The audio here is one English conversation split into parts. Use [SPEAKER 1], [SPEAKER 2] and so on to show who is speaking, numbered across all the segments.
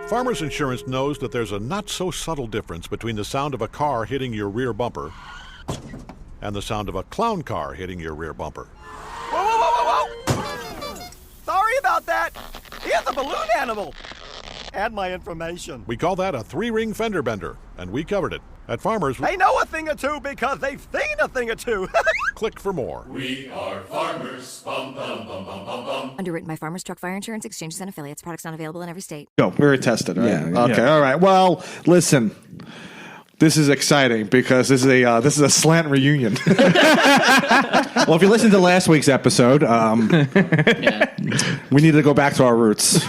[SPEAKER 1] Farmers Insurance knows that there's a not-so-subtle difference between the sound of a car hitting your rear bumper and the sound of a clown car hitting your rear bumper.
[SPEAKER 2] Whoa, whoa, whoa, whoa, whoa! Sorry about that. Here's a balloon animal. Add my information.
[SPEAKER 1] We call that a three-ring fender bender, and we covered it. At Farmers,
[SPEAKER 2] They know a thing or two because they've seen a thing or two.
[SPEAKER 1] click for more.
[SPEAKER 3] We are farmers. Bum, bum, bum, bum, bum, bum.
[SPEAKER 4] Underwritten by Farmers Truck Fire Insurance Exchanges and Affiliates. Products not available in every state.
[SPEAKER 5] Go.
[SPEAKER 6] Very tested, right?
[SPEAKER 5] Yeah,
[SPEAKER 6] Okay,
[SPEAKER 5] yeah.
[SPEAKER 6] all right. Well, listen. This is exciting because this is a slant reunion.
[SPEAKER 5] Well, if you listened to last week's episode, we need to go back to our roots.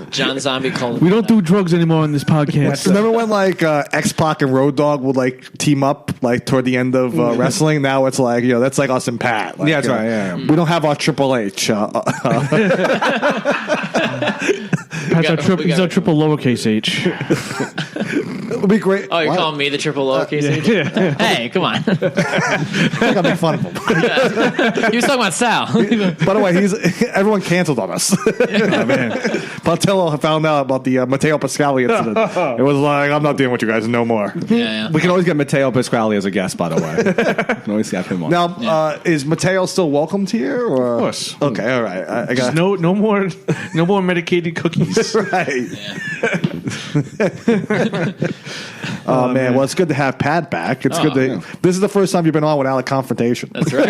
[SPEAKER 7] John Zombie called.
[SPEAKER 8] We don't do drugs anymore on this podcast.
[SPEAKER 6] Remember when like X-Pac and Road Dogg would like team up like toward the end of wrestling? Now it's like that's like us and Pat. Like,
[SPEAKER 5] Yeah, that's right, yeah.
[SPEAKER 6] We don't have our Triple H.
[SPEAKER 8] He's our triple lowercase h.
[SPEAKER 6] It'll be great.
[SPEAKER 7] Oh, you're calling me the triple lowercase H? Hey, come on.
[SPEAKER 6] I gotta make fun of him.
[SPEAKER 7] He was talking about Sal.
[SPEAKER 6] By the way, everyone canceled on us. Oh, man. Patello found out about the Matteo Pascali incident. It was like, I'm not dealing with you guys no more.
[SPEAKER 7] Yeah.
[SPEAKER 5] We can always get Matteo Pasquale as a guest, by the way. We can always have him on.
[SPEAKER 6] Now, is Matteo still welcomed here? Or?
[SPEAKER 8] Of course.
[SPEAKER 6] Okay, all right. I got
[SPEAKER 8] No more medicated cookies.
[SPEAKER 6] right. Oh, man. Well, it's good to have Pat back. It's good to.
[SPEAKER 5] Yeah.
[SPEAKER 6] This is the first time you've been on without a confrontation.
[SPEAKER 7] That's right.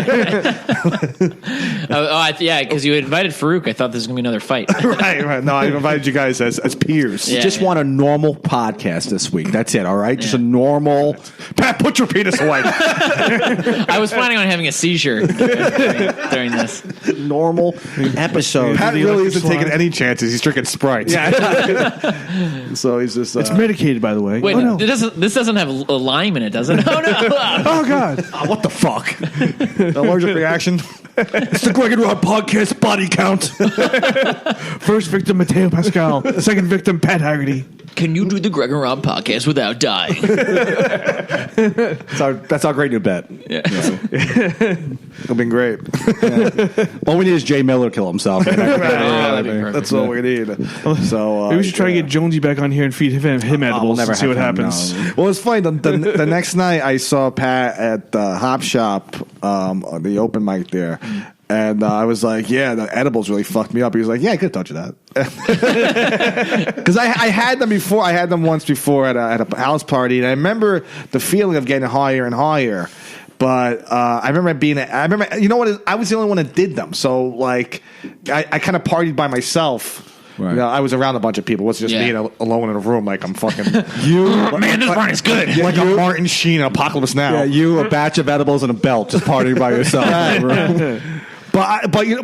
[SPEAKER 7] Yeah, because you invited Farouk. I thought this was going to be another fight.
[SPEAKER 6] right. No, I invited you guys as peers.
[SPEAKER 7] Yeah.
[SPEAKER 5] Just want a normal podcast this week. That's it, all right? Just a normal...
[SPEAKER 6] Pat, put your penis away.
[SPEAKER 7] I was planning on having a seizure during this.
[SPEAKER 5] normal episode.
[SPEAKER 6] Pat really isn't taking any chances. He's drinking Sprite.
[SPEAKER 5] Yeah.
[SPEAKER 6] So he's just...
[SPEAKER 8] It's medicated, by the way.
[SPEAKER 7] Wait, this doesn't have a lime in it, does it? Oh, no.
[SPEAKER 6] Oh, God.
[SPEAKER 5] What the fuck?
[SPEAKER 6] Allergic reaction.
[SPEAKER 5] It's the Greg and Rod podcast body count.
[SPEAKER 8] First victim, Matteo Pascal. Second victim, Pat Haggerty.
[SPEAKER 7] Can you do the Greg and Rob podcast without dying?
[SPEAKER 5] That's our great new bet.
[SPEAKER 7] Yeah.
[SPEAKER 6] It'll be great.
[SPEAKER 5] All we need is Jay Miller kill himself.
[SPEAKER 7] That'd be perfect.
[SPEAKER 6] That's all we need. So
[SPEAKER 8] Maybe we should try to get Jonesy back on here and feed him edibles
[SPEAKER 5] never
[SPEAKER 8] and see
[SPEAKER 5] have
[SPEAKER 8] what
[SPEAKER 5] him,
[SPEAKER 8] happens.
[SPEAKER 5] no.
[SPEAKER 6] Well, it's funny. The next night I saw Pat at the Hop Shop, on the open mic there. And I was like, yeah, the edibles really fucked me up. He was like, yeah, I could have told you that. Because I had them before. I had them once before at a house party. And I remember the feeling of getting higher and higher. But I remember you know what? I was the only one that did them. So, like, I kind of partied by myself.
[SPEAKER 5] Right.
[SPEAKER 6] You know, I was around a bunch of people. It wasn't just me alone in a room like I'm fucking...
[SPEAKER 7] Man, this party's good.
[SPEAKER 6] like a Martin Sheen in Apocalypse Now.
[SPEAKER 5] Yeah, you, a batch of edibles, and a belt, just partying by yourself.
[SPEAKER 6] But you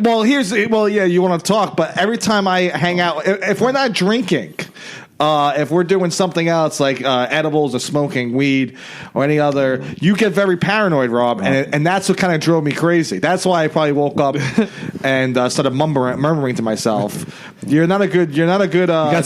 [SPEAKER 6] want to talk, but every time I hang out, if we're not drinking, if we're doing something else like edibles or smoking weed or any other, you get very paranoid, Rob, and that's what kind of drove me crazy. That's why I probably woke up and started murmuring to myself, "You're not a good." You got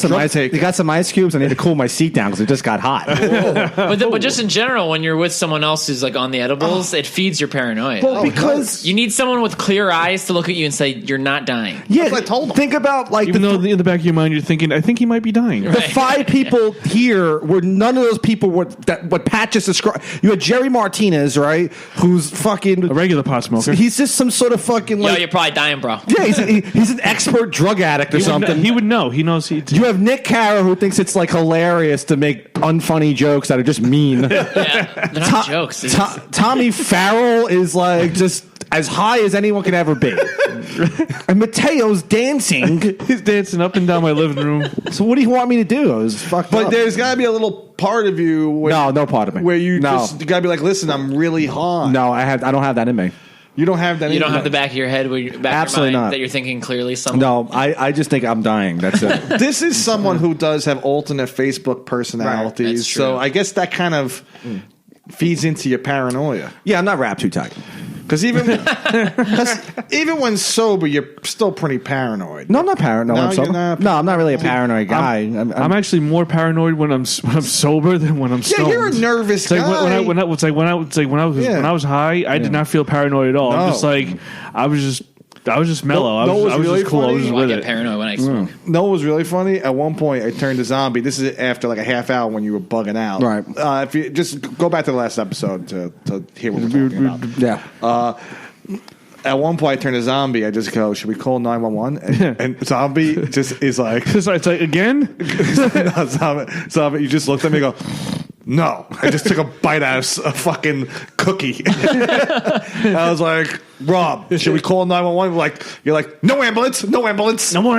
[SPEAKER 6] some
[SPEAKER 5] ice cubes. I need to cool my seat down because it just got hot.
[SPEAKER 7] But just in general, when you're with someone else who's like on the edibles, it feeds your paranoia.
[SPEAKER 5] Well, because
[SPEAKER 7] you need someone with clear eyes to look at you and say you're not dying.
[SPEAKER 5] yeah,
[SPEAKER 6] That's what I told him.
[SPEAKER 5] think about like
[SPEAKER 8] Even though in the back of your mind you're thinking, I think he might be dying.
[SPEAKER 5] the 5 people here were none of those people were what Pat just described. You had Jerry Martinez, right? Who's fucking
[SPEAKER 8] A regular pot smoker.
[SPEAKER 5] He's just some sort of fucking
[SPEAKER 7] Yo,
[SPEAKER 5] like
[SPEAKER 7] you're probably dying, bro.
[SPEAKER 5] yeah. He's an expert drug addict or something.
[SPEAKER 8] He would know. He knows.
[SPEAKER 5] You have Nick Carroll who thinks it's like hilarious to make unfunny jokes that are just mean.
[SPEAKER 7] Yeah, they're not jokes. It's just-
[SPEAKER 5] Tommy Farrell is like just as high as anyone could ever be. And Mateo's dancing.
[SPEAKER 8] He's dancing up and down my living room.
[SPEAKER 5] So what do you want me to do? I was fucked
[SPEAKER 6] But
[SPEAKER 5] up.
[SPEAKER 6] there's got to be a little part of you. Where,
[SPEAKER 5] No part of me.
[SPEAKER 6] Where you
[SPEAKER 5] No.
[SPEAKER 6] just got to be like, listen, I'm really high.
[SPEAKER 5] No, I don't have that in me.
[SPEAKER 6] You don't have that.
[SPEAKER 7] you don't
[SPEAKER 6] in
[SPEAKER 7] have the
[SPEAKER 6] you.
[SPEAKER 7] back of your head where you're back
[SPEAKER 5] Absolutely
[SPEAKER 7] of your mind
[SPEAKER 5] not.
[SPEAKER 7] that you're thinking clearly. Something.
[SPEAKER 5] No, I just think I'm dying. That's it.
[SPEAKER 6] This is someone who does have alternate Facebook personalities.
[SPEAKER 7] Right, that's true.
[SPEAKER 6] So I guess that kind of feeds into your paranoia.
[SPEAKER 5] Yeah, I'm not rap too tight.
[SPEAKER 6] Because even when sober, you're still pretty paranoid.
[SPEAKER 5] No, I'm not paranoid.
[SPEAKER 6] No,
[SPEAKER 5] I'm sober.
[SPEAKER 6] you're not.
[SPEAKER 5] No, I'm not really a paranoid guy.
[SPEAKER 8] I'm actually more paranoid when I'm sober than when I'm
[SPEAKER 6] Yeah,
[SPEAKER 8] stoned.
[SPEAKER 6] you're a nervous
[SPEAKER 8] It's like
[SPEAKER 6] guy.
[SPEAKER 8] when I was high, I did not feel paranoid at all. I'm
[SPEAKER 6] No.
[SPEAKER 8] just like I was just I was just mellow. I was
[SPEAKER 6] really
[SPEAKER 8] just cool. I was just
[SPEAKER 6] funny?
[SPEAKER 7] I
[SPEAKER 8] with
[SPEAKER 7] get
[SPEAKER 8] it.
[SPEAKER 7] paranoid when I smoke.
[SPEAKER 6] No, it was really funny. At one point, I turned to zombie. This is after like a half hour when you were bugging out.
[SPEAKER 5] Right.
[SPEAKER 6] If you just go back to the last episode to hear what we're talking about.
[SPEAKER 5] Yeah.
[SPEAKER 6] At one point, I turned to zombie. I just go, should we call 911? And zombie just is like,
[SPEAKER 8] It's like again.
[SPEAKER 6] no, zombie, you just looked at me and go, no. I just took a bite out of a fucking cookie. I was like, Rob, should we call 911? You're like, no ambulance.
[SPEAKER 8] No more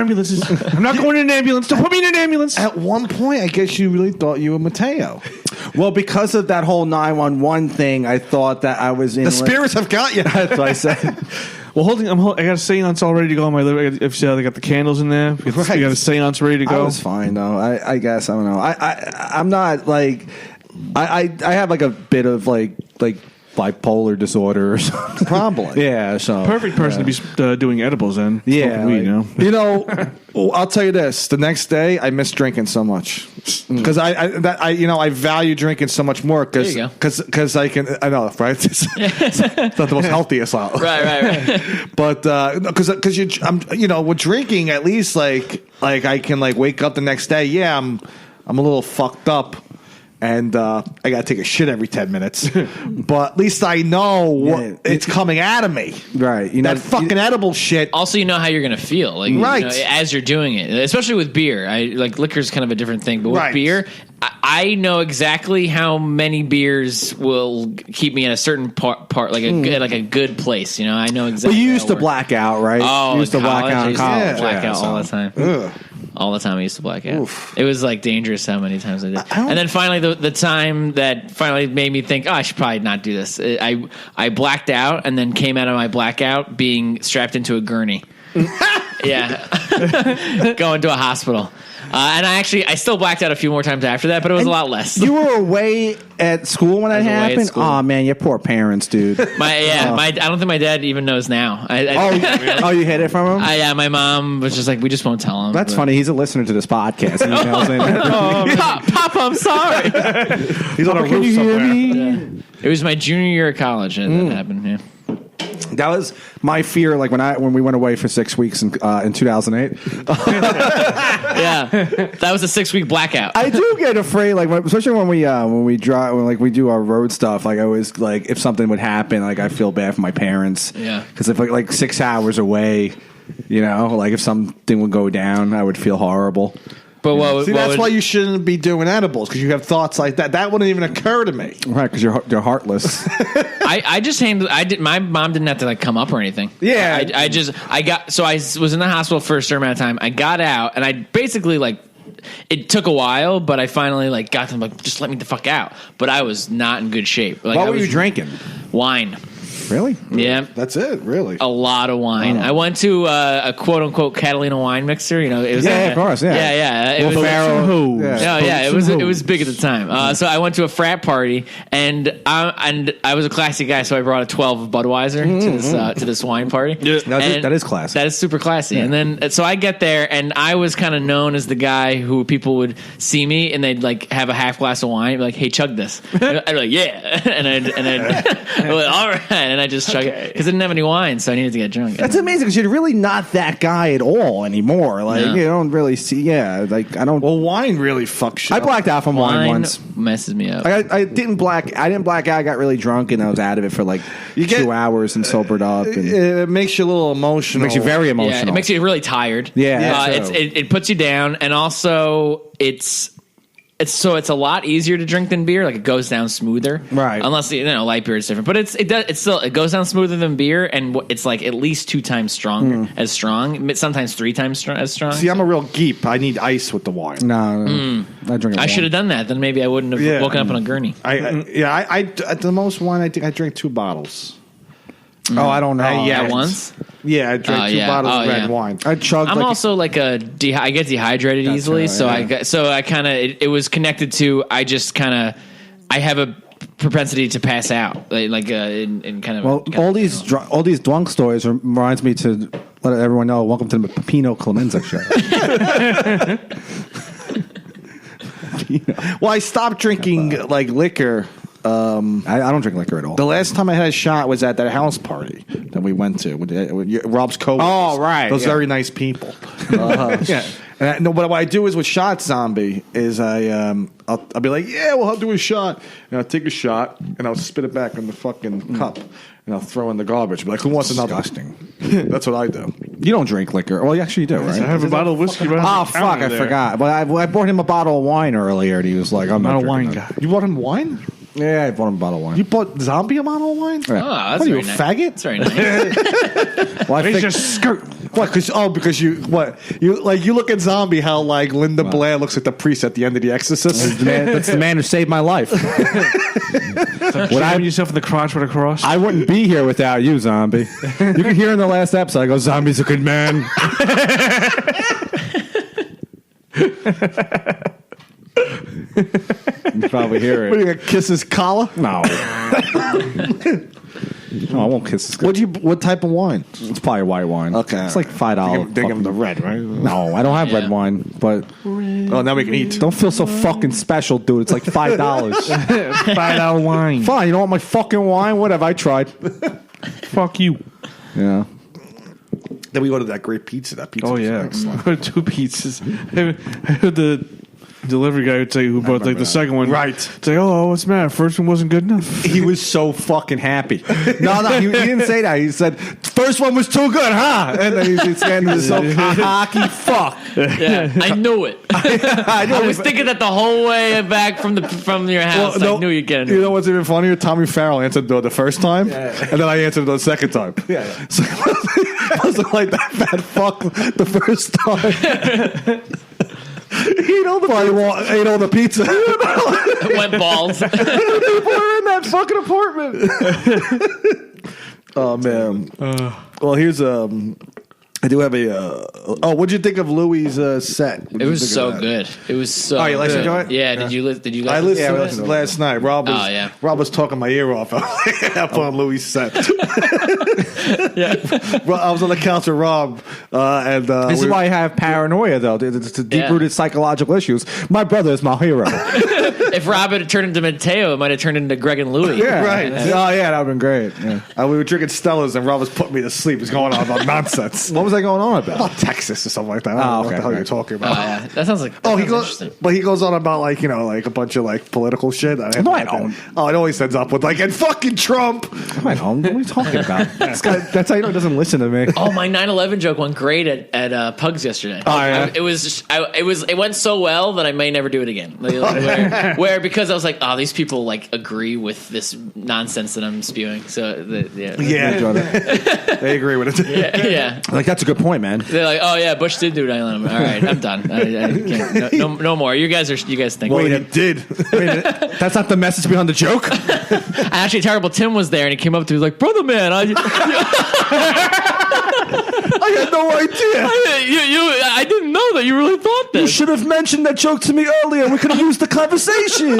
[SPEAKER 8] ambulances. I'm not going in an ambulance. Don't put me in an ambulance.
[SPEAKER 6] At one point, I guess you really thought you were Mateo.
[SPEAKER 5] Well, because of that whole 911 thing, I thought that I was in.
[SPEAKER 6] The spirits have got you.
[SPEAKER 5] That's what I said.
[SPEAKER 8] Well, I got a seance all ready to go on my living. If you see how they got the candles in there, I got a seance ready to
[SPEAKER 5] I
[SPEAKER 8] go.
[SPEAKER 5] was fine though. I guess I don't know. I'm not like I have like a bit of like bipolar disorder or something.
[SPEAKER 6] Probably.
[SPEAKER 5] Yeah. So
[SPEAKER 8] Perfect person to be doing edibles in.
[SPEAKER 5] Yeah.
[SPEAKER 8] Smoking weed,
[SPEAKER 5] like,
[SPEAKER 8] you know?
[SPEAKER 6] Well, I'll tell you this: the next day, I miss drinking so much because I value drinking so much more because
[SPEAKER 7] There you
[SPEAKER 6] I know, right? It's not the most healthiest out,
[SPEAKER 7] Right.
[SPEAKER 6] But because with drinking, at least like I can like wake up the next day. Yeah, I'm a little fucked up. And I got to take a shit every 10 minutes. But at least I know it's coming out of me.
[SPEAKER 5] Right.
[SPEAKER 6] That fucking edible shit.
[SPEAKER 7] Also, you know how you're going to feel, like
[SPEAKER 6] Right.
[SPEAKER 7] as you're doing it, especially with beer. Liquor's kind of a different thing, but with
[SPEAKER 6] Right.
[SPEAKER 7] beer, I know exactly how many beers will keep me in a certain part like a good place. You know, I know exactly.
[SPEAKER 5] But you
[SPEAKER 7] how
[SPEAKER 5] used
[SPEAKER 7] it
[SPEAKER 5] to
[SPEAKER 7] works.
[SPEAKER 5] black out, right?
[SPEAKER 7] Oh,
[SPEAKER 5] you used to black out in
[SPEAKER 7] I used to
[SPEAKER 5] college.
[SPEAKER 7] black
[SPEAKER 5] Yeah,
[SPEAKER 7] out
[SPEAKER 5] so-
[SPEAKER 7] all the time.
[SPEAKER 6] Ugh.
[SPEAKER 7] All the time I used to black out.
[SPEAKER 6] Oof.
[SPEAKER 7] It was like dangerous how many times I did. And then finally, the time that finally made me think, I should probably not do this. I blacked out and then came out of my blackout being strapped into a gurney. Yeah. Going to a hospital. And I still blacked out a few more times after that, but it was a lot less.
[SPEAKER 5] You were away at school when that
[SPEAKER 7] was away at
[SPEAKER 5] happened?
[SPEAKER 7] school.
[SPEAKER 5] Oh, man, your poor parents, dude.
[SPEAKER 7] I don't think my dad even knows now.
[SPEAKER 5] You hid it from him?
[SPEAKER 7] Yeah, my mom was just like, we just won't tell him.
[SPEAKER 5] That's funny. He's a listener to this podcast. And he knows
[SPEAKER 7] Papa, I'm sorry.
[SPEAKER 6] He's on a
[SPEAKER 8] Can
[SPEAKER 6] roof
[SPEAKER 8] you hear
[SPEAKER 6] somewhere.
[SPEAKER 8] me?
[SPEAKER 7] It was my junior year of college that happened. Yeah.
[SPEAKER 5] That was my fear. Like when we went away for 6 weeks in 2008.
[SPEAKER 7] Yeah, that was a 6-week blackout.
[SPEAKER 5] I do get afraid, like especially when we drive, when we do our road stuff. Like I always like if something would happen, like I feel bad for my parents.
[SPEAKER 7] Yeah.
[SPEAKER 5] because if like 6 hours away, like if something would go down, I would feel horrible.
[SPEAKER 7] But
[SPEAKER 6] That's why you shouldn't be doing edibles because you have thoughts like that. That wouldn't even occur to me.
[SPEAKER 5] Right, because you're heartless.
[SPEAKER 7] I just handled. My mom didn't have to like come up or anything.
[SPEAKER 5] Yeah.
[SPEAKER 7] I was in the hospital for a certain amount of time. I got out and I basically like. It took a while, but I finally like got them like just let me the fuck out. But I was not in good shape. Like,
[SPEAKER 5] What
[SPEAKER 7] I
[SPEAKER 5] were you
[SPEAKER 7] was
[SPEAKER 5] drinking?
[SPEAKER 7] Wine.
[SPEAKER 5] Really?
[SPEAKER 7] Yeah.
[SPEAKER 6] That's it, really.
[SPEAKER 7] A lot of wine. I went to a quote unquote Catalina wine mixer. You know, it was
[SPEAKER 5] Yeah, of course, yeah.
[SPEAKER 7] yeah. It was
[SPEAKER 8] Who?
[SPEAKER 5] Yeah.
[SPEAKER 7] it was big at the time. So I went to a frat party, and I was a classy guy, so I brought a 12 of Budweiser to this wine party.
[SPEAKER 5] That is classy.
[SPEAKER 7] That is super classy. And then so I get there, and I was kind of known as the guy who people would see me, and they'd like have a half glass of wine, and be like, "Hey, chug this." I'd be like, "Yeah," and I'd be like, "All right," and I just chug it because I didn't have any wine, so I needed to get drunk.
[SPEAKER 5] That's amazing because you're really not that guy at all anymore. Like
[SPEAKER 7] No.
[SPEAKER 5] you don't really see. Yeah, like I don't.
[SPEAKER 6] Well, wine really fucks shit
[SPEAKER 5] I
[SPEAKER 6] up.
[SPEAKER 5] blacked out from wine once.
[SPEAKER 7] messes me up.
[SPEAKER 5] I didn't black out. I got really drunk and I was out of it for like 2 hours and sobered up. And
[SPEAKER 6] It makes you a little emotional.
[SPEAKER 5] makes you very
[SPEAKER 7] Yeah,
[SPEAKER 5] emotional.
[SPEAKER 7] it makes you really tired.
[SPEAKER 5] Yeah,
[SPEAKER 7] it puts you down, and also it's a lot easier to drink than beer. Like it goes down smoother,
[SPEAKER 5] Right.
[SPEAKER 7] Unless light beer is different, but it goes down smoother than beer, and it's like at least 2 times stronger, as strong, sometimes 3 times as strong.
[SPEAKER 6] See, I'm a real geep. I need ice with the wine.
[SPEAKER 5] No, I drink.
[SPEAKER 7] I should have done that. Then maybe I wouldn't have woken up on a gurney.
[SPEAKER 6] I at the most wine, I think I drank 2 bottles.
[SPEAKER 5] Oh, I don't know.
[SPEAKER 7] At once.
[SPEAKER 6] Yeah, I drank 2 bottles of red wine.
[SPEAKER 5] I chugged.
[SPEAKER 7] I'm also like I get dehydrated easily, so I kind of it was connected to I have a propensity to pass out in kind of
[SPEAKER 5] all these drunk stories reminds me to let everyone know. Welcome to the Pepino Clemenza show.
[SPEAKER 6] Well, I stopped drinking like liquor
[SPEAKER 5] I don't drink liquor at all.
[SPEAKER 6] The last time I had a shot was at that house party that we went to with Rob's co-workers.
[SPEAKER 5] Oh, right,
[SPEAKER 6] Those
[SPEAKER 5] yeah.
[SPEAKER 6] very nice people. Yeah. And but what I do is with shots, zombie, is I'll be like, yeah, well, I'll do a shot. And I'll take a shot, and I'll spit it back in the fucking cup, and I'll throw in the garbage. Be like, who wants another?
[SPEAKER 5] Disgusting.
[SPEAKER 6] That's what I do.
[SPEAKER 5] You don't drink liquor. Well, you actually do, right?
[SPEAKER 8] I have a bottle of whiskey. Right
[SPEAKER 5] Oh, fuck, I forgot. But I bought him a bottle of wine earlier, and he was like, I'm
[SPEAKER 8] Not
[SPEAKER 5] not
[SPEAKER 8] a wine
[SPEAKER 5] drinking
[SPEAKER 8] guy.
[SPEAKER 6] You bought him wine?
[SPEAKER 5] that. Yeah, I bought him a bottle of wine.
[SPEAKER 6] You bought zombie a bottle of wine?
[SPEAKER 5] Yeah.
[SPEAKER 7] Oh, that's
[SPEAKER 6] What are you, a
[SPEAKER 7] very nice.
[SPEAKER 6] faggot?
[SPEAKER 7] That's very nice.
[SPEAKER 5] Well, I
[SPEAKER 8] He's
[SPEAKER 5] think-
[SPEAKER 8] just skirt.
[SPEAKER 6] What? Because you look at zombie how like Linda Blair looks at the priest at the end of The Exorcist.
[SPEAKER 5] that's the man who saved my life.
[SPEAKER 8] When I yourself in the crotch with a cross.
[SPEAKER 5] I wouldn't be here without you, zombie. You can hear in the last episode, I go, zombie's a good man. You probably hear
[SPEAKER 6] What are
[SPEAKER 5] it.
[SPEAKER 6] you gonna kiss his collar?
[SPEAKER 5] No. No, I won't kiss this guy.
[SPEAKER 6] What type of wine?
[SPEAKER 5] It's probably white wine.
[SPEAKER 6] Okay.
[SPEAKER 5] It's like $5.
[SPEAKER 6] They give him the red, right?
[SPEAKER 5] No, I don't have red wine, but
[SPEAKER 6] Oh, now we can eat.
[SPEAKER 5] don't feel so fucking special, dude. It's like $5.
[SPEAKER 8] $5 wine.
[SPEAKER 5] Fine, you don't want my fucking wine? Whatever, I tried.
[SPEAKER 8] Fuck you.
[SPEAKER 5] Yeah.
[SPEAKER 6] Then we go to that great pizza. That pizza.
[SPEAKER 8] Oh
[SPEAKER 6] was
[SPEAKER 8] yeah,
[SPEAKER 6] excellent.
[SPEAKER 8] 2 pizzas. I heard the delivery guy would say who bought like the second one.
[SPEAKER 6] Right.
[SPEAKER 8] Say, oh, what's the matter? First one wasn't good enough.
[SPEAKER 5] He was so fucking happy. No, he didn't say that. He said, first one was too good, huh? And then he's standing there so cocky fuck.
[SPEAKER 7] Yeah, I knew it. I was thinking that the whole way back from your house. I knew you'd get it.
[SPEAKER 6] You know what's even funnier? Tommy Farrell answered the door the first time, and then I answered the door the second time. Yeah. So I wasn't like that fat fuck the first time. He know the pizza.
[SPEAKER 7] Went bald.
[SPEAKER 6] We're in that fucking apartment. Oh man. Well, here's I do have a. What'd you think of Louie's set?
[SPEAKER 7] It was so good. It was so.
[SPEAKER 6] Oh, you listened
[SPEAKER 7] good.
[SPEAKER 6] to it?
[SPEAKER 7] Yeah. Did you listen?
[SPEAKER 6] I listened
[SPEAKER 7] to
[SPEAKER 6] to
[SPEAKER 7] it?
[SPEAKER 6] it last night. Rob was talking my ear off up on Louie's set. Well, I was on the couch with Rob, and
[SPEAKER 5] This is why I have paranoia, though. It's deep-rooted psychological issues. My brother is my hero.
[SPEAKER 7] If Rob had turned into Mateo, it might have turned into Greg and Louie.
[SPEAKER 5] Yeah.
[SPEAKER 6] Right.
[SPEAKER 5] Oh, yeah, that would have been great. Yeah.
[SPEAKER 6] we were drinking Stella's, and Rob was putting me to sleep. He was going on about nonsense.
[SPEAKER 5] What was I going on about?
[SPEAKER 6] About Texas or something like that. I don't know what the hell you're talking about.
[SPEAKER 7] Oh, yeah. That sounds like.
[SPEAKER 6] Oh,
[SPEAKER 7] that
[SPEAKER 6] he
[SPEAKER 7] sounds
[SPEAKER 6] goes,
[SPEAKER 7] interesting.
[SPEAKER 6] but he goes on about like a bunch of like political shit.
[SPEAKER 5] No, I don't.
[SPEAKER 6] Oh, it always ends up with like and fucking Trump.
[SPEAKER 5] I'm at home. What are you talking about? This guy, that's how you know he doesn't listen to me.
[SPEAKER 7] Oh, my 9/11 joke went great at Pugs yesterday.
[SPEAKER 5] Oh, yeah?
[SPEAKER 7] It went so well that I may never do it again. Where because I was like, oh, these people like agree with this nonsense that I'm spewing. So
[SPEAKER 6] Yeah, they agree with it.
[SPEAKER 7] yeah.
[SPEAKER 5] Like, that's a good point, man.
[SPEAKER 7] They're like, oh yeah, Bush did do 9/11. All right, I'm done. I can't, no more. You guys think.
[SPEAKER 6] Well, he did.
[SPEAKER 5] That's not the message behind the joke.
[SPEAKER 7] Actually, Terrible Tim was there, and he came up to me like, brother man,
[SPEAKER 6] I had no idea.
[SPEAKER 7] I didn't know that you really thought
[SPEAKER 5] You
[SPEAKER 7] this.
[SPEAKER 5] should have mentioned that joke to me earlier. We could have used the conversation.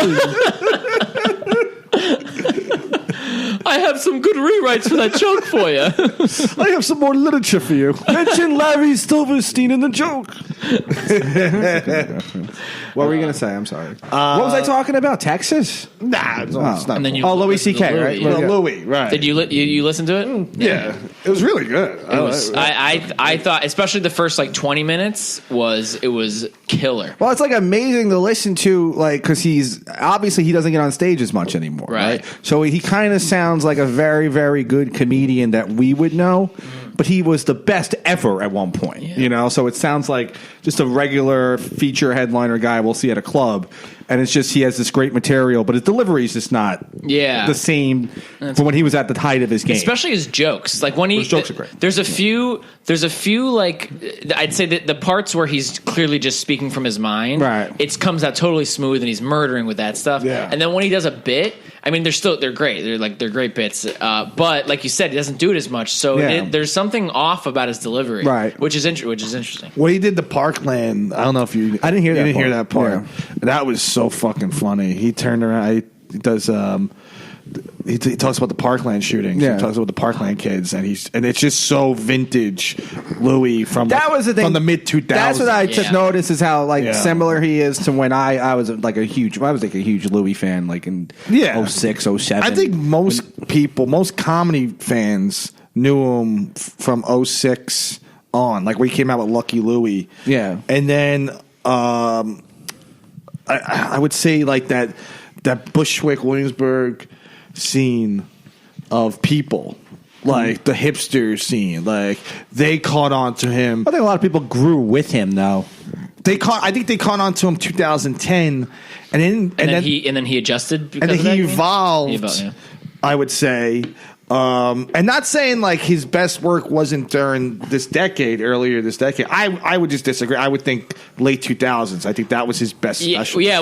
[SPEAKER 7] I have some good rewrites for that joke for you.
[SPEAKER 6] I have some more literature for you.
[SPEAKER 5] Mention Larry Silverstein in the joke. What were you going to say? I'm sorry. What was I talking about? Texas?
[SPEAKER 6] Nah, it's not.
[SPEAKER 7] And then you
[SPEAKER 5] Louis
[SPEAKER 7] listened to
[SPEAKER 5] C.K.,
[SPEAKER 7] Louie.
[SPEAKER 5] right?
[SPEAKER 7] Yeah.
[SPEAKER 6] Louie, right?
[SPEAKER 7] Did you listen to it?
[SPEAKER 6] Yeah, it was really good.
[SPEAKER 7] It was. I thought, especially the first like 20 minutes it was killer.
[SPEAKER 5] Well, it's like amazing to listen to, like, because he's obviously he doesn't get on stage as much anymore,
[SPEAKER 7] Right.
[SPEAKER 5] So he kind of sounds like a very, very good comedian that we would know, but he was the best ever at one point, you know. So it sounds like just a regular feature headliner guy we'll see at a club, and it's just he has this great material, but his delivery is just not the same from when he was at the height of his game.
[SPEAKER 7] Especially his jokes. Like when his
[SPEAKER 5] jokes are great.
[SPEAKER 7] There's a few like I'd say that the parts where he's clearly just speaking from his mind,
[SPEAKER 5] Right.
[SPEAKER 7] It comes out totally smooth and he's murdering with that stuff.
[SPEAKER 6] Yeah.
[SPEAKER 7] And then when he does a bit, I mean they're great. They're great bits. But like you said, he doesn't do it as much. So there's something off about his delivery,
[SPEAKER 5] Right.
[SPEAKER 7] Which is interesting.
[SPEAKER 6] Well, he did the Parkland. I don't know if you.
[SPEAKER 5] I didn't hear that
[SPEAKER 6] You didn't
[SPEAKER 5] part.
[SPEAKER 6] hear that part.
[SPEAKER 5] Yeah.
[SPEAKER 6] That was so fucking funny. He turned around. He does he talks about the Parkland shootings.
[SPEAKER 5] Yeah.
[SPEAKER 6] He talks about the Parkland kids, and it's just so vintage Louie from
[SPEAKER 5] was the thing.
[SPEAKER 6] from the mid 2000s.
[SPEAKER 5] That's what I just noticed is how similar he is to when I was like a huge Louie fan like in 06, 07.
[SPEAKER 6] I think most comedy fans knew him from 06 on, like when he came out with Lucky Louie.
[SPEAKER 5] Yeah,
[SPEAKER 6] and then I would say like that Bushwick Williamsburg scene of people, like the hipster scene, like they caught on to him.
[SPEAKER 5] I think a lot of people grew with him though.
[SPEAKER 6] I think they caught on to him 2010, and then
[SPEAKER 7] he adjusted,
[SPEAKER 6] and then he evolved. I would say. And not saying like his best work wasn't during earlier this decade. I would just disagree. I would think late 2000s. I think that was his best special.
[SPEAKER 7] Yeah,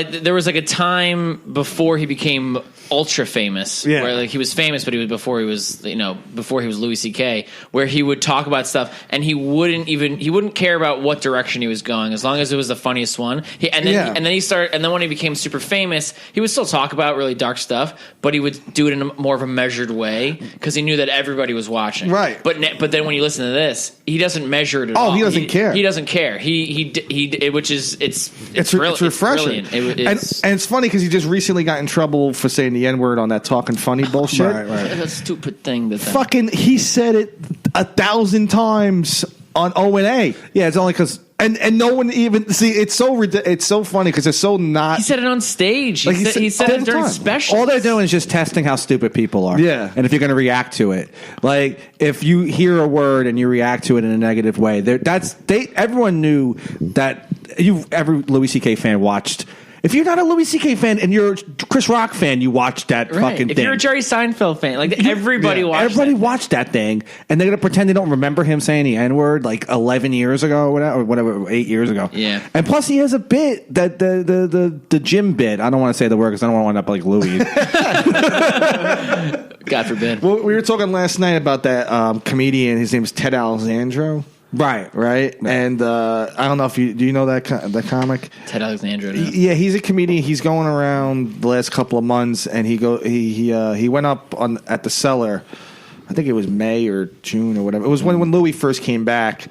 [SPEAKER 7] there was like a time before he became ultra famous, where like he was famous, but before he was Louis C.K., where he would talk about stuff and he wouldn't care about what direction he was going as long as it was the funniest one. And then when he became super famous, he would still talk about really dark stuff, but he would do it in more of a measured way because he knew that everybody was watching.
[SPEAKER 6] Right.
[SPEAKER 7] But then when you listen to this, he doesn't measure it at all.
[SPEAKER 6] He doesn't care.
[SPEAKER 7] He doesn't care. It's
[SPEAKER 6] refreshing.
[SPEAKER 7] And
[SPEAKER 6] it's funny because he just recently got in trouble for saying the N-word on that talking funny bullshit.
[SPEAKER 5] Right.
[SPEAKER 7] That stupid thing.
[SPEAKER 6] He said it 1,000 times on O&A.
[SPEAKER 5] Yeah, it's only because.
[SPEAKER 6] And no one even see. It's so funny because it's so not.
[SPEAKER 7] He said it on stage. He said it during specials.
[SPEAKER 5] All they're doing is just testing how stupid people are.
[SPEAKER 6] Yeah,
[SPEAKER 5] and if you're going to react to it, like if you hear a word and you react to it in a negative way, everyone knew that. Every Louis C.K. fan watched. If you're not a Louis C.K. fan and you're a Chris Rock fan, you watch that fucking thing.
[SPEAKER 7] If you're a Jerry Seinfeld fan, like everybody
[SPEAKER 5] watched that thing, and they're gonna pretend they don't remember him saying the N-word like 11 years ago or whatever, 8 years ago.
[SPEAKER 7] Yeah.
[SPEAKER 5] And plus, he has a bit that the gym bit. I don't want to say the word because I don't want to end up like Louis.
[SPEAKER 7] God forbid.
[SPEAKER 6] Well, we were talking last night about that comedian. His name is Ted Alexandro. Right. And I don't know if do you know that comic?
[SPEAKER 7] Ted Alexandro. No.
[SPEAKER 6] Yeah, he's a comedian. He's going around the last couple of months, and he went up at the Cellar. I think it was May or June or whatever. It was when Louis first came back,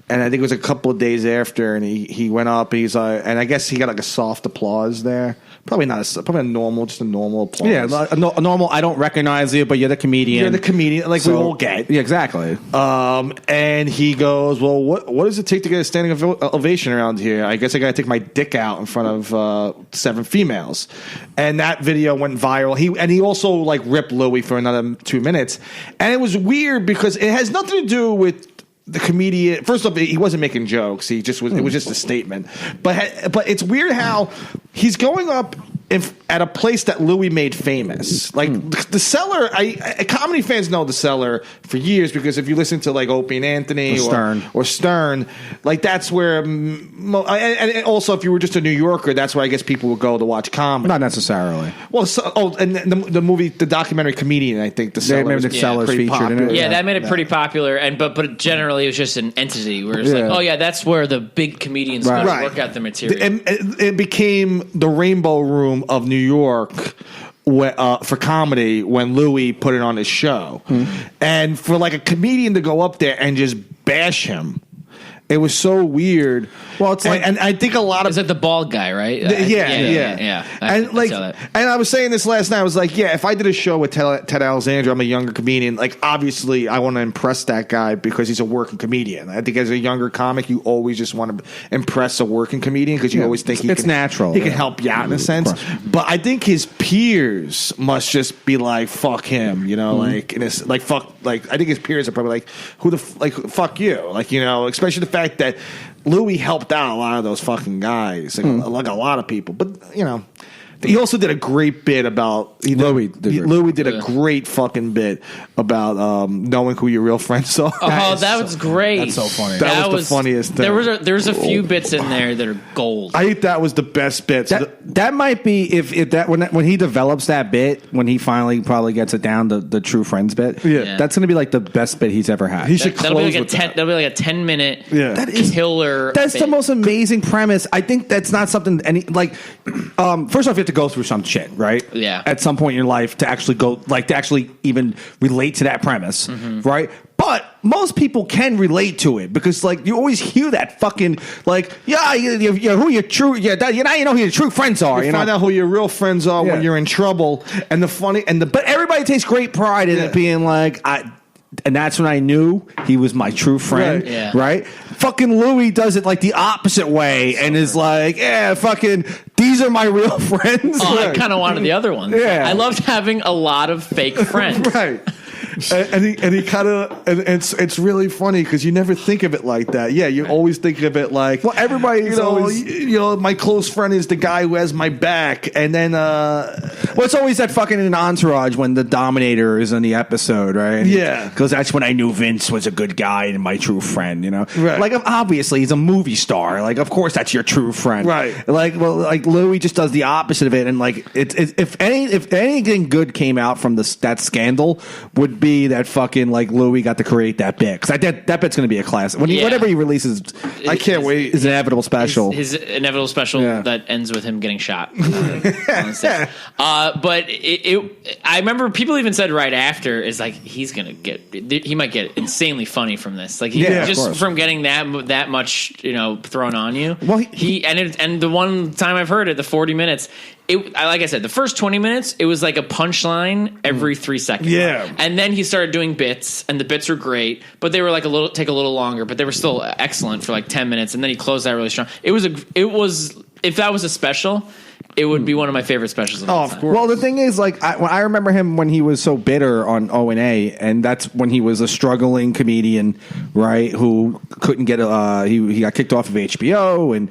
[SPEAKER 6] and I think it was a couple of days after. And he went up, and and I guess he got like a soft applause there. Probably not a normal, just a normal applause.
[SPEAKER 5] Yeah, a normal. I don't recognize you, but you're the comedian.
[SPEAKER 6] You're the comedian, like we all get.
[SPEAKER 5] Yeah, exactly.
[SPEAKER 6] And he goes, "Well, what does it take to get a standing ovation around here? I guess I got to take my dick out in front of 7 females." And that video went viral. He also like ripped Louie for another 2 minutes, and it was weird because it has nothing to do with the comedian. First off, he wasn't making jokes. He just was. It was just a statement. But it's weird how he's going up at a place that Louie made famous. Like the Cellar. Comedy fans know the Cellar for years because if you listen to like Opie and Anthony or Stern, like that's where. And also, if you were just a New Yorker, that's where I guess people would go to watch comedy.
[SPEAKER 5] Not necessarily.
[SPEAKER 6] Well, and the movie, the documentary Comedian. I think the Cellar's
[SPEAKER 5] featured in it.
[SPEAKER 7] Yeah, that made it pretty popular. And but generally, it was just an entity where it's like, oh yeah, that's where the big comedians go to work out the material.
[SPEAKER 6] And it became the Rainbow Room of New York for comedy when Louie put it on his show. And for like a comedian to go up there and just bash him, it was so weird. Well, it's like, and I think a lot of
[SPEAKER 7] it's like the bald guy, right?
[SPEAKER 6] Yeah. And I was saying this last night. I was like, yeah, if I did a show with Ted Alexandro, I'm a younger comedian. Like, obviously, I want to impress that guy because he's a working comedian. I think as a younger comic, you always just want to impress a working comedian because you always think
[SPEAKER 5] it's natural.
[SPEAKER 6] He can help you out in a sense. But I think his peers must just be like, fuck him, you know, like, and it's like fuck. Like, I think his peers are probably like, fuck you, like, you know, especially the fact that Louie helped out a lot of those fucking guys, like a lot of people. But, you know, he also did a great bit about Louie did a great fucking bit about knowing who your real friends are.
[SPEAKER 7] Oh, that was great.
[SPEAKER 5] That's so funny.
[SPEAKER 6] That was the funniest thing.
[SPEAKER 7] There's a few bits in there that are gold.
[SPEAKER 6] I think that was the best bits.
[SPEAKER 5] That might be if that when he develops that bit, when he finally probably gets it down, the true friends bit.
[SPEAKER 6] Yeah.
[SPEAKER 5] That's going to be like the best bit he's ever had.
[SPEAKER 6] He should close with that.
[SPEAKER 7] That'll be like a 10-minute
[SPEAKER 5] that is
[SPEAKER 7] killer.
[SPEAKER 5] That's
[SPEAKER 7] bit.
[SPEAKER 5] the most amazing premise. I think that's not something first off, you have to go through some shit, right?
[SPEAKER 7] Yeah.
[SPEAKER 5] At some point in your life to actually even relate to that premise, right? But most people can relate to it because, like, you always hear that fucking, like, who your true, now you know who your true friends are.
[SPEAKER 6] You find out who your real friends are when you're in trouble. And but
[SPEAKER 5] everybody takes great pride in it being like, and that's when I knew he was my true friend, right? Fucking Louie does it like the opposite way and is like, fucking, these are my real friends.
[SPEAKER 7] I kind of wanted the other ones.
[SPEAKER 5] Yeah.
[SPEAKER 7] I loved having a lot of fake friends.
[SPEAKER 6] Right. And he kind of, and it's really funny because you never think of it like that. Yeah, you always think of it like,
[SPEAKER 5] well, everybody,
[SPEAKER 6] my close friend is the guy who has my back, and then,
[SPEAKER 5] it's always that fucking in Entourage when the Dominator is in the episode, right?
[SPEAKER 6] Yeah,
[SPEAKER 5] because that's when I knew Vince was a good guy and my true friend. You know,
[SPEAKER 6] right.
[SPEAKER 5] Like obviously he's a movie star. Like of course that's your true friend,
[SPEAKER 6] right?
[SPEAKER 5] Like Louie just does the opposite of it, and like if anything good came out from that scandal would be that fucking like Louie got to create that bit because that bit's going to be a classic whenever he releases.
[SPEAKER 6] I can't wait.
[SPEAKER 5] His inevitable special.
[SPEAKER 7] His inevitable special that ends with him getting shot. But I remember people even said right after is like he might get insanely funny from this. Like just from getting that much thrown on you.
[SPEAKER 5] Well,
[SPEAKER 7] and the one time I've heard it, the 40 minutes. Like I said, the first 20 minutes, it was like a punchline every 3 seconds.
[SPEAKER 6] Yeah.
[SPEAKER 7] And then he started doing bits, and the bits were great, but they were like take a little longer, but they were still excellent for like 10 minutes, and then he closed out really strong. It was if that was a special, it would be one of my favorite specials of all time.
[SPEAKER 6] Of course.
[SPEAKER 5] Well, the thing is, like, I remember him when he was so bitter on O&A, and that's when he was a struggling comedian, right? Who couldn't get he got kicked off of HBO, and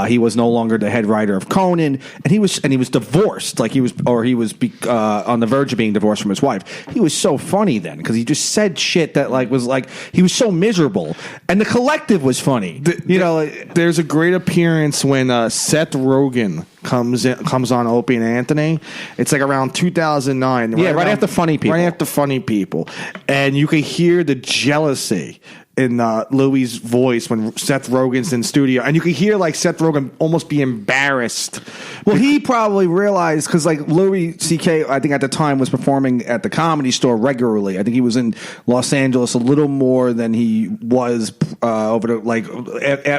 [SPEAKER 5] he was no longer the head writer of Conan, and he was divorced, like he was on the verge of being divorced from his wife. He was so funny then because he just said shit that was like he was so miserable, and the Collective was funny.
[SPEAKER 6] There's a great appearance when Seth Rogen comes on Opie and Anthony. It's like around 2009.
[SPEAKER 5] Right after Funny People.
[SPEAKER 6] Right after Funny People. And you can hear the jealousy in Louie's voice when Seth Rogen's in studio, and you can hear like Seth Rogen almost be embarrassed.
[SPEAKER 5] Well, he probably realized because like Louis C.K. I think at the time was performing at the Comedy Store regularly. I think he was in Los Angeles a little more than he was over the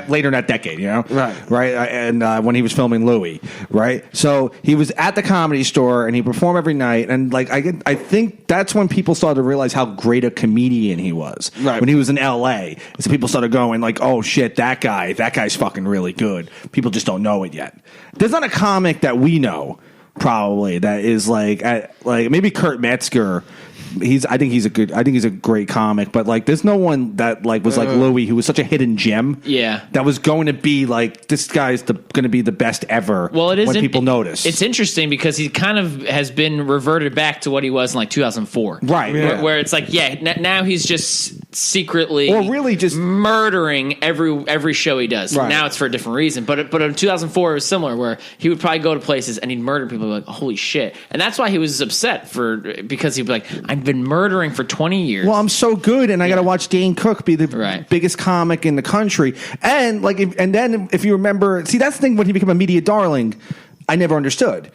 [SPEAKER 5] later in that decade. Right, and when he was filming Louie, right. So he was at the Comedy Store and he performed every night, and like I think that's when people started to realize how great a comedian he was.
[SPEAKER 6] Right.
[SPEAKER 5] When he was in LA, so people started going like, "Oh shit, that guy's fucking really good." People just don't know it yet. There's not a comic that we know probably that is like maybe Kurt Metzger. I think he's a great comic, but like there's no one that like was like Louie, who was such a hidden gem.
[SPEAKER 7] Yeah,
[SPEAKER 5] that was going to be like this guy's going to be the best ever.
[SPEAKER 7] Well, it is
[SPEAKER 5] when people notice.
[SPEAKER 7] It's interesting because he kind of has been reverted back to what he was in like 2004,
[SPEAKER 5] right?
[SPEAKER 7] Where it's like now he's just secretly
[SPEAKER 5] or really just
[SPEAKER 7] murdering every show he does.
[SPEAKER 5] Right.
[SPEAKER 7] Now it's for a different reason, but in 2004 it was similar where he would probably go to places and he'd murder people like holy shit, and that's why he was upset because he'd be like I've been murdering for 20 years.
[SPEAKER 5] Well, I'm so good, and I got to watch Dane Cook be the biggest comic in the country. And then if you remember, see that's the thing when he became a media darling, I never understood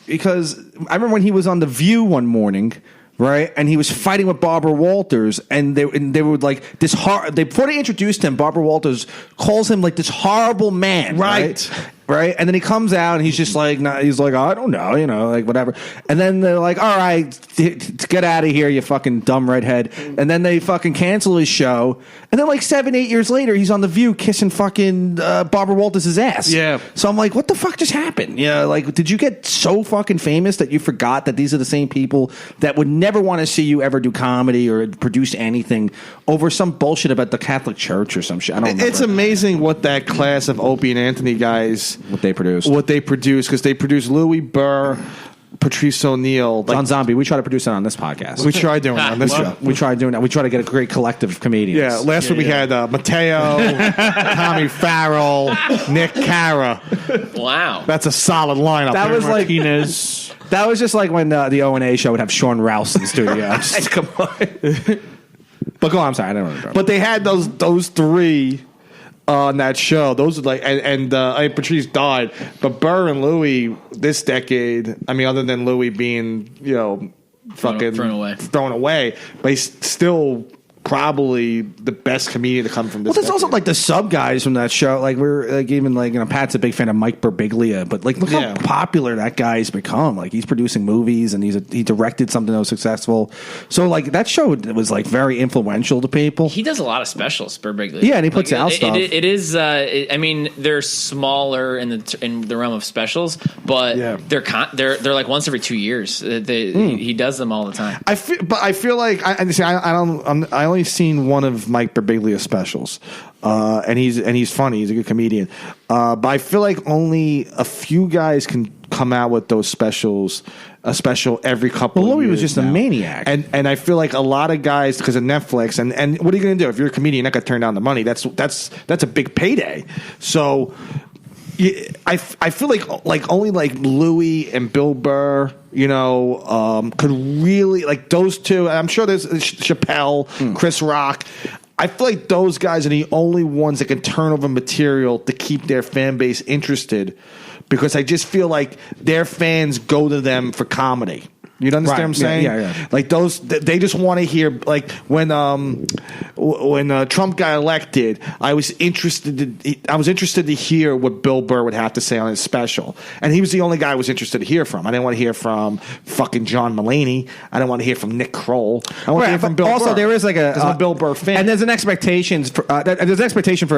[SPEAKER 5] because I remember when he was on The View one morning. Right, and he was fighting with Barbara Walters, and they were like this before they introduced him, Barbara Walters calls him like this horrible man, right? And then he comes out and he's just like, he's like, I don't know, like whatever. And then they're like, all right, get out of here, you fucking dumb redhead. And then they fucking cancel his show. And then like 7-8 years later, he's on The View kissing fucking Barbara Walters' ass.
[SPEAKER 6] Yeah.
[SPEAKER 5] So I'm like, what the fuck just happened? Like, did you get so fucking famous that you forgot that these are the same people that would never want to see you ever do comedy or produce anything over some bullshit about the Catholic Church or some shit? I don't remember.
[SPEAKER 6] It's amazing what that class of Opie and Anthony guys
[SPEAKER 5] what they produced
[SPEAKER 6] because they produced Louie Burr, Patrice O'Neill,
[SPEAKER 5] John Zombie. We try to produce that on this podcast.
[SPEAKER 6] We tried doing it on this show.
[SPEAKER 5] We tried doing that. We try to get a great collective of comedians.
[SPEAKER 6] Yeah, last week we had Mateo, Tommy Farrell, Nick Cara.
[SPEAKER 7] Wow,
[SPEAKER 6] that's a solid lineup.
[SPEAKER 5] That was
[SPEAKER 8] Martinez.
[SPEAKER 5] That was just like when the O&A show would have Sean Rouse in the studio. Come on. But go on, I'm sorry, I don't remember.
[SPEAKER 6] But they had those three on that show. Those are like, and Patrice died, but Burr and Louie this decade. I mean, other than Louie being fucking thrown away, but he's still probably the best comedian to come from this.
[SPEAKER 5] Well, there's also like the sub guys from that show. Like we're like even like Pat's a big fan of Mike Birbiglia, but like look how popular that guy's become. Like he's producing movies and he directed something that was successful. So like that show was like very influential to people.
[SPEAKER 7] He does a lot of specials, Birbiglia.
[SPEAKER 5] Yeah, and he puts out stuff.
[SPEAKER 7] It is. I mean, they're smaller in the realm of specials, but they're like once every 2 years. He does them all the time.
[SPEAKER 6] I feel like I only seen one of Mike Birbiglia's specials, and he's funny. He's a good comedian, but I feel like only a few guys can come out with those specials. A special every couple.
[SPEAKER 5] Well, Louie
[SPEAKER 6] of years
[SPEAKER 5] was just
[SPEAKER 6] now.
[SPEAKER 5] A maniac,
[SPEAKER 6] and I feel like a lot of guys because of Netflix. And what are you going to do if you're a comedian? You're not going to turn down the money. That's a big payday. So. I feel like only like Louie and Bill Burr, could really like those two. I'm sure there's Chappelle, Chris Rock. I feel like those guys are the only ones that can turn over material to keep their fan base interested, because I just feel like their fans go to them for comedy. You understand what I'm saying?
[SPEAKER 5] Yeah.
[SPEAKER 6] Like those, they just want to hear. Like when Trump got elected, I was interested to hear what Bill Burr would have to say on his special, and he was the only guy I was interested to hear from. I didn't want to hear from fucking John Mulaney. I didn't want to hear from Nick Kroll. I want to hear from Bill
[SPEAKER 5] also,
[SPEAKER 6] Burr.
[SPEAKER 5] there is like
[SPEAKER 6] I'm a Bill Burr fan,
[SPEAKER 5] and there's an expectation for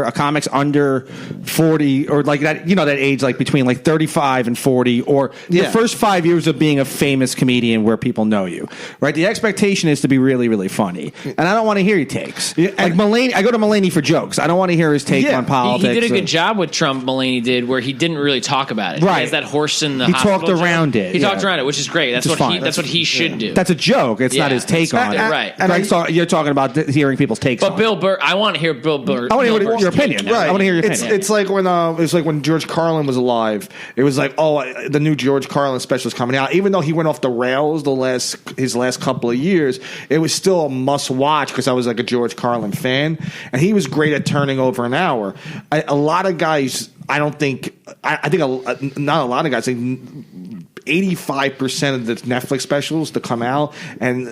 [SPEAKER 5] a comics under 40 or like that. That age, like between like 35 and 40, or the first 5 years of being a famous comedian where people know you, right? The expectation is to be really, really funny, and I don't want to hear your takes. Like Mulaney, I go to Mulaney for jokes. I don't want to hear his take on politics.
[SPEAKER 7] He did a good job with Trump. Mulaney did, where he didn't really talk about it.
[SPEAKER 5] Right,
[SPEAKER 7] he has that horse in the.
[SPEAKER 5] He
[SPEAKER 7] hospital
[SPEAKER 5] talked around it.
[SPEAKER 7] He talked around it, which is great. That's what he should do.
[SPEAKER 5] That's a joke. It's not his take on it,
[SPEAKER 7] right?
[SPEAKER 5] And you're talking about hearing people's takes.
[SPEAKER 7] But Bill Burr, I want to hear Bill Burr.
[SPEAKER 5] I want to hear your opinion.
[SPEAKER 6] Right.
[SPEAKER 5] I want to hear your opinion.
[SPEAKER 6] It's like when George Carlin was alive. It was like, the new George Carlin special is coming out. Even though he went off the rails his last couple of years, it was still a must watch because I was like a George Carlin fan, and he was great at turning over an hour. A lot of guys, I think not a lot of guys. 85% of the Netflix specials to come out and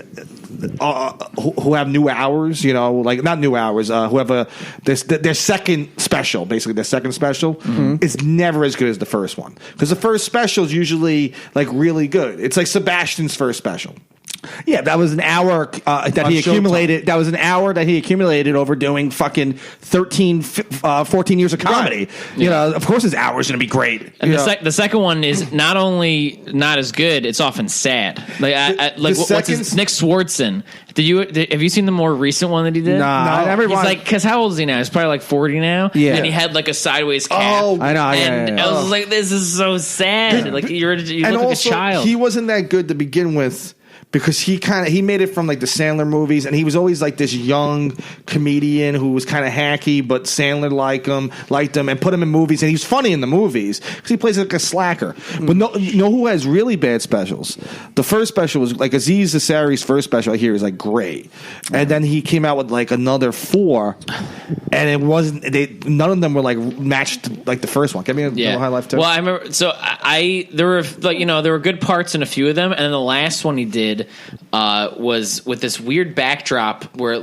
[SPEAKER 6] who have new hours, like not new hours, who have their second special, basically their second special is never as good as the first one, because the first special is usually like really good. It's like Sebastian's first special.
[SPEAKER 5] Yeah, that was an hour that he accumulated. Showtime. That was an hour that he accumulated over doing fucking 14 years of comedy. Right. Of course his hour is going to be great.
[SPEAKER 7] And the second one is not only not as good, it's often sad. What's his Nick Swardson? Have you seen the more recent one that he did?
[SPEAKER 5] No.
[SPEAKER 7] He's like, because how old is he now? He's probably like 40 now.
[SPEAKER 5] Yeah,
[SPEAKER 7] and he had like a sideways cap.
[SPEAKER 6] Oh,
[SPEAKER 5] I know.
[SPEAKER 7] And I was like, this is so sad. Like you look like a child.
[SPEAKER 6] He wasn't that good to begin with, because he made it from like the Sandler movies, and he was always like this young comedian who was kind of hacky, but Sandler liked him and put him in movies, and he was funny in the movies because he plays like a slacker. But who has really bad specials? The first special was like Aziz Ansari's first special. I hear is like great, and then he came out with like another 4, and it wasn't. None of them were like matched like the first one. Give me a high life too.
[SPEAKER 7] Well, I remember. So there were good parts in a few of them, and then the last one he did was with this weird backdrop where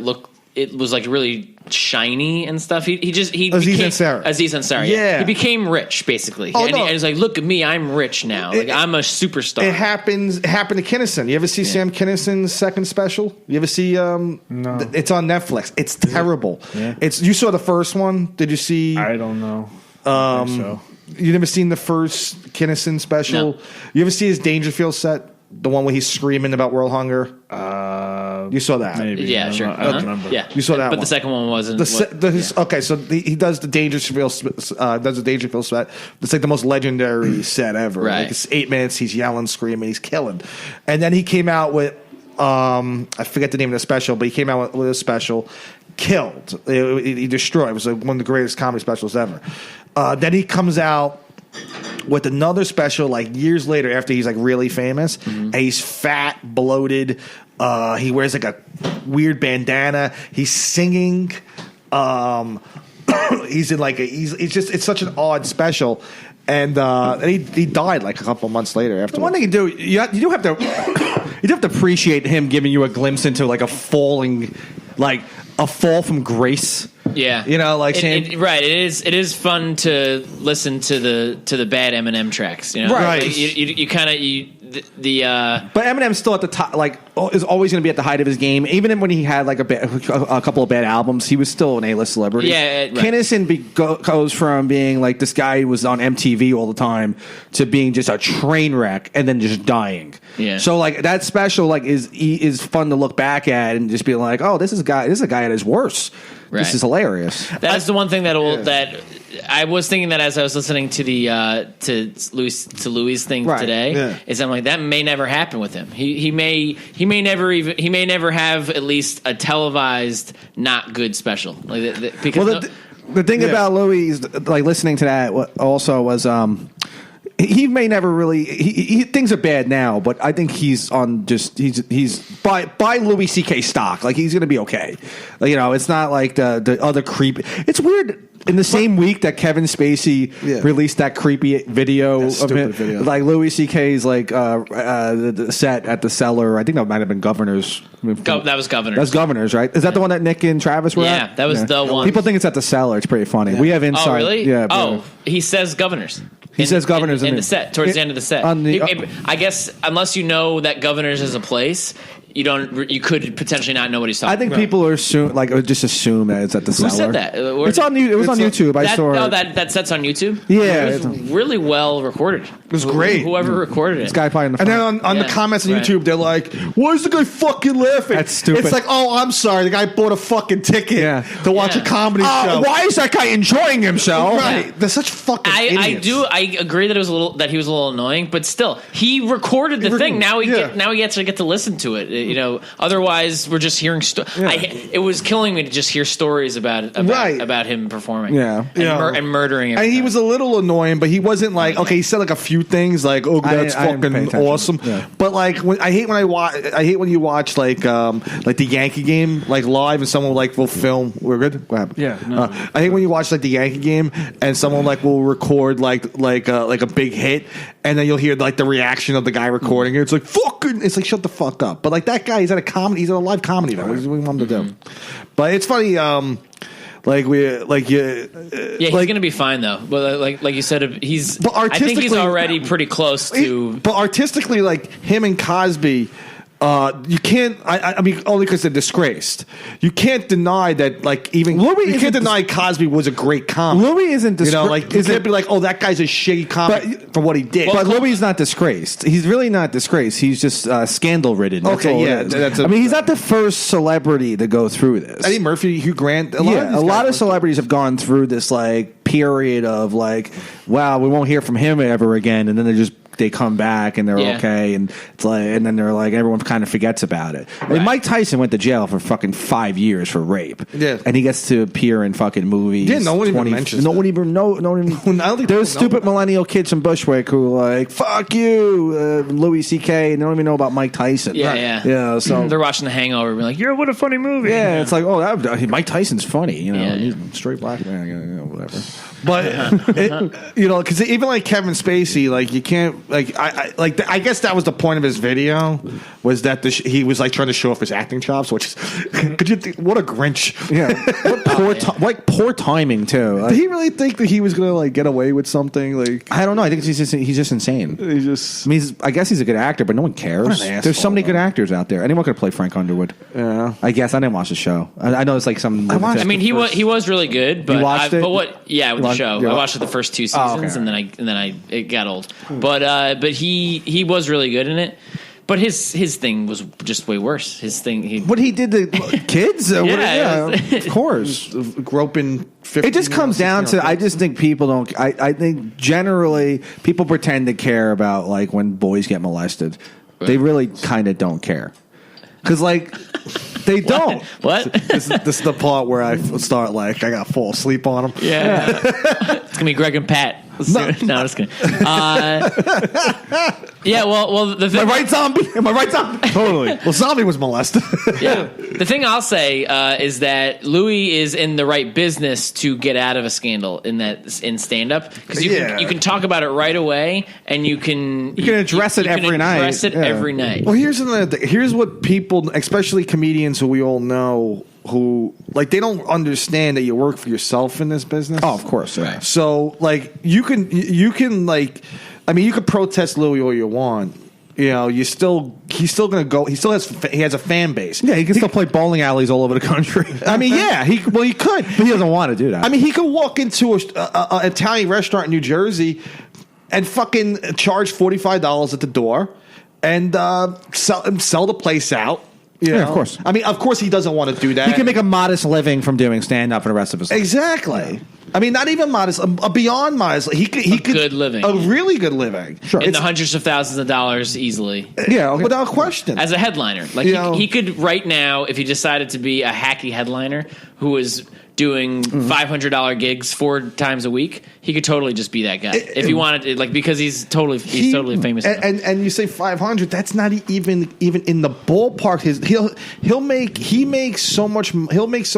[SPEAKER 7] it was like really shiny and stuff. Aziz Ansari.
[SPEAKER 6] Yeah.
[SPEAKER 7] He became rich basically. And he was like, look at me, I'm rich now. I'm a superstar.
[SPEAKER 6] It happened to Kinison. You ever see Sam Kinison's second special? You ever see
[SPEAKER 8] no.
[SPEAKER 6] It's on Netflix. It's terrible.
[SPEAKER 8] Yeah.
[SPEAKER 6] You saw the first one? Did you see?
[SPEAKER 8] I don't know. I think so.
[SPEAKER 6] You never seen the first Kinison special?
[SPEAKER 7] No.
[SPEAKER 6] You ever see his Dangerfield set? The one where he's screaming about world hunger. You saw that?
[SPEAKER 8] Maybe.
[SPEAKER 7] Yeah, sure.
[SPEAKER 8] I don't remember.
[SPEAKER 7] Yeah,
[SPEAKER 6] you saw that.
[SPEAKER 7] But
[SPEAKER 6] one.
[SPEAKER 7] the second one wasn't.
[SPEAKER 6] Okay, so he does the Dangerfield. Does the Dangerfield set? It's like the most legendary set ever.
[SPEAKER 7] Right.
[SPEAKER 6] Like it's 8 minutes. He's yelling, screaming, he's killing. And then he came out with I forget the name of the special, but he came out with a special. Killed. He destroyed. It was one of the greatest comedy specials ever. Then he comes out with another special like years later after he's like really famous, and he's fat, bloated. He wears like a weird bandana. He's singing. he's in like it's such an odd special, and he died like a couple months later. After
[SPEAKER 5] one thing you do, you do have to you do have to appreciate him giving you a glimpse into like a fall from grace.
[SPEAKER 7] Yeah,
[SPEAKER 5] you know, like
[SPEAKER 7] right. It is fun to listen to the bad Eminem tracks. You know,
[SPEAKER 5] right?
[SPEAKER 7] Like, you kind of
[SPEAKER 5] But Eminem's still at the top. Like, is always going to be at the height of his game. Even when he had like a couple of bad albums, he was still an A-list celebrity.
[SPEAKER 7] Yeah, right.
[SPEAKER 5] Kinnison goes from being like this guy who was on MTV all the time to being just a train wreck and then just dying.
[SPEAKER 7] Yeah.
[SPEAKER 5] So like that special like is fun to look back at and just be like, oh, this is a guy at his worst.
[SPEAKER 7] Right.
[SPEAKER 5] This is hilarious.
[SPEAKER 7] That's the one thing that I was thinking that as I was listening to the to Louie's thing today, is I'm like that may never happen with him. He may never have at least a televised not good special. Like because
[SPEAKER 5] the thing about Louie, like listening to that also was he may never really things are bad now, but I think he's on he's by Louis C.K. stock. Like he's gonna be okay. Like, you know, it's not like the other creep. It's weird. In the same week that Kevin Spacey released that creepy video of him, like Louis C.K.'s like the set at the Cellar. I think that might have been Governor's.
[SPEAKER 7] That was Governor's.
[SPEAKER 5] That's Governor's, right? Is that the one that Nick and Travis were at?
[SPEAKER 7] Yeah, that was the one.
[SPEAKER 5] People think it's at the Cellar. It's pretty funny. We have inside.
[SPEAKER 7] Oh, really?
[SPEAKER 5] Yeah.
[SPEAKER 7] Oh, he says Governor's.
[SPEAKER 5] He says Governor's
[SPEAKER 7] in the set towards the end of the set. I guess unless you know that Governor's is a place, you could potentially not know what he's talking about.
[SPEAKER 5] I think people are just assume that it's at the Cellar.
[SPEAKER 7] Who said that?
[SPEAKER 5] It was on YouTube. I saw it.
[SPEAKER 7] Oh, that set's on YouTube?
[SPEAKER 5] Yeah.
[SPEAKER 7] It was really well recorded.
[SPEAKER 6] It was great.
[SPEAKER 7] Whoever recorded it.
[SPEAKER 5] This guy probably in the front.
[SPEAKER 6] And then on the comments on YouTube, they're like, why is the guy fucking laughing?
[SPEAKER 5] That's stupid.
[SPEAKER 6] It's like, oh, I'm sorry. The guy bought a fucking ticket to watch a comedy show.
[SPEAKER 5] Why is that guy enjoying himself?
[SPEAKER 6] Right. They're such fucking idiots.
[SPEAKER 7] I agree that he was a little annoying, but still, he recorded the thing. Now he gets to get to listen to it. You know, otherwise we're just hearing. It was killing me to just hear stories about him performing.
[SPEAKER 5] Yeah,
[SPEAKER 7] and murdering.
[SPEAKER 6] And he was a little annoying, but he wasn't like he said like a few things like, oh, that's fucking awesome. Yeah. But like I hate when you watch like the Yankee game like live and someone will film. We're good. What happened?
[SPEAKER 5] Yeah. No.
[SPEAKER 6] I hate when you watch like the Yankee game and someone will record like a big hit and then you'll hear like the reaction of the guy recording it. It's like fucking. It's like shut the fuck up. But like that guy, he's at a comedy. He's at a live comedy event. What do you want him to do? But it's funny.
[SPEAKER 7] He's gonna be fine though. But like you said, he's. But I think he's already pretty close to.
[SPEAKER 6] But artistically, like him and Cosby. You can't. I mean, only because they're disgraced. You can't deny that. Like even Louie, you can't deny Cosby was a great comic.
[SPEAKER 5] Louie isn't disgraced.
[SPEAKER 6] You can't be like, oh, that guy's a shitty comic for what he did.
[SPEAKER 5] But Louie's not disgraced. He's really not disgraced. He's just scandal ridden.
[SPEAKER 6] Okay, yeah.
[SPEAKER 5] He's not the first celebrity to go through this.
[SPEAKER 6] Eddie Murphy, Hugh Grant. A
[SPEAKER 5] lot of celebrities have gone through this like period of like, wow, we won't hear from him ever again, and then they come back and they're okay, and it's like, and then they're like everyone kind of forgets about it. Right. I mean, Mike Tyson went to jail for fucking 5 years for rape. Yeah, and he gets to appear in fucking movies.
[SPEAKER 6] Yeah, no one even mentions.
[SPEAKER 5] No one even know. No one even. There's stupid millennial kids from Bushwick who are like fuck you, Louis C.K. and they don't even know about Mike Tyson.
[SPEAKER 7] Yeah.
[SPEAKER 5] So
[SPEAKER 7] they're watching The Hangover, and be like, "Yeah, what a funny movie."
[SPEAKER 5] Yeah, it's like, Mike Tyson's funny. You know, he's a straight black man. Whatever.
[SPEAKER 6] But because even like Kevin Spacey, like you can't I guess that was the point of his video was that he was like trying to show off his acting chops, which is could you think, what a Grinch?
[SPEAKER 5] Yeah, what poor timing too.
[SPEAKER 6] Did he really think that he was gonna like get away with something? Like
[SPEAKER 5] I don't know. I think he's just insane. I guess he's a good actor, but no one cares. There's so many good actors out there. Anyone could play Frank Underwood.
[SPEAKER 6] Yeah,
[SPEAKER 5] I guess I didn't watch the show. I know it's like some.
[SPEAKER 7] He was really good, but
[SPEAKER 5] you watched it?
[SPEAKER 7] But what? Yeah, with the show, I watched it the first 2 seasons, and then it got old. But he was really good in it. But his thing was just way worse. His thing,
[SPEAKER 5] what he did to kids? Of course,
[SPEAKER 6] groping.
[SPEAKER 5] It just comes down to I just think people don't. I think generally people pretend to care about like when boys get molested. Right. They really kind of don't care because like. They don't.
[SPEAKER 7] What?
[SPEAKER 6] This is the part where I start like I gotta fall asleep on them.
[SPEAKER 7] Yeah. It's gonna be Greg and Pat. No, I'm just kidding. Yeah, well, the thing,
[SPEAKER 6] Am I right, zombie? Am I right, zombie?
[SPEAKER 8] Totally.
[SPEAKER 6] Well, zombie was molested.
[SPEAKER 7] yeah, the thing I'll say is that Louie is in the right business to get out of a scandal in stand up, because you can talk about it right away, and you can
[SPEAKER 5] address it every night.
[SPEAKER 7] Address it every night.
[SPEAKER 6] Well, here's another thing. Here's what people, especially comedians who we all know, who like they don't understand that you work for yourself in this business.
[SPEAKER 5] Oh, of course. Yeah.
[SPEAKER 6] So like you can like, I mean, you could protest Louie all you want. You know, he's still going to go. He has a fan base.
[SPEAKER 5] Yeah, he can still play bowling alleys all over the country.
[SPEAKER 6] I mean, yeah, he could,
[SPEAKER 5] but he doesn't want to do that.
[SPEAKER 6] I mean, he could walk into an Italian restaurant in New Jersey and fucking charge $45 at the door and sell the place out. You know?
[SPEAKER 5] Of course.
[SPEAKER 6] I mean, of course, he doesn't want to do that.
[SPEAKER 5] He can make a modest living from doing stand up for the rest of his life.
[SPEAKER 6] Exactly. I mean, not even modest, a beyond modest. He could
[SPEAKER 7] good living,
[SPEAKER 6] a really good living.
[SPEAKER 5] Sure,
[SPEAKER 7] in the hundreds of thousands of dollars easily.
[SPEAKER 5] Yeah, okay.
[SPEAKER 6] Without question.
[SPEAKER 7] As a headliner, like he could right now, if he decided to be a hacky headliner who was doing $500 gigs 4 times a week, he could totally just be that guy if he wanted to, like, because he's totally famous.
[SPEAKER 6] And you say 500, that's not even in the ballpark. He'll make so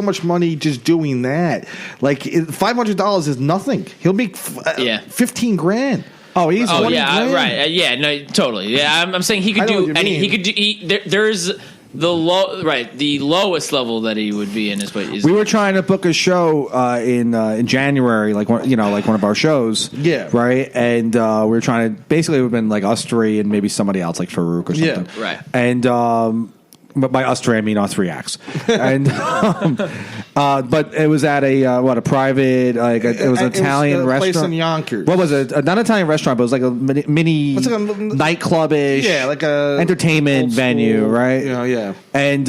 [SPEAKER 6] much money just doing that. Like $500 is nothing. He'll make 15 grand.
[SPEAKER 5] Oh, he's
[SPEAKER 7] right. Yeah, no, totally. Yeah, I'm saying he could do, and he could do. There's the lowest level that he would be in is what
[SPEAKER 5] we were trying to book a show in January, like one of our shows, right, and we were trying to basically it would have been like us three and maybe somebody else like Farouk or something,
[SPEAKER 7] right,
[SPEAKER 5] and but by us three I mean our 3 acts, and but it was at a private it was an Italian restaurant
[SPEAKER 6] place in Yonkers.
[SPEAKER 5] What was it? Not an Italian restaurant, but it was like a mini nightclub-ish,
[SPEAKER 6] like a
[SPEAKER 5] entertainment venue, right?
[SPEAKER 6] Yeah.
[SPEAKER 5] And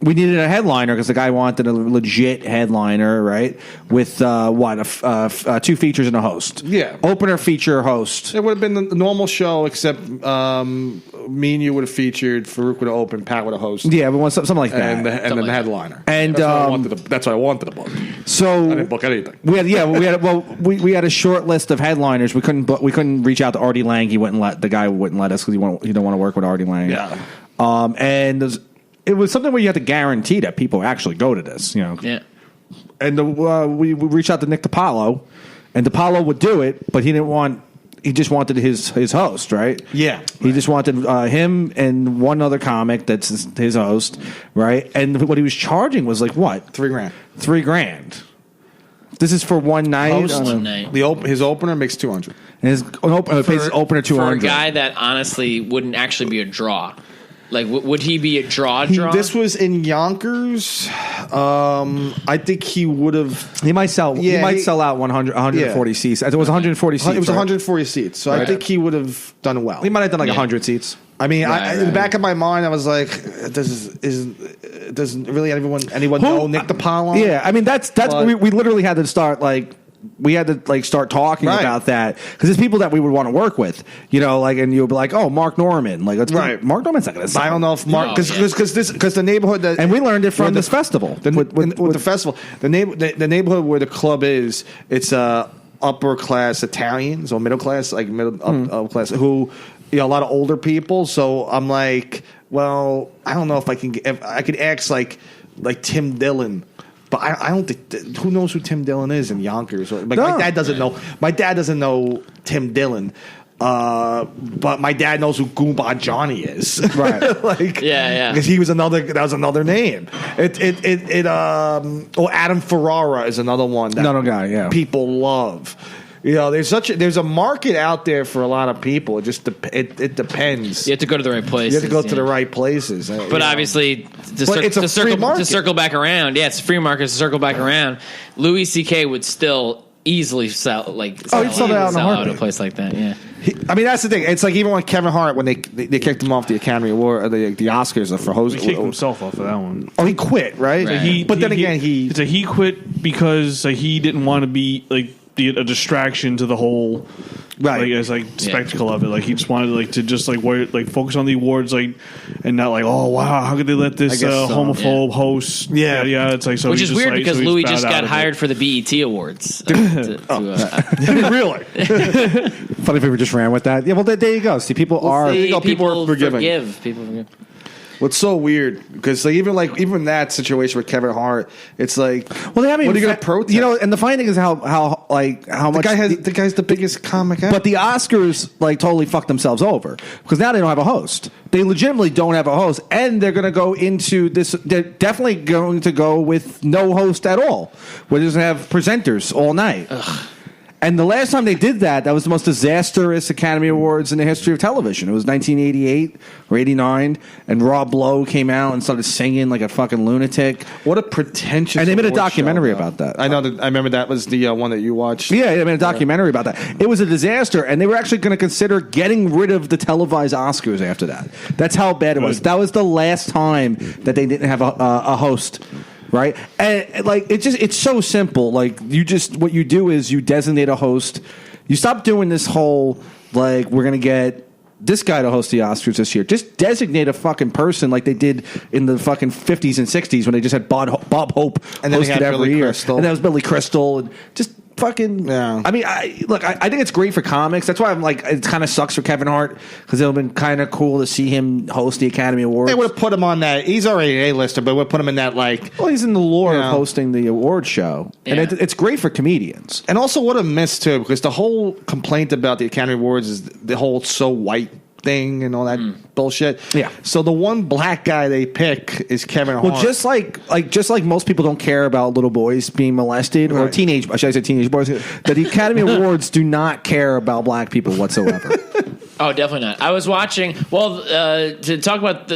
[SPEAKER 5] we needed a headliner because the guy wanted a legit headliner, right? With 2 features and a host.
[SPEAKER 6] Yeah,
[SPEAKER 5] opener, feature, host.
[SPEAKER 6] It would have been the normal show, except me and you would have featured. Farouk would have opened. Pat would have hosted.
[SPEAKER 5] Yeah, but something like that,
[SPEAKER 6] and then the headliner.
[SPEAKER 5] And
[SPEAKER 6] that's what I wanted to book.
[SPEAKER 5] So
[SPEAKER 6] I didn't book anything.
[SPEAKER 5] We had a short list of headliners. We couldn't reach out to Artie Lang. The guy wouldn't let us because he don't want to work with Artie Lang.
[SPEAKER 6] Yeah.
[SPEAKER 5] And it was something where you had to guarantee that people actually go to this, you know.
[SPEAKER 7] Yeah.
[SPEAKER 5] And we reached out to Nick DiPaolo, and DiPaolo would do it, but he didn't want. He just wanted his host, right?
[SPEAKER 6] Yeah.
[SPEAKER 5] He just wanted him and one other comic that's his host, right? And what he was charging was like what?
[SPEAKER 6] $3,000.
[SPEAKER 5] $3,000. This is for one night.
[SPEAKER 7] One night.
[SPEAKER 6] His opener makes $200.
[SPEAKER 5] And his opener $200
[SPEAKER 7] for a guy that honestly wouldn't actually be a draw. Like, would he be a draw?
[SPEAKER 6] This was in Yonkers. I think he would have.
[SPEAKER 5] He might sell. Yeah, he might sell out 140 seats. It was 140 seats.
[SPEAKER 6] It was 140 seats. So I think he would have done well.
[SPEAKER 5] He might have done like 100 seats.
[SPEAKER 6] I mean, in the back of my mind, I was like, doesn't really anyone know Nick DiPaolo?
[SPEAKER 5] Yeah, I mean that's we literally had to start like. We had to like start talking about that because there's people that we would want to work with, you know, like, and you'll be like, oh, Mark Norman, like, Mark Norman's not going to.
[SPEAKER 6] I don't know if Mark because the neighborhood that,
[SPEAKER 5] and we learned it from this festival
[SPEAKER 6] with the festival, the neighborhood where the club is, it's upper class Italians or middle class, like upper class, who, you know, a lot of older people. So I'm like, well, I don't know if I could ask like Tim Dillon. But I don't think who knows who Tim Dillon is in Yonkers. Like my dad doesn't know. My dad doesn't know Tim Dillon. But my dad knows who Goomba Johnny is.
[SPEAKER 5] Right.
[SPEAKER 7] Like, yeah.
[SPEAKER 6] Because that was another name. Adam Ferrara is another one that people love. You know, there's a market out there for a lot of people. It just it depends.
[SPEAKER 7] You have to go to the right places.
[SPEAKER 6] You have to go to the right places.
[SPEAKER 7] But obviously, to circle back around, it's a free market. To circle back around, Louis C.K. would still easily sell out a place like that. Yeah.
[SPEAKER 6] I mean, that's the thing. It's like even when Kevin Hart, when they kicked him off the Academy Award, or the Oscars for hosting.
[SPEAKER 8] He kicked himself off of that one.
[SPEAKER 6] Oh, he quit, right?
[SPEAKER 8] So he quit because he didn't want to be like a distraction to the whole
[SPEAKER 5] Right.
[SPEAKER 8] Like as like spectacle of it. Like he just wanted like to just like focus on the awards like and not like, oh wow, how could they let this homophobe host? Yeah. It's like so.
[SPEAKER 7] Which is weird because Louie just got hired
[SPEAKER 8] it.
[SPEAKER 7] for the BET Awards.
[SPEAKER 5] Really? Funny if we just ran with that. Yeah. Well, there you go. See, people are
[SPEAKER 7] forgiving. People forgive.
[SPEAKER 6] What's so weird because even that situation with Kevin Hart, it's like,
[SPEAKER 5] well, they haven't.
[SPEAKER 6] What are you going to protest?
[SPEAKER 5] You know, and the funny thing is how much
[SPEAKER 6] the guy's the biggest comic ever.
[SPEAKER 5] But the Oscars totally fucked themselves over because now they don't have a host. They legitimately don't have a host, and they're going to go into this. They're definitely going to go with no host at all. Where they're going to have presenters all night. Ugh. And the last time they did that was the most disastrous Academy Awards in the history of television. It was 1988 or 89, and Rob Lowe came out and started singing like a fucking lunatic.
[SPEAKER 6] What a pretentious!
[SPEAKER 5] And they made a documentary about that.
[SPEAKER 6] I know. I remember that was the one that you watched.
[SPEAKER 5] Yeah, they made a documentary about that. It was a disaster, and they were actually going to consider getting rid of the televised Oscars after that. That's how bad it was. That was the last time that they didn't have a host. Right, and it's so simple. Like what you do is you designate a host. You stop doing this whole we're gonna get this guy to host the Oscars this year. Just designate a fucking person like they did in the fucking 50s and 60s when they just had Bob Hope
[SPEAKER 6] and then
[SPEAKER 5] hosted every year,
[SPEAKER 6] Crystal.
[SPEAKER 5] and that was Billy Crystal, and just. Fucking yeah. I mean, I think it's great for comics. That's why I'm like, it kind of sucks for Kevin Hart because it would have been kind of cool to see him host the Academy Awards.
[SPEAKER 6] They would have put him on that. He's already an A-lister, but would put him in that
[SPEAKER 5] well, he's in the lore of hosting the award show, and it's great for comedians.
[SPEAKER 6] And also, what a miss too, because the whole complaint about the Academy Awards is the whole so white thing and all that bullshit.
[SPEAKER 5] Yeah.
[SPEAKER 6] So the one black guy they pick is Kevin Hart.
[SPEAKER 5] Well, just like most people don't care about little boys being molested or teenage boys, that the Academy Awards do not care about black people whatsoever.
[SPEAKER 7] Oh, definitely not. I was watching. Well, to talk about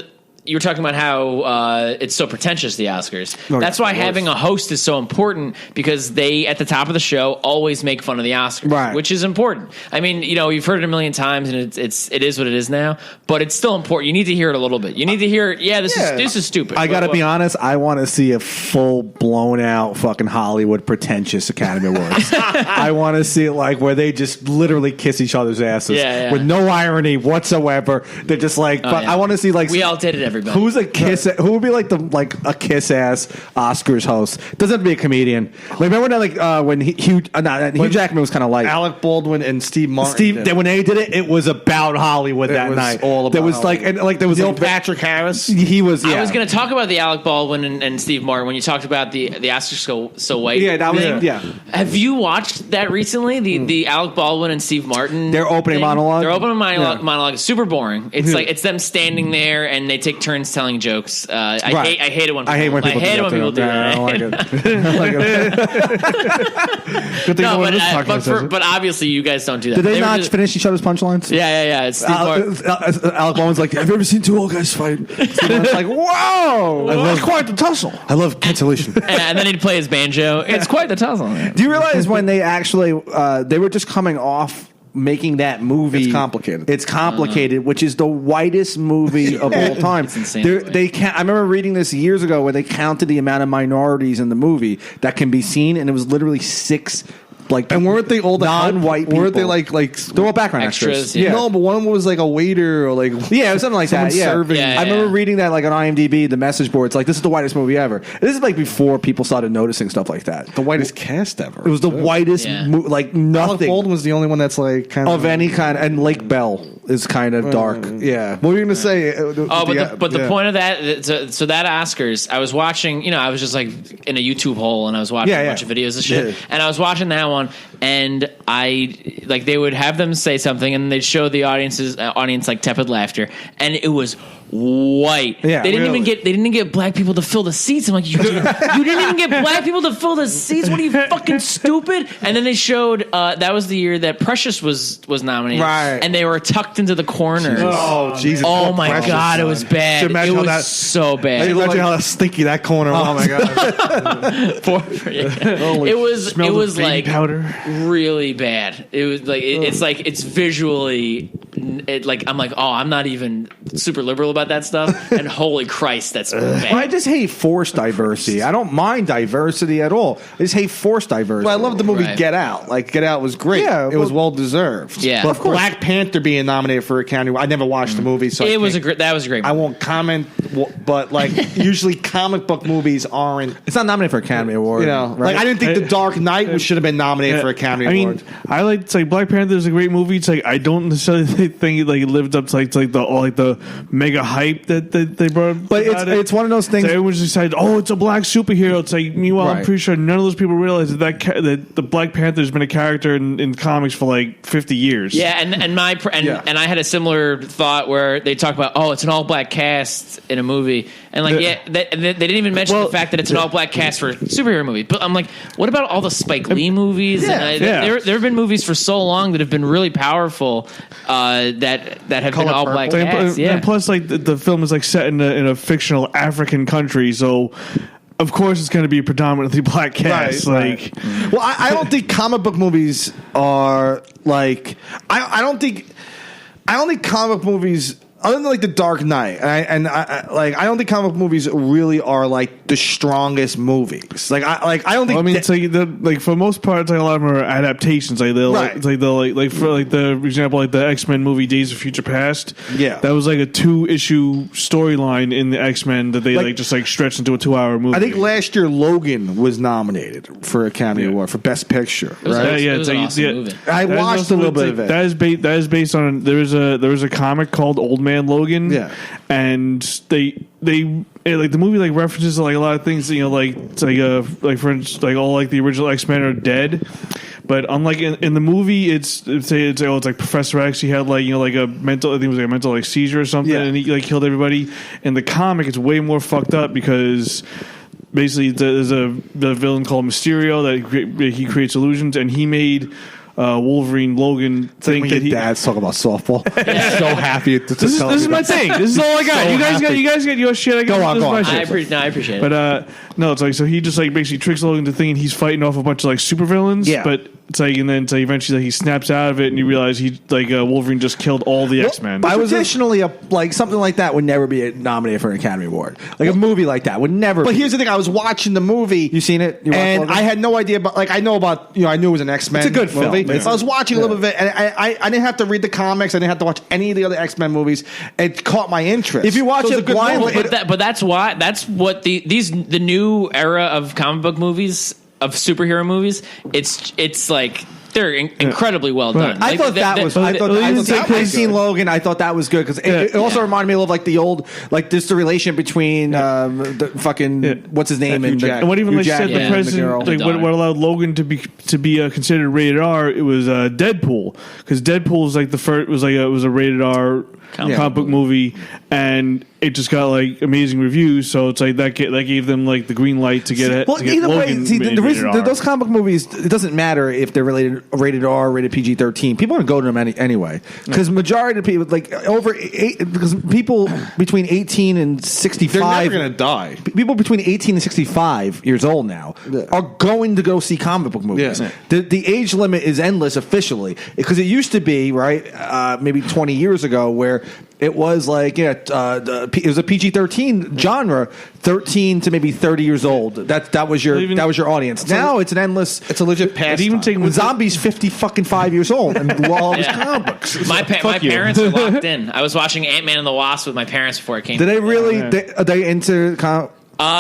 [SPEAKER 7] you were talking about how it's so pretentious, the Oscars. That's why having a host is so important because they, at the top of the show, always make fun of the Oscars, which is important. I mean, you've heard it a million times, and it is what it is now, but it's still important. You need to hear it a little bit. You need to hear, this is stupid.
[SPEAKER 5] I got to be honest, I want to see a full, blown-out fucking Hollywood pretentious Academy Awards. I want to see it where they just literally kiss each other's asses with no irony whatsoever. They're just I want to see
[SPEAKER 7] we all did it. Everybody.
[SPEAKER 5] Who's a kiss? Who would be a kiss ass Oscars host? Doesn't have to be a comedian. Remember when Hugh Jackman was kind of
[SPEAKER 6] Alec Baldwin and Steve Martin.
[SPEAKER 5] When they did it, it was about Hollywood that night.
[SPEAKER 6] All about
[SPEAKER 5] there was there was
[SPEAKER 6] Neil Patrick Harris.
[SPEAKER 5] He was.
[SPEAKER 7] I was going to talk about the Alec Baldwin and Steve Martin when you talked about the Oscars so white.
[SPEAKER 5] Yeah, that was
[SPEAKER 7] thing. Have you watched that recently? The Alec Baldwin and Steve Martin.
[SPEAKER 5] Their opening monologue.
[SPEAKER 7] Their opening monologue is super boring. It's it's them standing there and they take turns telling jokes. I hate it when people do that.
[SPEAKER 5] I don't like it.
[SPEAKER 7] But obviously you guys don't do that.
[SPEAKER 5] Did they not finish each other's punchlines?
[SPEAKER 7] Yeah. It's
[SPEAKER 5] Alec Baldwin's like, have you ever seen two old guys fight? It's like, whoa, that's quite the tussle. I love cancellation.
[SPEAKER 7] And then he'd play his banjo. It's quite the tussle.
[SPEAKER 5] Do you realize when they actually they were just coming off making that movie? It's complicated, which is the whitest movie of all time.
[SPEAKER 7] It's insane.
[SPEAKER 5] I remember reading this years ago where they counted the amount of minorities in the movie that can be seen, and it was literally 6.
[SPEAKER 6] And weren't they all
[SPEAKER 5] non-white people?
[SPEAKER 6] Weren't they
[SPEAKER 5] they're all background extras?
[SPEAKER 6] Yeah. No, but one of them was like a waiter or
[SPEAKER 5] it was something like that. Yeah.
[SPEAKER 6] Serving.
[SPEAKER 5] I remember reading that on IMDb, the message board. It's this is the whitest movie ever. This is before people started noticing stuff like that.
[SPEAKER 6] The whitest cast ever.
[SPEAKER 5] It was the whitest, nothing.
[SPEAKER 6] Alec Baldwin was the only one that's kind
[SPEAKER 5] of any kind, and Lake Bell is kind of dark. Yeah.
[SPEAKER 6] What were you going to say?
[SPEAKER 7] The point of that, so that Oscars, I was watching. I was just in a YouTube hole, and I was watching a bunch of videos of shit, and I was watching that one. And they would have them say something, and they'd show the audience tepid laughter, and it was white.
[SPEAKER 5] Yeah,
[SPEAKER 7] they didn't even get black people to fill the seats. I'm like, you didn't even get black people to fill the seats? What are you, fucking stupid? And then they showed that was the year that Precious was nominated,
[SPEAKER 5] right?
[SPEAKER 7] And they were tucked into the corners.
[SPEAKER 6] Oh Jesus!
[SPEAKER 7] Oh my Precious, God, it was bad. It was so bad.
[SPEAKER 6] Imagine how stinky that corner. Oh my God!
[SPEAKER 7] It was like
[SPEAKER 8] powder.
[SPEAKER 7] Really bad. It was it's visually. I'm like, oh, I'm not even super liberal about that stuff, and holy Christ, that's bad.
[SPEAKER 5] I just hate forced diversity. I don't mind diversity at all. I just hate forced diversity.
[SPEAKER 6] Well, I love the movie
[SPEAKER 7] Right.
[SPEAKER 6] Get Out. Like, Get Out was great.
[SPEAKER 5] Yeah,
[SPEAKER 6] it was well deserved.
[SPEAKER 7] Yeah.
[SPEAKER 6] But
[SPEAKER 7] Of
[SPEAKER 5] course.
[SPEAKER 6] Black Panther being nominated for Academy, I never watched the movie, so
[SPEAKER 7] That was a great
[SPEAKER 6] I
[SPEAKER 7] movie.
[SPEAKER 6] won't comment, but like usually comic book movies aren't.
[SPEAKER 5] It's not nominated for Academy Award.
[SPEAKER 6] You know,
[SPEAKER 5] right?
[SPEAKER 6] like I didn't think The Dark Knight should have been nominated for Academy Award.
[SPEAKER 8] I like it's like Black Panther is a great movie. It's like I don't necessarily think it like lived up to like the mega hype that they brought.
[SPEAKER 5] But
[SPEAKER 8] about
[SPEAKER 5] it's one of those things.
[SPEAKER 8] So everyone's decided, oh, it's a black superhero. It's like meanwhile, I'm
[SPEAKER 5] Right.
[SPEAKER 8] pretty sure none of those people realize that the Black Panther's been a character in comics for like 50 years.
[SPEAKER 7] Yeah, and I had a similar thought where they talk about, oh, it's an all black cast in a movie, and like they didn't even mention the fact that it's an all black cast for a superhero movie. But I'm like, what about all the Spike Lee movies? And there have been movies for so long that have been really powerful that have been all black casts. Yeah,
[SPEAKER 8] And plus, like the film is like set in a fictional African country, so. Of course, it's going to be a predominantly black cast.
[SPEAKER 6] Right. Well, I don't think comic book movies are like. I don't think comic book movies. Other than like The Dark Knight, I don't think comic book movies really are like the strongest movies. Like I don't think.
[SPEAKER 8] Well, I mean, it's like for the most part, it's like a lot of them are adaptations. Like they'll
[SPEAKER 6] Right.
[SPEAKER 8] like for like the example, like the X-Men movie Days of Future Past.
[SPEAKER 6] Yeah.
[SPEAKER 8] that was like a 2-issue storyline in the X-Men that they like just like stretched into a 2-hour movie.
[SPEAKER 6] I think last year Logan was nominated for Academy Award for Best Picture.
[SPEAKER 7] It was
[SPEAKER 6] Right?
[SPEAKER 7] it was an awesome movie.
[SPEAKER 6] I
[SPEAKER 8] That is
[SPEAKER 6] watched
[SPEAKER 8] also-
[SPEAKER 6] a little bit of it.
[SPEAKER 8] That is based on there was a comic called Old Man Logan.
[SPEAKER 6] Yeah.
[SPEAKER 8] and they like the movie like references like a lot of things. You know, like it's like for instance, like all like the original X-Men are dead. But unlike in the movie, it's like Professor X. He had like like a mental, I think it was like a mental like seizure or something, and he like killed everybody. In the comic, it's way more fucked up because basically there's the villain called Mysterio that he creates illusions, and he made Wolverine Logan think
[SPEAKER 6] When
[SPEAKER 8] that
[SPEAKER 6] your dad's talking about softball, I'm so happy.
[SPEAKER 8] This is my thing. This is all I got. You guys got your shit. I got
[SPEAKER 6] Go on.
[SPEAKER 8] my shit.
[SPEAKER 7] I appreciate it.
[SPEAKER 8] But no, it's like so he just like basically tricks Logan into thinking he's fighting off a bunch of like supervillains.
[SPEAKER 6] Yeah.
[SPEAKER 8] But it's like and then eventually like, he snaps out of it and you realize he like Wolverine just killed all the X-Men.
[SPEAKER 5] Traditionally, like something like that would never be nominated for an Academy Award. Like a movie like that would never.
[SPEAKER 6] But here's the thing: I was watching the movie.
[SPEAKER 5] You seen it? You watched
[SPEAKER 6] And
[SPEAKER 5] Logan?
[SPEAKER 6] I had no idea. But like I know about I knew it was an X-Men.
[SPEAKER 5] It's a good film.
[SPEAKER 6] movie.
[SPEAKER 5] Yeah.
[SPEAKER 6] So I was watching a little bit of it, and I didn't have to read the comics. I didn't have to watch any of the other X-Men movies. It caught my interest.
[SPEAKER 5] If you watch
[SPEAKER 6] So
[SPEAKER 5] it
[SPEAKER 6] it's a good
[SPEAKER 5] blindly-
[SPEAKER 6] movie.
[SPEAKER 7] But that's what the new era of comic book movies, of superhero movies. It's like they're incredibly well done.
[SPEAKER 5] I
[SPEAKER 7] Like,
[SPEAKER 5] thought that was. I thought I've seen
[SPEAKER 6] good.
[SPEAKER 5] Logan. I thought that was good because it also reminded me of like the old, like this the relation between the fucking what's his name
[SPEAKER 6] Hugh Jackman.
[SPEAKER 8] And what even
[SPEAKER 5] Hugh
[SPEAKER 8] like said
[SPEAKER 5] Jackman
[SPEAKER 8] the
[SPEAKER 5] and
[SPEAKER 8] president,
[SPEAKER 5] girl.
[SPEAKER 8] like what allowed Logan to be considered rated R, it was Deadpool because Deadpool was like the first was a rated R comic book movie, and it just got like amazing reviews. So it's like that gave them like the green light to get it.
[SPEAKER 5] Well,
[SPEAKER 8] to get
[SPEAKER 5] either
[SPEAKER 8] Logan
[SPEAKER 5] way, see,
[SPEAKER 8] made
[SPEAKER 5] the reason
[SPEAKER 8] rated R.
[SPEAKER 5] those comic movies, it doesn't matter if they're rated R, rated PG-13. People are going to go to them anyway because majority of people like because people between 18 and 65,
[SPEAKER 6] They're never going to die.
[SPEAKER 5] people between 18 and 65 years old now are going to go see comic book movies.
[SPEAKER 6] Yeah.
[SPEAKER 5] The age limit is endless officially because it used to be right maybe 20 years ago where it was like it was a PG-13 genre, 13 to maybe 30 years old. That was your audience. Now it's an endless.
[SPEAKER 6] It's a legit pastime.
[SPEAKER 8] even take
[SPEAKER 5] When Zombie's 55 years old and love his comic books.
[SPEAKER 7] My parents are locked in. I was watching Ant-Man and the Wasp with my parents before it came.
[SPEAKER 5] Did they really? Are they into comic?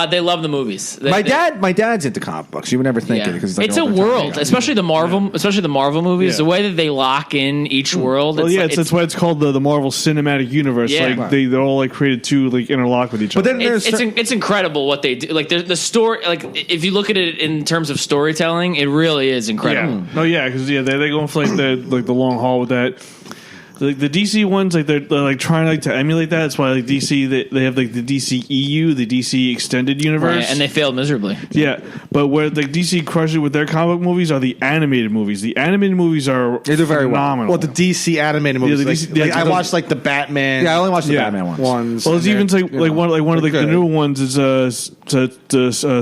[SPEAKER 7] They love the movies.
[SPEAKER 5] My dad's into comic books. You would never think it because
[SPEAKER 7] it's a world, especially the Marvel movies.
[SPEAKER 8] Yeah.
[SPEAKER 7] The way that they lock in each world.
[SPEAKER 8] Well, that's why it's called the Marvel Cinematic Universe.
[SPEAKER 7] Yeah.
[SPEAKER 8] Like they're all like created to like interlock with each other.
[SPEAKER 5] But then
[SPEAKER 7] it's incredible what they do. Like the story. Like if you look at it in terms of storytelling, it really is incredible.
[SPEAKER 8] Because they're going for like the long haul with that. Like the DC ones, like they're like trying like to emulate that. That's why like DC they have like the DC EU, the DC Extended Universe,
[SPEAKER 7] Right, and they failed miserably.
[SPEAKER 8] Yeah, but where like DC crushes it with their comic book movies are the animated movies. The animated movies are
[SPEAKER 5] They do very well.
[SPEAKER 8] phenomenal.
[SPEAKER 6] Well, the DC animated movies.
[SPEAKER 8] the DC
[SPEAKER 6] like I watched like the Batman.
[SPEAKER 5] Yeah, I only watched the Batman ones.
[SPEAKER 8] Well, it's even one of the newer ones is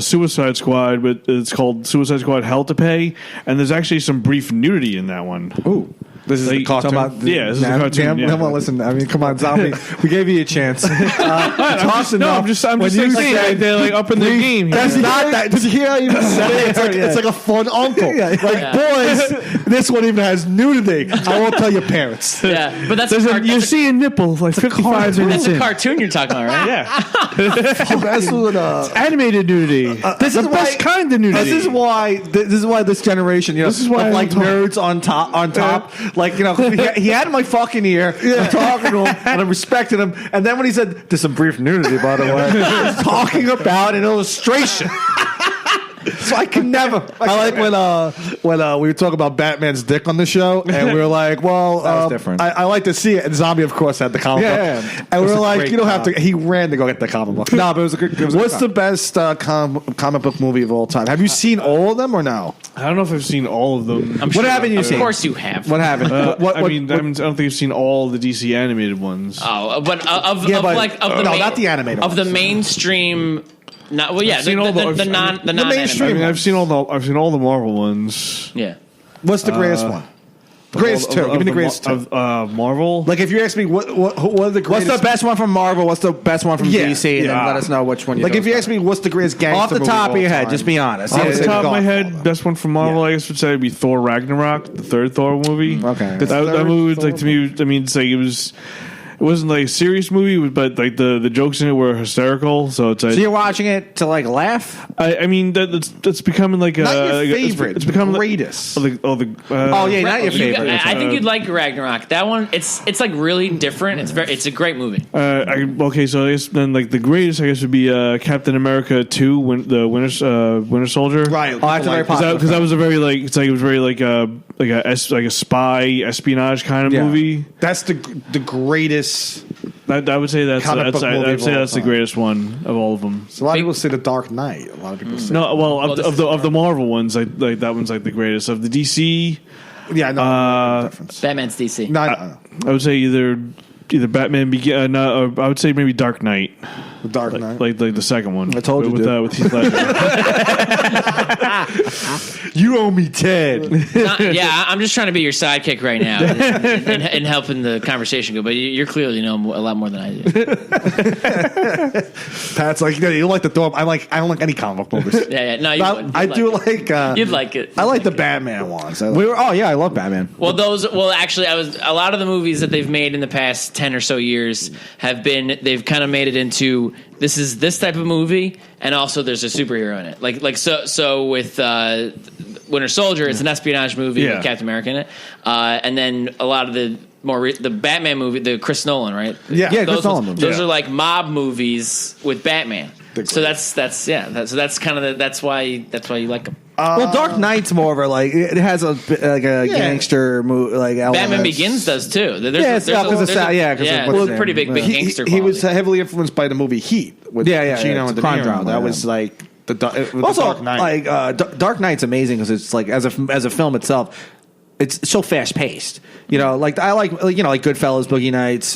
[SPEAKER 8] Suicide Squad, but it's called Suicide Squad: Hell to Pay, and there's actually some brief nudity in that one.
[SPEAKER 5] Ooh.
[SPEAKER 6] This is the cartoon.
[SPEAKER 8] This is a cartoon. Yeah.
[SPEAKER 6] Come on, listen. I mean, come on, zombie. We gave you a chance.
[SPEAKER 8] I'm just saying they're like up in the game.
[SPEAKER 6] That's not that. Did you hear how you even said it? It's like a fun uncle. Boys, this one even has nudity. I won't tell your parents.
[SPEAKER 7] Yeah, but that's
[SPEAKER 8] you're seeing nipple like 55 minutes
[SPEAKER 7] that's
[SPEAKER 8] in.
[SPEAKER 7] a cartoon you're talking about, right?
[SPEAKER 8] Yeah,
[SPEAKER 6] It's
[SPEAKER 8] animated nudity.
[SPEAKER 6] This is
[SPEAKER 8] the best kind of nudity.
[SPEAKER 6] This is why this generation, this is why like nerds on top, like he had my fucking ear. I'm talking to him and I'm respecting him. And then when he said, "There's some brief nudity, by the way," he's talking about an illustration. So I can never. I like when we were talking about Batman's dick on the show, and we were like, "Well,
[SPEAKER 5] that was different.
[SPEAKER 6] I like to see it." And Zombie, of course, had the comic book, and we were like, "You don't have to." He ran to go get the comic book. No, but it was a good. What's the best comic book movie of all time? Have you seen all of them or no?
[SPEAKER 8] I don't know if I've seen all of them.
[SPEAKER 7] What haven't you seen? Of course you have.
[SPEAKER 5] What happened?
[SPEAKER 8] I don't think I've seen all the DC animated ones.
[SPEAKER 7] Oh, but not
[SPEAKER 6] the animated
[SPEAKER 7] of the
[SPEAKER 6] ones.
[SPEAKER 7] mainstream.
[SPEAKER 8] I've seen all
[SPEAKER 7] the
[SPEAKER 6] mainstream.
[SPEAKER 8] I mean, I've seen all the Marvel ones.
[SPEAKER 7] Yeah.
[SPEAKER 6] What's the greatest one? Greatest two. Give me the greatest two.
[SPEAKER 8] Marvel.
[SPEAKER 6] Like if you ask me what are the greatest?
[SPEAKER 5] What's the best one from Marvel? What's the best one from DC? And then let us know which one you
[SPEAKER 6] like. If you ask me what's the greatest gangster
[SPEAKER 5] off the
[SPEAKER 6] movie
[SPEAKER 5] top of your head,
[SPEAKER 6] time?
[SPEAKER 5] just be honest.
[SPEAKER 8] Off the top of my head, best one from Marvel, I guess would say would be Thor Ragnarok, the third Thor movie.
[SPEAKER 6] Okay,
[SPEAKER 8] that movie was like to me. I mean, it's like it wasn't like a serious movie, but like the jokes in it were hysterical. So it's like,
[SPEAKER 5] so you're watching it to like laugh.
[SPEAKER 8] I mean that's becoming like
[SPEAKER 6] not your favorite.
[SPEAKER 8] It's becoming
[SPEAKER 6] greatest.
[SPEAKER 5] Not your favorite.
[SPEAKER 7] I think you'd like Ragnarok. That one, it's like really different. It's a great movie.
[SPEAKER 8] Okay, so I guess then like the greatest I guess would be Captain America 2, the Winter Soldier.
[SPEAKER 6] Right.
[SPEAKER 5] Oh, that's very popular.
[SPEAKER 8] Because that was a very like a spy espionage kind of movie.
[SPEAKER 6] That's the greatest.
[SPEAKER 8] I would say that's the greatest one of all of them.
[SPEAKER 6] So a lot of people say The Dark Knight. A lot of people say
[SPEAKER 8] of the Marvel ones, like that one's like the greatest. Of the DC,
[SPEAKER 6] yeah, no difference.
[SPEAKER 7] Batman's DC.
[SPEAKER 6] No,
[SPEAKER 8] I would say either Batman Begin. I would say maybe Dark Knight.
[SPEAKER 6] The Dark Knight,
[SPEAKER 8] like the second one.
[SPEAKER 6] I told you
[SPEAKER 8] with Heath Ledger.
[SPEAKER 6] You owe me 10.
[SPEAKER 7] I'm just trying to be your sidekick right now and helping the conversation go. But you clearly know a lot more than I do.
[SPEAKER 6] Pat's like, you like the Thor. I don't like any comic book movies.
[SPEAKER 7] Yeah. No,
[SPEAKER 6] I do like.
[SPEAKER 7] You'd like it.
[SPEAKER 6] I like the Batman ones.
[SPEAKER 5] I love Batman.
[SPEAKER 7] Actually, a lot of the movies that they've made in the past 10 or so years they've kind of made it into this is this type of movie, and also there's a superhero in it. Like so with Winter Soldier, it's an espionage movie with Captain America in it, and then a lot of the the Batman movie, the Chris Nolan, right?
[SPEAKER 6] Yeah,
[SPEAKER 7] Chris Nolan movies. Those are like mob movies with Batman. So that's kind of that's why you like them.
[SPEAKER 5] Well, Dark Knight's more of a like it has a gangster movie like elements.
[SPEAKER 7] Batman Begins does too.
[SPEAKER 5] It's
[SPEAKER 7] a pretty big gangster.
[SPEAKER 6] He was heavily influenced by the movie Heat with Pacino and De
[SPEAKER 5] crime
[SPEAKER 6] Niro.
[SPEAKER 5] drama.
[SPEAKER 6] That was like the Dark Knight.
[SPEAKER 5] Like Dark Knight's amazing because it's like as a film itself, it's so fast paced. Like I like Goodfellas, Boogie Nights.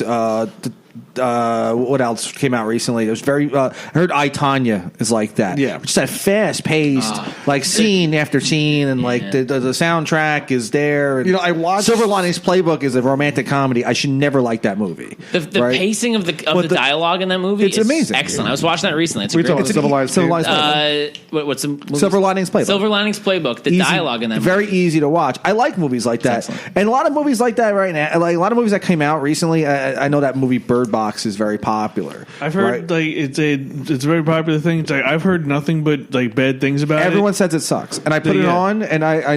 [SPEAKER 5] What else came out recently? It was very. I heard I, Tonya is like that.
[SPEAKER 6] Yeah,
[SPEAKER 5] just that fast paced, like scene after scene, and like the soundtrack is there. And,
[SPEAKER 6] I watched
[SPEAKER 5] Silver Linings Playbook is a romantic comedy. I should never like that movie.
[SPEAKER 7] The pacing of the dialogue in that movie is amazing. Excellent. I was watching that recently. It's
[SPEAKER 5] Silver Linings Playbook.
[SPEAKER 7] What's the movie?
[SPEAKER 5] Silver Linings Playbook.
[SPEAKER 7] Silver Linings Playbook. The dialogue in that movie.
[SPEAKER 5] Very easy to watch. I like movies like that, and a lot of movies like that right now. Like a lot of movies that came out recently. I know that movie Bird Box is very popular.
[SPEAKER 8] I've heard it's a very popular thing. It's like, I've heard nothing but like bad things about it.
[SPEAKER 5] Everyone says it sucks, and I put it on, and I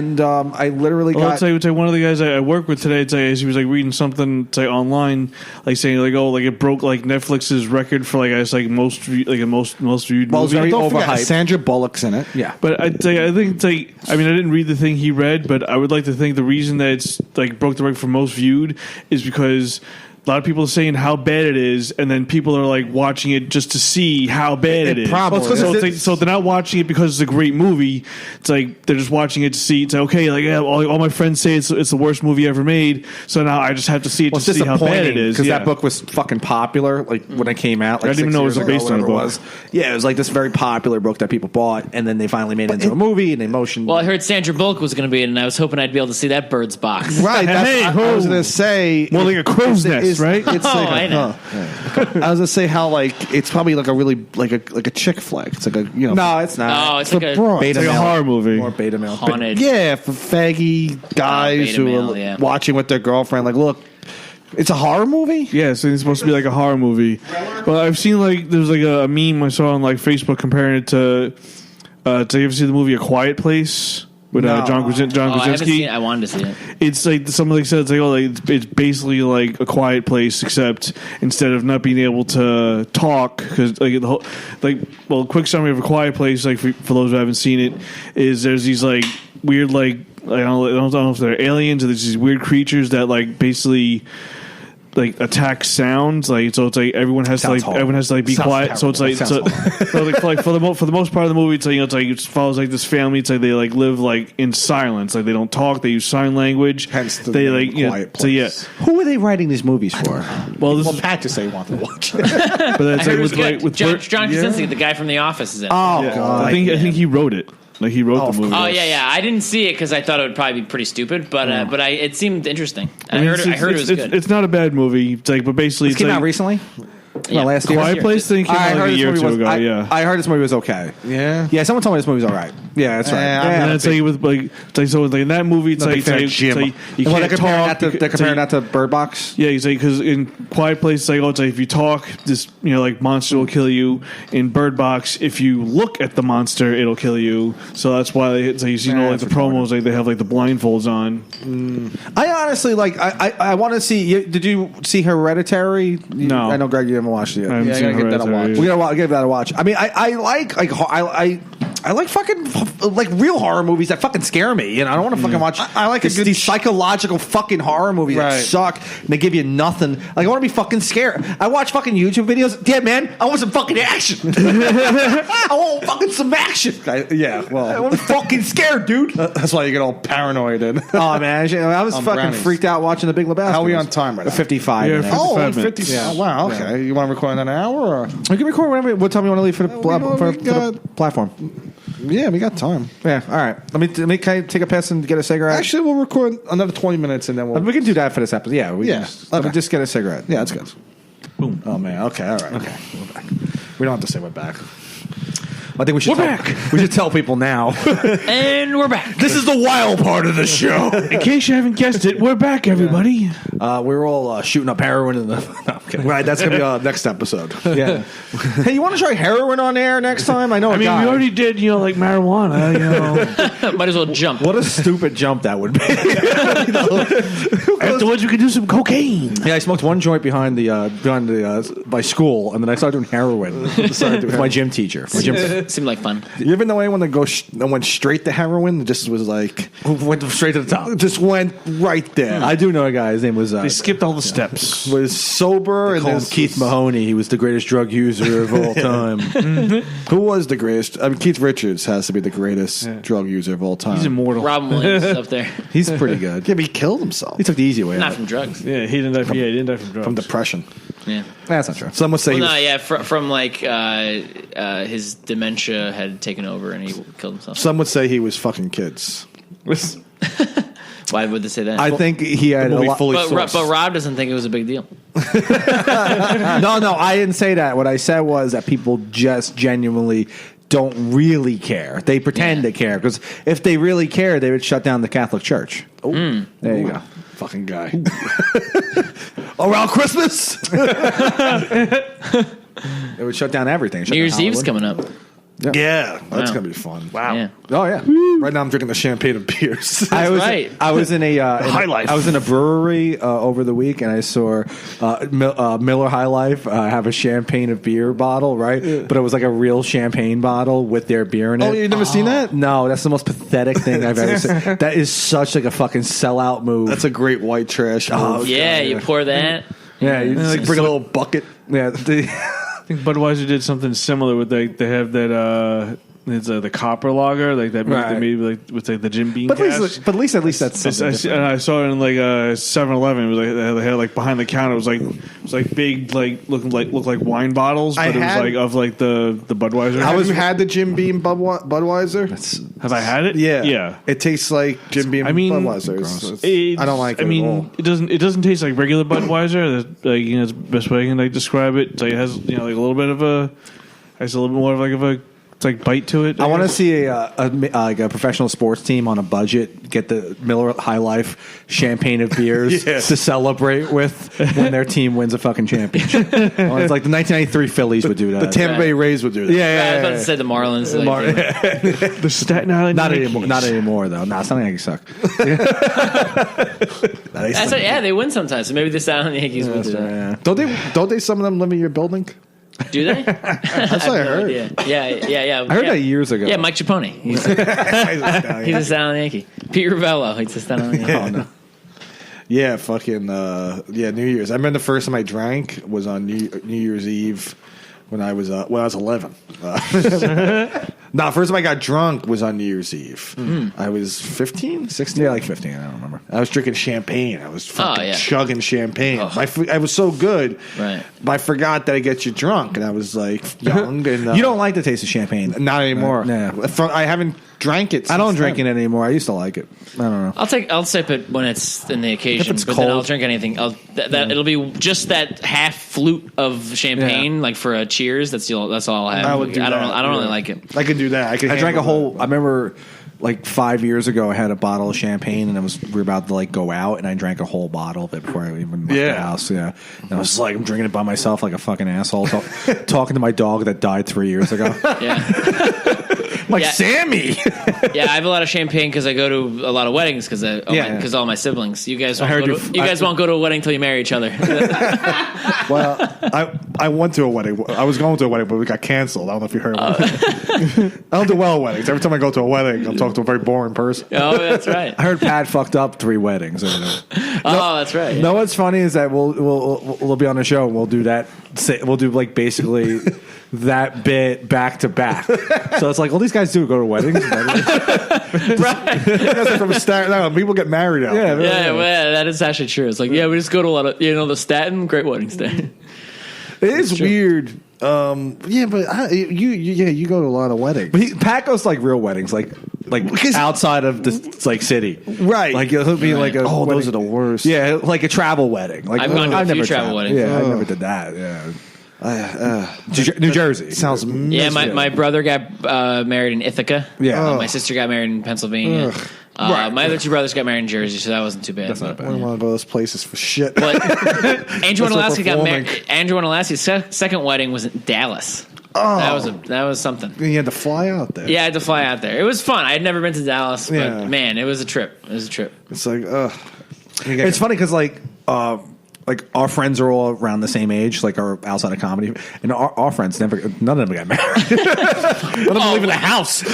[SPEAKER 5] literally got.
[SPEAKER 8] It's like one of the guys I work with today. It's like, he was like reading something online, like saying like it broke like Netflix's record for like most viewed movie.
[SPEAKER 5] It's very overhyped.
[SPEAKER 6] Sandra Bullock's in it.
[SPEAKER 5] Yeah,
[SPEAKER 8] but I think it's like I didn't read the thing he read, but I would like to think the reason that it's like broke the record for most viewed is because a lot of people are saying how bad it is, and then people are like watching it just to see how bad it is.
[SPEAKER 6] Probably.
[SPEAKER 8] So they're not watching it because it's a great movie. It's like they're just watching it to see. It's like, okay, like all my friends say it's the worst movie ever made. So now I just have to see it to see how bad it is.
[SPEAKER 5] Because that book was fucking popular. Like when it came out, like
[SPEAKER 8] I didn't even know it was based on a book.
[SPEAKER 5] Yeah, it was like this very popular book that people bought, and then they finally made it into a movie, and they motioned.
[SPEAKER 7] Well, I heard Sandra Bullock was going to be in it, and I was hoping I'd be able to see that bird's box.
[SPEAKER 6] Right. I was going to say.
[SPEAKER 8] More like a crow's nest, right?
[SPEAKER 6] It's
[SPEAKER 7] Oh,
[SPEAKER 6] like
[SPEAKER 7] I know.
[SPEAKER 6] I was gonna say how like it's probably like a really like a chick flick. It's like a
[SPEAKER 5] no, it's not.
[SPEAKER 7] Oh, it's like a
[SPEAKER 6] broad.
[SPEAKER 8] It's like a horror movie.
[SPEAKER 5] More beta male.
[SPEAKER 7] haunted.
[SPEAKER 6] Yeah, for faggy guys
[SPEAKER 7] beta
[SPEAKER 6] who
[SPEAKER 7] male,
[SPEAKER 6] are
[SPEAKER 7] yeah.
[SPEAKER 6] watching with their girlfriend. Like, look, it's a horror movie.
[SPEAKER 8] Yeah, so it's supposed to be like a horror movie. Well, I've seen like there's like a meme I saw on like Facebook comparing it to. Did you ever see the movie A Quiet Place? With John
[SPEAKER 7] I haven't
[SPEAKER 8] Krasinski.
[SPEAKER 7] seen it. I wanted to see it.
[SPEAKER 8] It's like somebody said. It's like it's basically like A Quiet Place, except instead of not being able to talk, because like the whole quick summary of A Quiet Place, like for those who haven't seen it, is there's these like weird like I don't know if they're aliens or there's these weird creatures that like basically like attack sounds, like so it's like everyone has to be quiet. So it's like for the most part of the movie, it's like it follows like this family. It's like they like live like in silence, like they don't talk. They use sign language.
[SPEAKER 6] Hence the
[SPEAKER 8] they like
[SPEAKER 6] Quiet Place.
[SPEAKER 8] So yeah.
[SPEAKER 5] Who are they writing these movies for?
[SPEAKER 8] Well,
[SPEAKER 6] Pat just say he wanted to watch it.
[SPEAKER 8] but that's
[SPEAKER 7] I heard
[SPEAKER 8] like
[SPEAKER 7] it was good.
[SPEAKER 8] with
[SPEAKER 7] John Krasinski, the guy from The Office, is in it.
[SPEAKER 5] Oh
[SPEAKER 8] yeah.
[SPEAKER 5] god!
[SPEAKER 8] I think he wrote it. Like he wrote the movie.
[SPEAKER 7] Oh yeah. I didn't see it because I thought it would probably be pretty stupid, but it seemed interesting. I
[SPEAKER 8] mean,
[SPEAKER 7] heard it was good.
[SPEAKER 8] It's not a bad movie. It's like, but basically,
[SPEAKER 5] This
[SPEAKER 8] it's
[SPEAKER 5] came
[SPEAKER 8] like,
[SPEAKER 5] out recently.
[SPEAKER 7] Yeah.
[SPEAKER 5] Last year.
[SPEAKER 8] Quiet Place thing came out like a year or two ago. Yeah.
[SPEAKER 5] I heard this movie was okay.
[SPEAKER 6] Yeah.
[SPEAKER 5] Someone told me this movie was all right. Yeah, that's right.
[SPEAKER 8] And it's like with like it's like so like in that movie it's like you
[SPEAKER 5] Well,
[SPEAKER 8] can't talk.
[SPEAKER 5] they're comparing that to Bird Box.
[SPEAKER 8] Yeah, it's like because in Quiet Place it's like if you talk, this like monster will kill you. In Bird Box, if you look at the monster, it'll kill you. So that's why it's like like the promos like they have like the blindfolds on.
[SPEAKER 5] I honestly like. I want to see. Did you see Hereditary?
[SPEAKER 8] No.
[SPEAKER 5] I know Greg. You haven't watched it yet.
[SPEAKER 8] I haven't seen
[SPEAKER 6] give that a watch.
[SPEAKER 5] We gotta give that a watch. I mean, I like fucking like real horror movies that fucking scare me. I don't want to fucking watch.
[SPEAKER 6] I like
[SPEAKER 5] these psychological fucking horror movies that
[SPEAKER 6] Right.
[SPEAKER 5] suck and they give you nothing. Like I want to be fucking scared. I watch fucking YouTube videos. Yeah, man, I want some fucking action. I want fucking some action. I want to be fucking scared, dude.
[SPEAKER 6] That's why you get all paranoid. And
[SPEAKER 5] Oh man, I was
[SPEAKER 6] I'm
[SPEAKER 5] fucking
[SPEAKER 6] brownies.
[SPEAKER 5] freaked out watching The Big Lebowski.
[SPEAKER 6] How are we on time right now?
[SPEAKER 5] 55.
[SPEAKER 8] Yeah,
[SPEAKER 5] minutes.
[SPEAKER 8] 55
[SPEAKER 6] 50.
[SPEAKER 8] minutes.
[SPEAKER 6] Oh, wow. Okay. You want to record in an hour? Or?
[SPEAKER 5] We can record whenever. What time you want to leave for the platform?
[SPEAKER 6] Yeah, we got time.
[SPEAKER 5] Yeah, all right. Let me can I take a piss and get a cigarette?
[SPEAKER 6] Actually, we'll record another 20 minutes and then we'll.
[SPEAKER 5] We can do that for this episode. Yeah,
[SPEAKER 6] Yeah,
[SPEAKER 5] Let me
[SPEAKER 6] okay.
[SPEAKER 5] just get a cigarette.
[SPEAKER 6] Yeah, that's good. Boom. Oh man. Okay. All right. Okay. We're back. We don't have to say we're back.
[SPEAKER 5] I think we should. We should tell people now.
[SPEAKER 7] And we're back.
[SPEAKER 5] This is the wild part of the show.
[SPEAKER 8] In case you haven't guessed it, we're back, everybody.
[SPEAKER 5] We're all shooting up heroin in the. No, I'm kidding.
[SPEAKER 6] Right. That's gonna be our next episode.
[SPEAKER 5] Yeah. Hey, you want to try heroin on air next time? I know.
[SPEAKER 8] I mean, we already did, like marijuana.
[SPEAKER 7] Might as well jump.
[SPEAKER 5] What a stupid jump that would be.
[SPEAKER 8] Afterwards, we could do some cocaine.
[SPEAKER 5] Yeah, I smoked one joint behind my school, and then I started doing heroin with my gym teacher.
[SPEAKER 7] Seemed like fun.
[SPEAKER 6] You ever know anyone that went straight to heroin? Just was like
[SPEAKER 5] Went straight to the top.
[SPEAKER 6] just went right there.
[SPEAKER 5] I do know a guy. His name was
[SPEAKER 8] They skipped all the steps.
[SPEAKER 6] was sober and
[SPEAKER 5] called
[SPEAKER 6] then
[SPEAKER 5] Keith Mahoney. He was the greatest drug user of all time.
[SPEAKER 6] Who was the greatest? I mean, Keith Richards has to be the greatest drug user of all time.
[SPEAKER 8] He's immortal.
[SPEAKER 7] Robin Williams is up there.
[SPEAKER 5] He's pretty good.
[SPEAKER 6] Yeah, but he killed himself
[SPEAKER 5] He took the easy way
[SPEAKER 7] Not
[SPEAKER 5] out.
[SPEAKER 7] from drugs.
[SPEAKER 8] Yeah, he didn't die. He didn't die from drugs.
[SPEAKER 6] from depression.
[SPEAKER 7] Yeah.
[SPEAKER 5] That's not true.
[SPEAKER 6] Some would say
[SPEAKER 7] Well,
[SPEAKER 6] he
[SPEAKER 7] no,
[SPEAKER 6] was,
[SPEAKER 7] yeah, from like his dementia had taken over and he killed himself.
[SPEAKER 6] some would say he was fucking kids.
[SPEAKER 7] Why would they say that?
[SPEAKER 5] I think he had a
[SPEAKER 6] Movie
[SPEAKER 5] lot.
[SPEAKER 6] fully
[SPEAKER 7] but
[SPEAKER 6] sourced.
[SPEAKER 7] Rob doesn't think it was a big deal.
[SPEAKER 5] No, I didn't say that. What I said was that people just genuinely don't really care. They pretend they care because if they really care, they would shut down the Catholic Church. Oh, there you go.
[SPEAKER 6] Fucking guy. Around Christmas.
[SPEAKER 5] They would shut down everything. Shut
[SPEAKER 7] New Year's
[SPEAKER 5] down
[SPEAKER 7] Eve's
[SPEAKER 5] Hollywood.
[SPEAKER 7] coming up.
[SPEAKER 6] Yeah, that's
[SPEAKER 7] Wow.
[SPEAKER 6] gonna be fun.
[SPEAKER 7] Yeah.
[SPEAKER 5] Oh yeah.
[SPEAKER 6] Right now, I'm drinking the champagne of beers.
[SPEAKER 5] I was
[SPEAKER 7] right.
[SPEAKER 5] I was in a
[SPEAKER 8] High Life.
[SPEAKER 5] I was in a brewery over the week, and I saw Miller High Life have a champagne of beer bottle, right? Yeah. But it was like a real champagne bottle with their beer in it.
[SPEAKER 6] Oh, you never seen that?
[SPEAKER 5] No, that's the most pathetic thing I've ever seen. That is such like a fucking sellout move.
[SPEAKER 6] That's a great white trash. move.
[SPEAKER 7] Yeah, you pour that.
[SPEAKER 5] Yeah, you
[SPEAKER 6] Like bring a little bucket.
[SPEAKER 5] yeah.
[SPEAKER 8] I think Budweiser did something similar with they have that it's the copper lager like that
[SPEAKER 5] Right.
[SPEAKER 8] they made with like the Jim Beam
[SPEAKER 5] But
[SPEAKER 8] cask.
[SPEAKER 5] at least that's something different.
[SPEAKER 8] I saw it in like 7-Eleven. It was like they had like behind the counter. It was like big looked like wine bottles, but it was like of like the Budweiser.
[SPEAKER 6] Have you had the Jim Beam Budweiser?
[SPEAKER 8] Have I had it?
[SPEAKER 6] Yeah. It tastes like Jim Beam Budweiser. I don't like it at all.
[SPEAKER 8] It doesn't taste like regular Budweiser. That's, like, it's the best way I can like describe it. So it has like a little bit of a more of a it's like bite to it.
[SPEAKER 5] I want to see like a professional sports team on a budget get the Miller High Life champagne of beers to celebrate with when their team wins a fucking championship. Well, it's like the 1993 Phillies would do that.
[SPEAKER 6] The Tampa Bay Rays would do that.
[SPEAKER 7] I was about to say the Marlins.
[SPEAKER 8] the Staten Island.
[SPEAKER 5] Not
[SPEAKER 8] Yankees.
[SPEAKER 5] anymore. Not anymore though. Nah, it's not Yankees suck.
[SPEAKER 7] That's right, yeah, they win sometimes. So maybe the Staten Island Yankees would do that.
[SPEAKER 6] Don't they? Some of them live in your building.
[SPEAKER 7] Do they?
[SPEAKER 6] That's what I heard.
[SPEAKER 7] Yeah.
[SPEAKER 5] I heard that years ago.
[SPEAKER 7] Yeah, Mike Ciappone. He's a Staten Island Yankee. Pete Ravello. He's a Staten Island Yankee.
[SPEAKER 6] Oh, no. Yeah, fucking New Year's. I remember the first time I drank was on New Year's Eve when I was 11. First time I got drunk was on New Year's Eve. I was 15, 16?
[SPEAKER 5] Yeah, like 15. I don't remember.
[SPEAKER 6] I was drinking champagne. I was fucking
[SPEAKER 7] yeah.
[SPEAKER 6] chugging champagne. I was so good,
[SPEAKER 7] Right.
[SPEAKER 6] but I forgot that I get you drunk, and I was like young. And
[SPEAKER 5] You don't like the taste of champagne?
[SPEAKER 6] not anymore.
[SPEAKER 5] No.
[SPEAKER 6] I haven't drank it.
[SPEAKER 5] I don't
[SPEAKER 6] since
[SPEAKER 5] drink
[SPEAKER 6] then.
[SPEAKER 5] it anymore. I used to like it. I don't know.
[SPEAKER 7] I'll sip it when it's in the occasion,
[SPEAKER 5] it's
[SPEAKER 7] but then I'll
[SPEAKER 5] cold.
[SPEAKER 7] drink anything. It'll be just that half flute of champagne, like for a cheers. That's all I'll have.
[SPEAKER 6] I would do
[SPEAKER 7] I don't.
[SPEAKER 6] that,
[SPEAKER 7] I don't
[SPEAKER 6] yeah.
[SPEAKER 7] really like it.
[SPEAKER 6] I could do that.
[SPEAKER 5] I drank a whole. I remember, like 5 years ago, I had a bottle of champagne, and we were about to like go out, and I drank a whole bottle of it before I even left the house. Yeah, and I was like, I'm drinking it by myself like a fucking asshole, talking to my dog that died 3 years ago.
[SPEAKER 7] Yeah.
[SPEAKER 5] Like
[SPEAKER 7] Yeah.
[SPEAKER 5] Sammy.
[SPEAKER 7] Yeah, I have a lot of champagne because I go to a lot of weddings because all my siblings. You guys won't go to a wedding till you marry each other.
[SPEAKER 6] Well, I went to a wedding. I was going to a wedding, but we got canceled. I don't know if you heard about it. I don't do well at weddings. Every time I go to a wedding, I'm talking to a very boring person.
[SPEAKER 7] Oh, that's right.
[SPEAKER 5] I heard Pat fucked up 3 weddings.
[SPEAKER 7] Oh, that's right.
[SPEAKER 5] No, what's funny is that we'll be on the show and we'll do that. We'll do like basically that bit back to back. So it's like all these guys do go to weddings.
[SPEAKER 7] Right.
[SPEAKER 6] You guys are from Staten Island. People get married out there.
[SPEAKER 7] Yeah, well, that is actually true. It's like, we just go to a lot of, the Staten, great weddings there.
[SPEAKER 6] It is weird. But you go to a lot of weddings.
[SPEAKER 5] But Pat goes to like real weddings, like outside of the like city,
[SPEAKER 6] Right.
[SPEAKER 5] Like he'll be like a
[SPEAKER 6] Oh,
[SPEAKER 5] wedding.
[SPEAKER 6] those are the worst.
[SPEAKER 5] Yeah, like a travel wedding. Like
[SPEAKER 7] I've gone to a few
[SPEAKER 5] never
[SPEAKER 7] travel weddings.
[SPEAKER 5] Yeah, I never did that. Yeah, New Jersey
[SPEAKER 6] Sounds
[SPEAKER 7] Yeah, my brother got married in Ithaca.
[SPEAKER 5] Yeah.
[SPEAKER 7] My sister got married in Pennsylvania. My other 2 brothers got married in Jersey, so that wasn't too bad.
[SPEAKER 5] That's not
[SPEAKER 6] I
[SPEAKER 5] bad.
[SPEAKER 6] don't want to go to those places for shit.
[SPEAKER 7] But Andrew and
[SPEAKER 6] That's
[SPEAKER 7] Alaska
[SPEAKER 6] so
[SPEAKER 7] got married.
[SPEAKER 6] performing.
[SPEAKER 7] Andrew and Alaska's second wedding was in Dallas. That was something.
[SPEAKER 6] You had to fly out there.
[SPEAKER 7] Yeah, I had to fly out there. It was fun. I had never been to Dallas, but
[SPEAKER 6] Yeah.
[SPEAKER 7] man, it was a trip.
[SPEAKER 6] It's like,
[SPEAKER 5] It's funny because like our friends are all around the same age, like are outside of comedy, and our friends none of them got married. None of them leaving the house.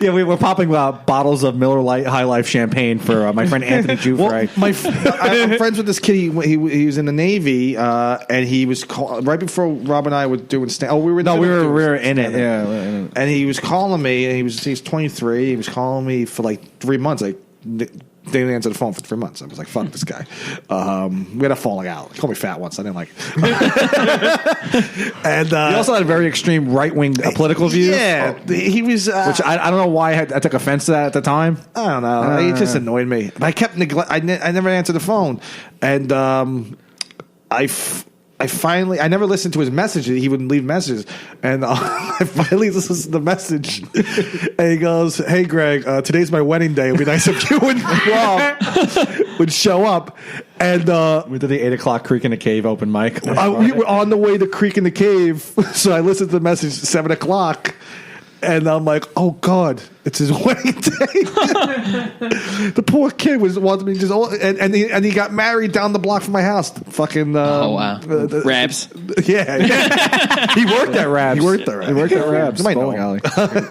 [SPEAKER 5] Yeah, we were popping bottles of Miller Lite High Life champagne for my friend Anthony Jufrey.
[SPEAKER 6] I'm friends with this kid. He was in the Navy, and he was right before Rob and I were doing we were
[SPEAKER 5] in it. Yeah,
[SPEAKER 6] and he was calling me, and he's 23. He was calling me for like 3 months. Like they didn't answer the phone for 3 months. I was like, fuck this guy. We had a falling out. He called me fat once. I didn't like it. And
[SPEAKER 5] he also had very extreme right wing political views.
[SPEAKER 6] Yeah, he was.
[SPEAKER 5] Which I don't know why I took offense to that at the time.
[SPEAKER 6] I don't know. It just annoyed me. But I kept I never answered the phone, and I never listened to his messages. He wouldn't leave messages, and I finally listened to the message. And he goes, "Hey, Greg, today's my wedding day. It'd be nice if you and Rob would show up." And
[SPEAKER 5] we did the 8 o'clock Creek in the Cave open mic.
[SPEAKER 6] we were on the way to Creek in the Cave, so I listened to the message at 7 o'clock. And I'm like, oh God, it's his wedding day. The poor kid wanted me and he got married down the block from my house. Fucking
[SPEAKER 7] oh wow, Rabs.
[SPEAKER 6] Yeah,
[SPEAKER 5] He worked at Rabs.
[SPEAKER 6] He worked at Rabs.
[SPEAKER 5] You might know
[SPEAKER 6] Bowling alley.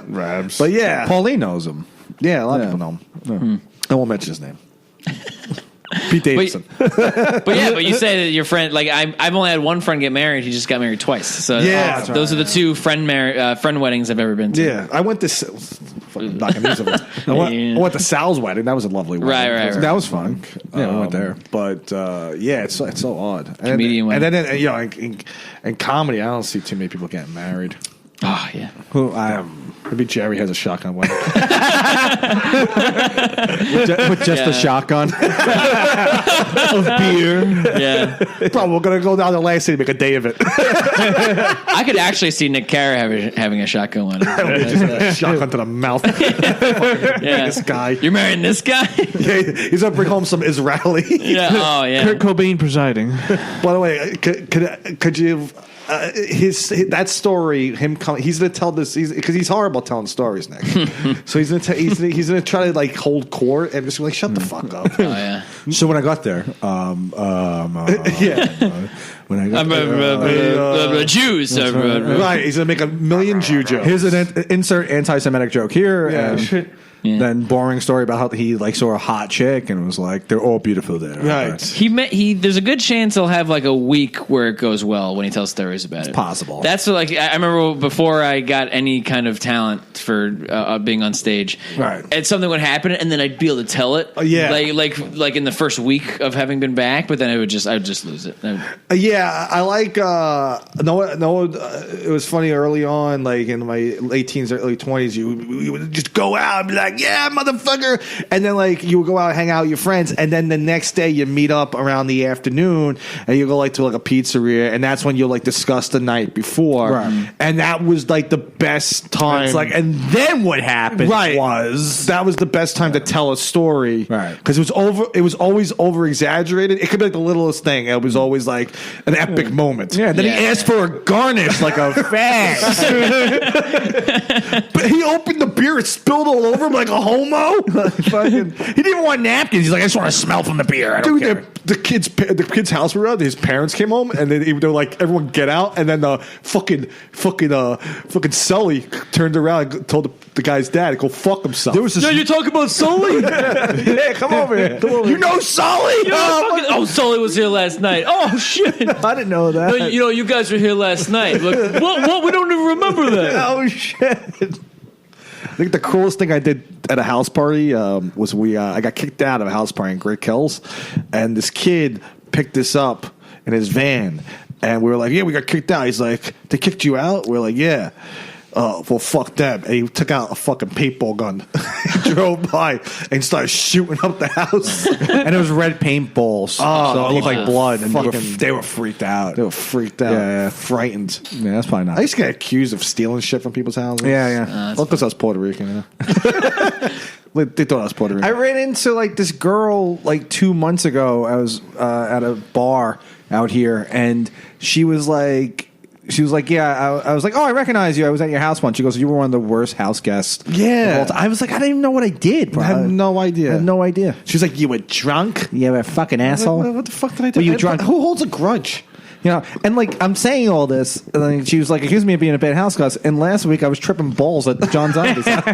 [SPEAKER 5] Rabs.
[SPEAKER 6] But yeah,
[SPEAKER 5] Pauline knows him.
[SPEAKER 6] yeah, a lot of people know him. I won't mention his name. Pete Davidson.
[SPEAKER 7] But you say that your friend, like I've only had one friend get married. He just got married twice. So those are the two friend weddings I've ever been to.
[SPEAKER 6] Yeah, I went to knocking these over. I went to Sal's wedding. That was a lovely wedding.
[SPEAKER 7] Right.
[SPEAKER 5] That was fun. Yeah, we went there.
[SPEAKER 6] But it's so odd.
[SPEAKER 7] Comedian wedding.
[SPEAKER 6] And then in comedy, I don't see too many people getting married.
[SPEAKER 7] Oh yeah.
[SPEAKER 6] Maybe Jerry has a shotgun wedding.
[SPEAKER 5] with just a shotgun of beer.
[SPEAKER 7] Yeah.
[SPEAKER 6] Probably we're gonna go down to Last City and make a day of it.
[SPEAKER 7] I could actually see Nick Carra having a shotgun wedding.
[SPEAKER 6] Just a shotgun to the mouth.
[SPEAKER 7] Yeah.
[SPEAKER 6] This guy.
[SPEAKER 7] You're marrying this guy?
[SPEAKER 6] Yeah, he's gonna bring home some Israeli.
[SPEAKER 7] Yeah. Oh yeah.
[SPEAKER 8] Kurt Cobain presiding.
[SPEAKER 6] By the way, could you? That story, him coming, he's gonna tell this because he's horrible at telling stories, Nick. So he's gonna try to like hold court and just be like, shut the fuck up.
[SPEAKER 7] Oh yeah.
[SPEAKER 5] So when I got there, when I got
[SPEAKER 7] The Jews.
[SPEAKER 6] Right, he's gonna make a million Jew jokes.
[SPEAKER 5] here's an insert anti-Semitic joke here, and then boring story about how he like saw a hot chick and was like, they're all beautiful there.
[SPEAKER 6] Right.
[SPEAKER 7] There's a good chance he'll have like a week where it goes well when he tells stories about it.
[SPEAKER 5] Possible.
[SPEAKER 7] That's like I remember before I got any kind of talent for being on stage.
[SPEAKER 6] Right.
[SPEAKER 7] And something would happen, and then I'd be able to tell it. Like in the first week of having been back, but then I would just lose it.
[SPEAKER 6] I like it was funny early on, like in my late teens, early 20s, you would just go out and be like, yeah, motherfucker, and then like you would go out and hang out with your friends, and then the next day you meet up around the afternoon and you go like to like a pizzeria, and that's when you'll like discuss the night before,
[SPEAKER 5] right.
[SPEAKER 6] And that was like the best time.
[SPEAKER 5] It's like, and then what happened was
[SPEAKER 6] that was the best time to tell a story,
[SPEAKER 5] right?
[SPEAKER 6] Because it was always over exaggerated. It could be like the littlest thing. It was always like an epic moment.
[SPEAKER 5] Yeah, then he asked for a garnish like a fag.
[SPEAKER 6] But he opened the beer, it spilled all over him like a homo.
[SPEAKER 5] He didn't even want napkins. He's like, I just want to smell from the beer. I don't care.
[SPEAKER 6] The kid's house were around. His parents came home, and they're like, everyone get out. And then the fucking Sully turned around and told the guy's dad, go fuck himself.
[SPEAKER 5] There was this,
[SPEAKER 7] you talking about Sully?
[SPEAKER 6] Yeah, come over here. You know Sully?
[SPEAKER 7] Sully was here last night. Oh shit!
[SPEAKER 5] I didn't know that.
[SPEAKER 7] No, you guys were here last night. Like, what? We don't even remember that.
[SPEAKER 6] Oh shit! I think the coolest thing I did at a house party was I got kicked out of a house party in Great Kills, and this kid picked us up in his van, and we were like, yeah, we got kicked out. He's like, they kicked you out? We are like, yeah. Oh, well, fuck them. And he took out a fucking paintball gun, drove by, and started shooting up the house.
[SPEAKER 5] And it was red paintballs.
[SPEAKER 6] Oh,
[SPEAKER 5] so it looked like blood. And
[SPEAKER 6] they were freaked out. They were freaked out.
[SPEAKER 5] Yeah.
[SPEAKER 6] Frightened.
[SPEAKER 5] Yeah, that's probably not.
[SPEAKER 6] I used to get accused of stealing shit from people's houses.
[SPEAKER 5] Yeah.
[SPEAKER 6] Well, because I was Puerto Rican, you know? They thought I was Puerto Rican.
[SPEAKER 5] I ran into like this girl like 2 months ago. I was at a bar out here, and she was like, yeah. I was like, oh, I recognize you. I was at your house once. She goes, you were one of the worst house guests.
[SPEAKER 6] Yeah.
[SPEAKER 5] I was like, I didn't even know what I did, bro.
[SPEAKER 6] I had no idea. She was like, you were drunk?
[SPEAKER 5] You were a fucking asshole.
[SPEAKER 6] Like, what the fuck did I do?
[SPEAKER 5] Were you drunk?
[SPEAKER 6] Who holds a grudge?
[SPEAKER 5] You know, and like I'm saying all this, and then she was like, accusing me of being a bad house guest. And last week I was tripping balls at John Zombie's house.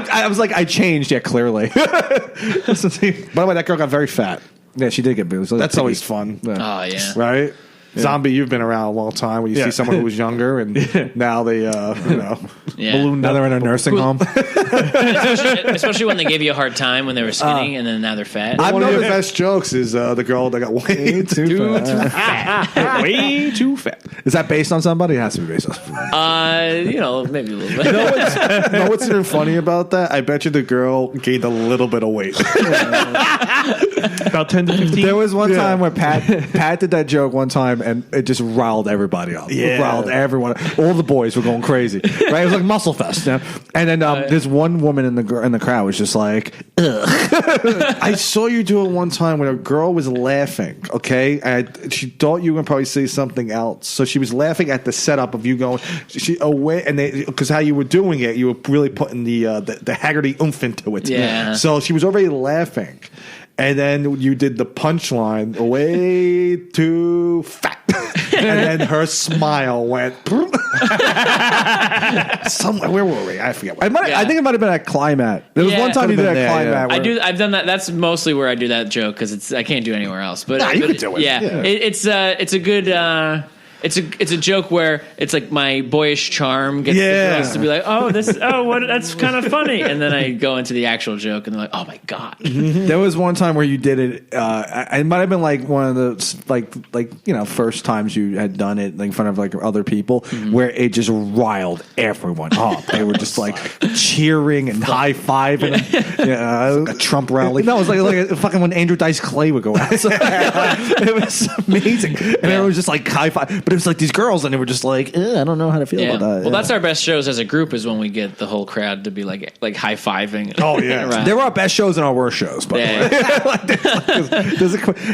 [SPEAKER 5] I was like, I changed, yeah, clearly. By
[SPEAKER 6] the way, that girl got very fat.
[SPEAKER 5] Yeah, she did get boobs.
[SPEAKER 6] That's always fun.
[SPEAKER 7] Oh yeah.
[SPEAKER 6] Right? Yeah. Zombie, you've been around a long time when you see someone who was younger, and now they, ballooned.
[SPEAKER 5] Now they're in a nursing home.
[SPEAKER 7] Especially when they gave you a hard time when they were skinny, and then now they're fat.
[SPEAKER 6] One of the best jokes is the girl that got way too fat.
[SPEAKER 5] Way too fat. Is that based on somebody? It has to be based on somebody.
[SPEAKER 7] Maybe a little bit.
[SPEAKER 6] You know what's even funny about that? I bet you the girl gained a little bit of weight.
[SPEAKER 8] About 10 to 15.
[SPEAKER 5] There was one time where Pat did that joke one time, and it just riled everybody up.
[SPEAKER 6] Yeah.
[SPEAKER 5] It riled everyone. All the boys were going crazy. Right? It was like muscle fest. You know? And then there's one woman in the crowd was just like, ugh.
[SPEAKER 6] I saw you do it one time when a girl was laughing, okay? And she thought you were going to probably say something else. So she was laughing at the setup of you going away, and because how you were doing it, you were really putting the Haggerty oomph into it.
[SPEAKER 7] Yeah.
[SPEAKER 6] So she was already laughing. and then you did the punchline way too fat. And then her smile went somewhere. Where were we? I forget.
[SPEAKER 5] I think it might have been at Climax. There was one time you did at Climax.
[SPEAKER 7] I've done that. That's mostly where I do that joke because I can't do it anywhere else. But
[SPEAKER 6] you could do it.
[SPEAKER 7] Yeah, it's a good. It's a joke where it's like my boyish charm gets the girls to be like, that's kind of funny, and then I go into the actual joke and they're like, oh my god.
[SPEAKER 5] There was one time where you did it. It might have been like one of the first times you had done it in front of like other people, where it just riled everyone up. They were just like cheering and high fiving.
[SPEAKER 6] A Trump rally.
[SPEAKER 5] No, it was like fucking when Andrew Dice Clay would go out. It was amazing, and it was just like high five. But it was like these girls, and they were just like, I don't know how to feel about that.
[SPEAKER 7] Well, that's our best shows as a group is when we get the whole crowd to be like high fiving.
[SPEAKER 6] Oh yeah,
[SPEAKER 7] right.
[SPEAKER 5] They were our best shows and our worst shows. By the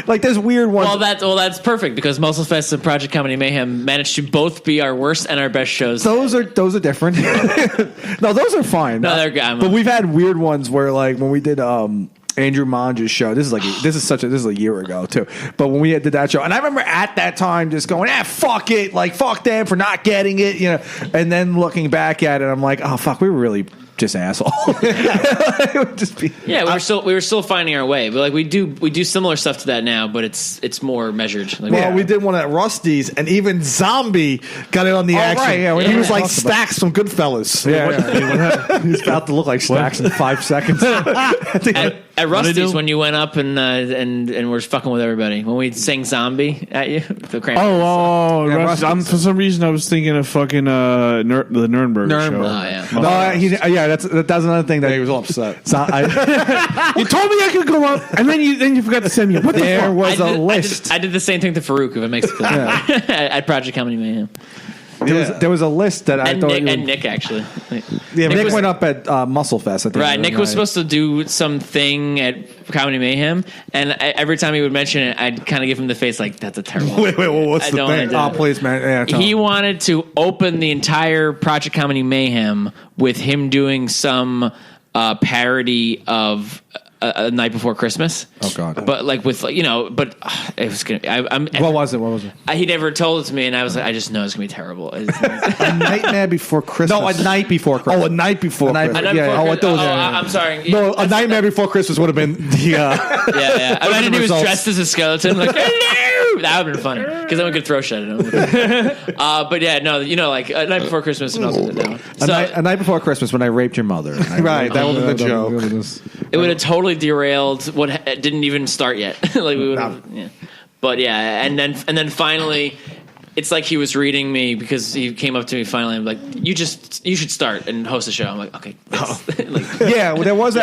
[SPEAKER 5] way, there's weird ones.
[SPEAKER 7] Well, that's perfect because Muscle Fest and Project Comedy Mayhem managed to both be our worst and our best shows.
[SPEAKER 5] Those are different. No, those are fine.
[SPEAKER 7] No, they're good.
[SPEAKER 5] But we've had weird ones where like when we did Andrew Monge's show. This is a year ago too. But when we did that show, and I remember at that time just going, fuck it, like fuck them for not getting it, And then looking back at it, I'm like, oh fuck, we were really just asshole. It would just be,
[SPEAKER 7] we were still finding our way, but like we do similar stuff to that now, but it's more measured. Like,
[SPEAKER 6] we did one at Rusty's, and even Zombie got in on the action.
[SPEAKER 5] Right, yeah,
[SPEAKER 6] he was like Stacks from Goodfellas.
[SPEAKER 5] He was about to look like Stacks in 5 seconds.
[SPEAKER 7] At Rusty's, when you went up and were fucking with everybody, when we sang "Zombie" at you, the
[SPEAKER 8] Rusty's. For some reason I was thinking of fucking the Nuremberg show.
[SPEAKER 7] Oh
[SPEAKER 5] yeah. That's another thing that
[SPEAKER 6] he was all upset.
[SPEAKER 5] So
[SPEAKER 8] you told me I could go up, and then you forgot to send me. What
[SPEAKER 5] there was a list.
[SPEAKER 7] I did the same thing to Farouk, if it makes it clear. At Project Comedy Mayhem.
[SPEAKER 5] There was a list that I thought
[SPEAKER 7] Nick actually.
[SPEAKER 5] Nick went up at Muscle Fest.
[SPEAKER 7] Right, Nick was supposed to do something at Comedy Mayhem, and every time he would mention it, I'd kind of give him the face like, "That's a terrible."
[SPEAKER 6] Wait, what's the thing?
[SPEAKER 5] Oh, please, man! Yeah,
[SPEAKER 7] he wanted to open the entire Project Comedy Mayhem with him doing some parody of A Night Before Christmas.
[SPEAKER 5] Oh God!
[SPEAKER 7] But like with but it was gonna.
[SPEAKER 5] What was it?
[SPEAKER 7] He never told it to me, and I was like, I just know it's gonna be terrible.
[SPEAKER 6] A Nightmare Before Christmas.
[SPEAKER 5] No, A Night Before Christmas.
[SPEAKER 6] Oh, A Night Before Christmas.
[SPEAKER 7] I'm sorry.
[SPEAKER 6] No, A Nightmare Before Christmas would have been the.
[SPEAKER 7] Yeah. I imagine he was dressed as a skeleton, like hello. That would have been funny because then we could throw shit at him. But yeah, no, like A Night Before Christmas and also that one.
[SPEAKER 5] A Night Before Christmas when I raped your mother.
[SPEAKER 6] Right, that was the joke.
[SPEAKER 7] It would have totally derailed what didn't even start yet. Like we would have, But yeah, and then finally, it's like he was reading me because he came up to me finally and like, you should start and host a show. I'm like, okay.
[SPEAKER 5] Well, there was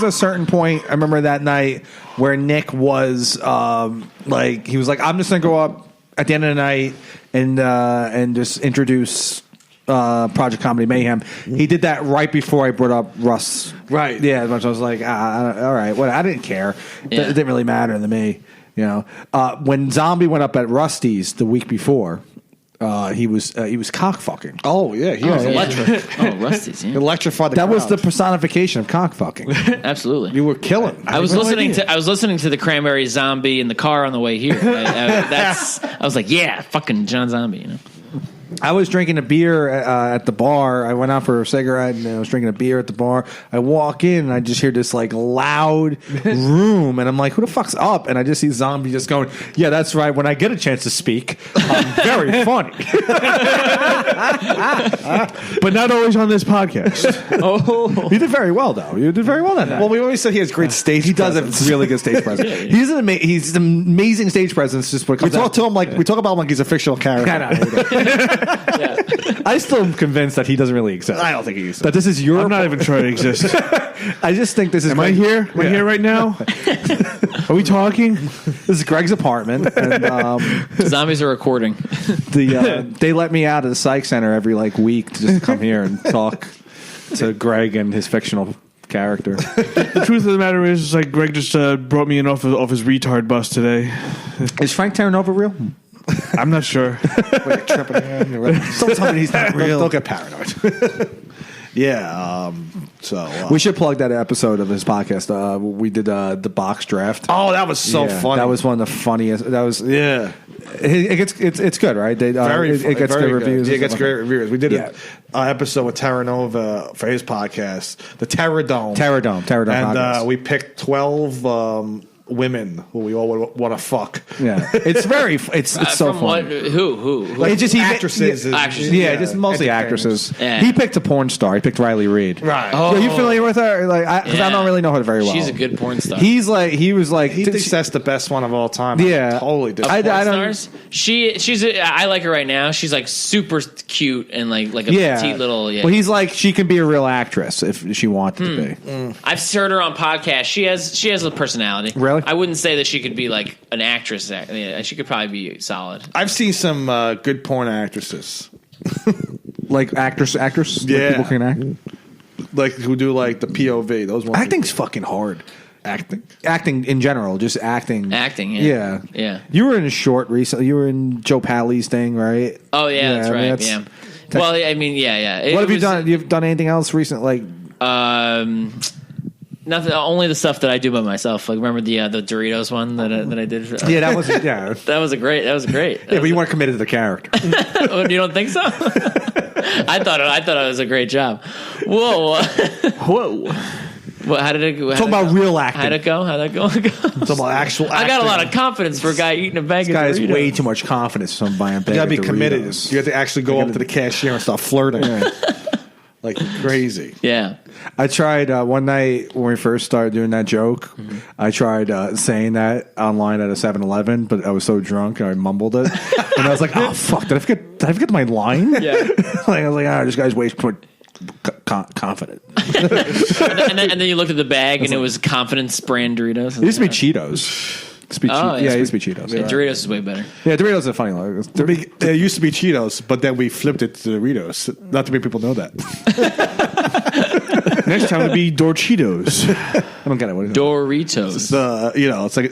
[SPEAKER 5] a certain point. I remember that night where Nick was he was like, I'm just gonna go up at the end of the night and just introduce Project Comedy Mayhem. He did that right before I brought up Russ.
[SPEAKER 6] Right.
[SPEAKER 5] Yeah, I was like, all right. Well, I didn't care. It didn't really matter to me. When Zombie went up at Rusty's the week before, he was cock fucking.
[SPEAKER 6] Oh yeah, he was electric.
[SPEAKER 7] Oh, Rusty's. Yeah.
[SPEAKER 6] Electrified the
[SPEAKER 5] That
[SPEAKER 6] crowd.
[SPEAKER 5] was the personification of cock fucking.
[SPEAKER 7] Absolutely.
[SPEAKER 6] You were killing.
[SPEAKER 7] I was listening to the Cranberry Zombie in the car on the way here. I was like, yeah, fucking John Zombie.
[SPEAKER 5] I was drinking a beer at the bar. I went out for a cigarette and I was drinking a beer at the bar. I walk in and I just hear this like loud room and I'm like, who the fuck's up? And I just see Zombie just going, yeah, that's right. When I get a chance to speak, I'm very funny.
[SPEAKER 8] But not always on this podcast.
[SPEAKER 5] You did very well though. You did very well that night.
[SPEAKER 6] Well, we always said he has great stage. He
[SPEAKER 5] does have really good stage presence. He's an amazing stage presence. Just when it
[SPEAKER 6] We
[SPEAKER 5] comes
[SPEAKER 6] talk to him we talk about him like he's a fictional character.
[SPEAKER 5] I still am convinced that he doesn't really exist.
[SPEAKER 6] I don't think he exists.
[SPEAKER 5] That this is your.
[SPEAKER 8] I'm not even trying to exist.
[SPEAKER 5] I just think this is.
[SPEAKER 8] Am I here? Am I here right now? Are we talking?
[SPEAKER 5] This is Greg's apartment, and
[SPEAKER 7] Zombies are recording.
[SPEAKER 5] They let me out of the psych center every week to just come here and talk to Greg and his fictional character.
[SPEAKER 8] The truth of the matter is like Greg just brought me in off his retard bus today.
[SPEAKER 5] Is Frank Terranova real?
[SPEAKER 8] I'm not sure.
[SPEAKER 6] Don't tell me he's not real. Don't get paranoid. Yeah.
[SPEAKER 5] We should plug that episode of his podcast. We did the box draft.
[SPEAKER 6] Oh, that was so funny.
[SPEAKER 5] That was one of the funniest. That was It's good, right? It gets good reviews.
[SPEAKER 6] Yeah, it gets great reviews. We did an episode with Terra Nova for his podcast, the Terra Dome, and we picked 12 women who we all want to fuck.
[SPEAKER 5] Yeah, it's so fun.
[SPEAKER 7] Who?
[SPEAKER 5] Like, just
[SPEAKER 6] actresses.
[SPEAKER 7] Actresses.
[SPEAKER 5] Yeah, just mostly actresses.
[SPEAKER 7] Yeah.
[SPEAKER 5] He picked a porn star. He picked Riley Reid.
[SPEAKER 6] Right.
[SPEAKER 5] Oh. Are you familiar with her? Like, because I don't really know her very well.
[SPEAKER 7] She's a good porn star.
[SPEAKER 5] He thinks
[SPEAKER 6] that's the best one of all time.
[SPEAKER 5] Yeah,
[SPEAKER 6] totally.
[SPEAKER 7] I don't. I like her right now. She's like super cute and like a petite little. Yeah.
[SPEAKER 5] Well, he's like she can be a real actress if she wanted to be.
[SPEAKER 7] I've heard her on podcasts. She has a personality.
[SPEAKER 5] Really?
[SPEAKER 7] I wouldn't say that she could be like an actress. I mean, she could probably be solid.
[SPEAKER 6] I've seen some good porn actresses,
[SPEAKER 5] like actress.
[SPEAKER 6] Yeah,
[SPEAKER 5] like people can act,
[SPEAKER 6] like who do like the POV. Those ones.
[SPEAKER 5] Acting's fucking hard. Acting in general, just acting.
[SPEAKER 7] Yeah.
[SPEAKER 5] You were in a short recently. You were in Joe Pally's thing, right?
[SPEAKER 7] Oh yeah, that's right. Yeah. Well, I mean, yeah.
[SPEAKER 5] What have you done? You've done anything else recently?
[SPEAKER 7] Nothing. Only the stuff that I do by myself. Like remember the Doritos one that I did.
[SPEAKER 5] Yeah, that was
[SPEAKER 7] that was great.
[SPEAKER 5] Yeah, but you weren't committed to the character.
[SPEAKER 7] You don't think so? I thought it was a great job. Whoa. Well, how did it go?
[SPEAKER 5] Talk about real acting.
[SPEAKER 7] How'd it go?
[SPEAKER 6] Talk about actual acting.
[SPEAKER 7] I got a lot of confidence for a guy eating a bag of Doritos.
[SPEAKER 5] This guy has way too much confidence from buying a bag of Doritos.
[SPEAKER 6] You gotta be committed. You have to actually go up to the cashier and start flirting. Like crazy.
[SPEAKER 7] Yeah.
[SPEAKER 5] I tried one night when we first started doing that joke. Mm-hmm. I tried saying that online at a 7-Eleven, but I was so drunk and I mumbled it. And I was like, oh, fuck, did I forget my line?
[SPEAKER 7] Yeah.
[SPEAKER 5] I was like, this guy's way too confident.
[SPEAKER 7] and then you looked at the bag and it was Confidence brand Doritos.
[SPEAKER 5] It used to be Cheetos. It used to be Cheetos.
[SPEAKER 7] Yeah, Doritos is way better.
[SPEAKER 5] Yeah, Doritos is a funny line.
[SPEAKER 6] It used to be Cheetos, but then we flipped it to Doritos. Not too many people know that.
[SPEAKER 8] Next time it'd be Dorcheetos.
[SPEAKER 5] I don't get it. What is it?
[SPEAKER 7] Doritos.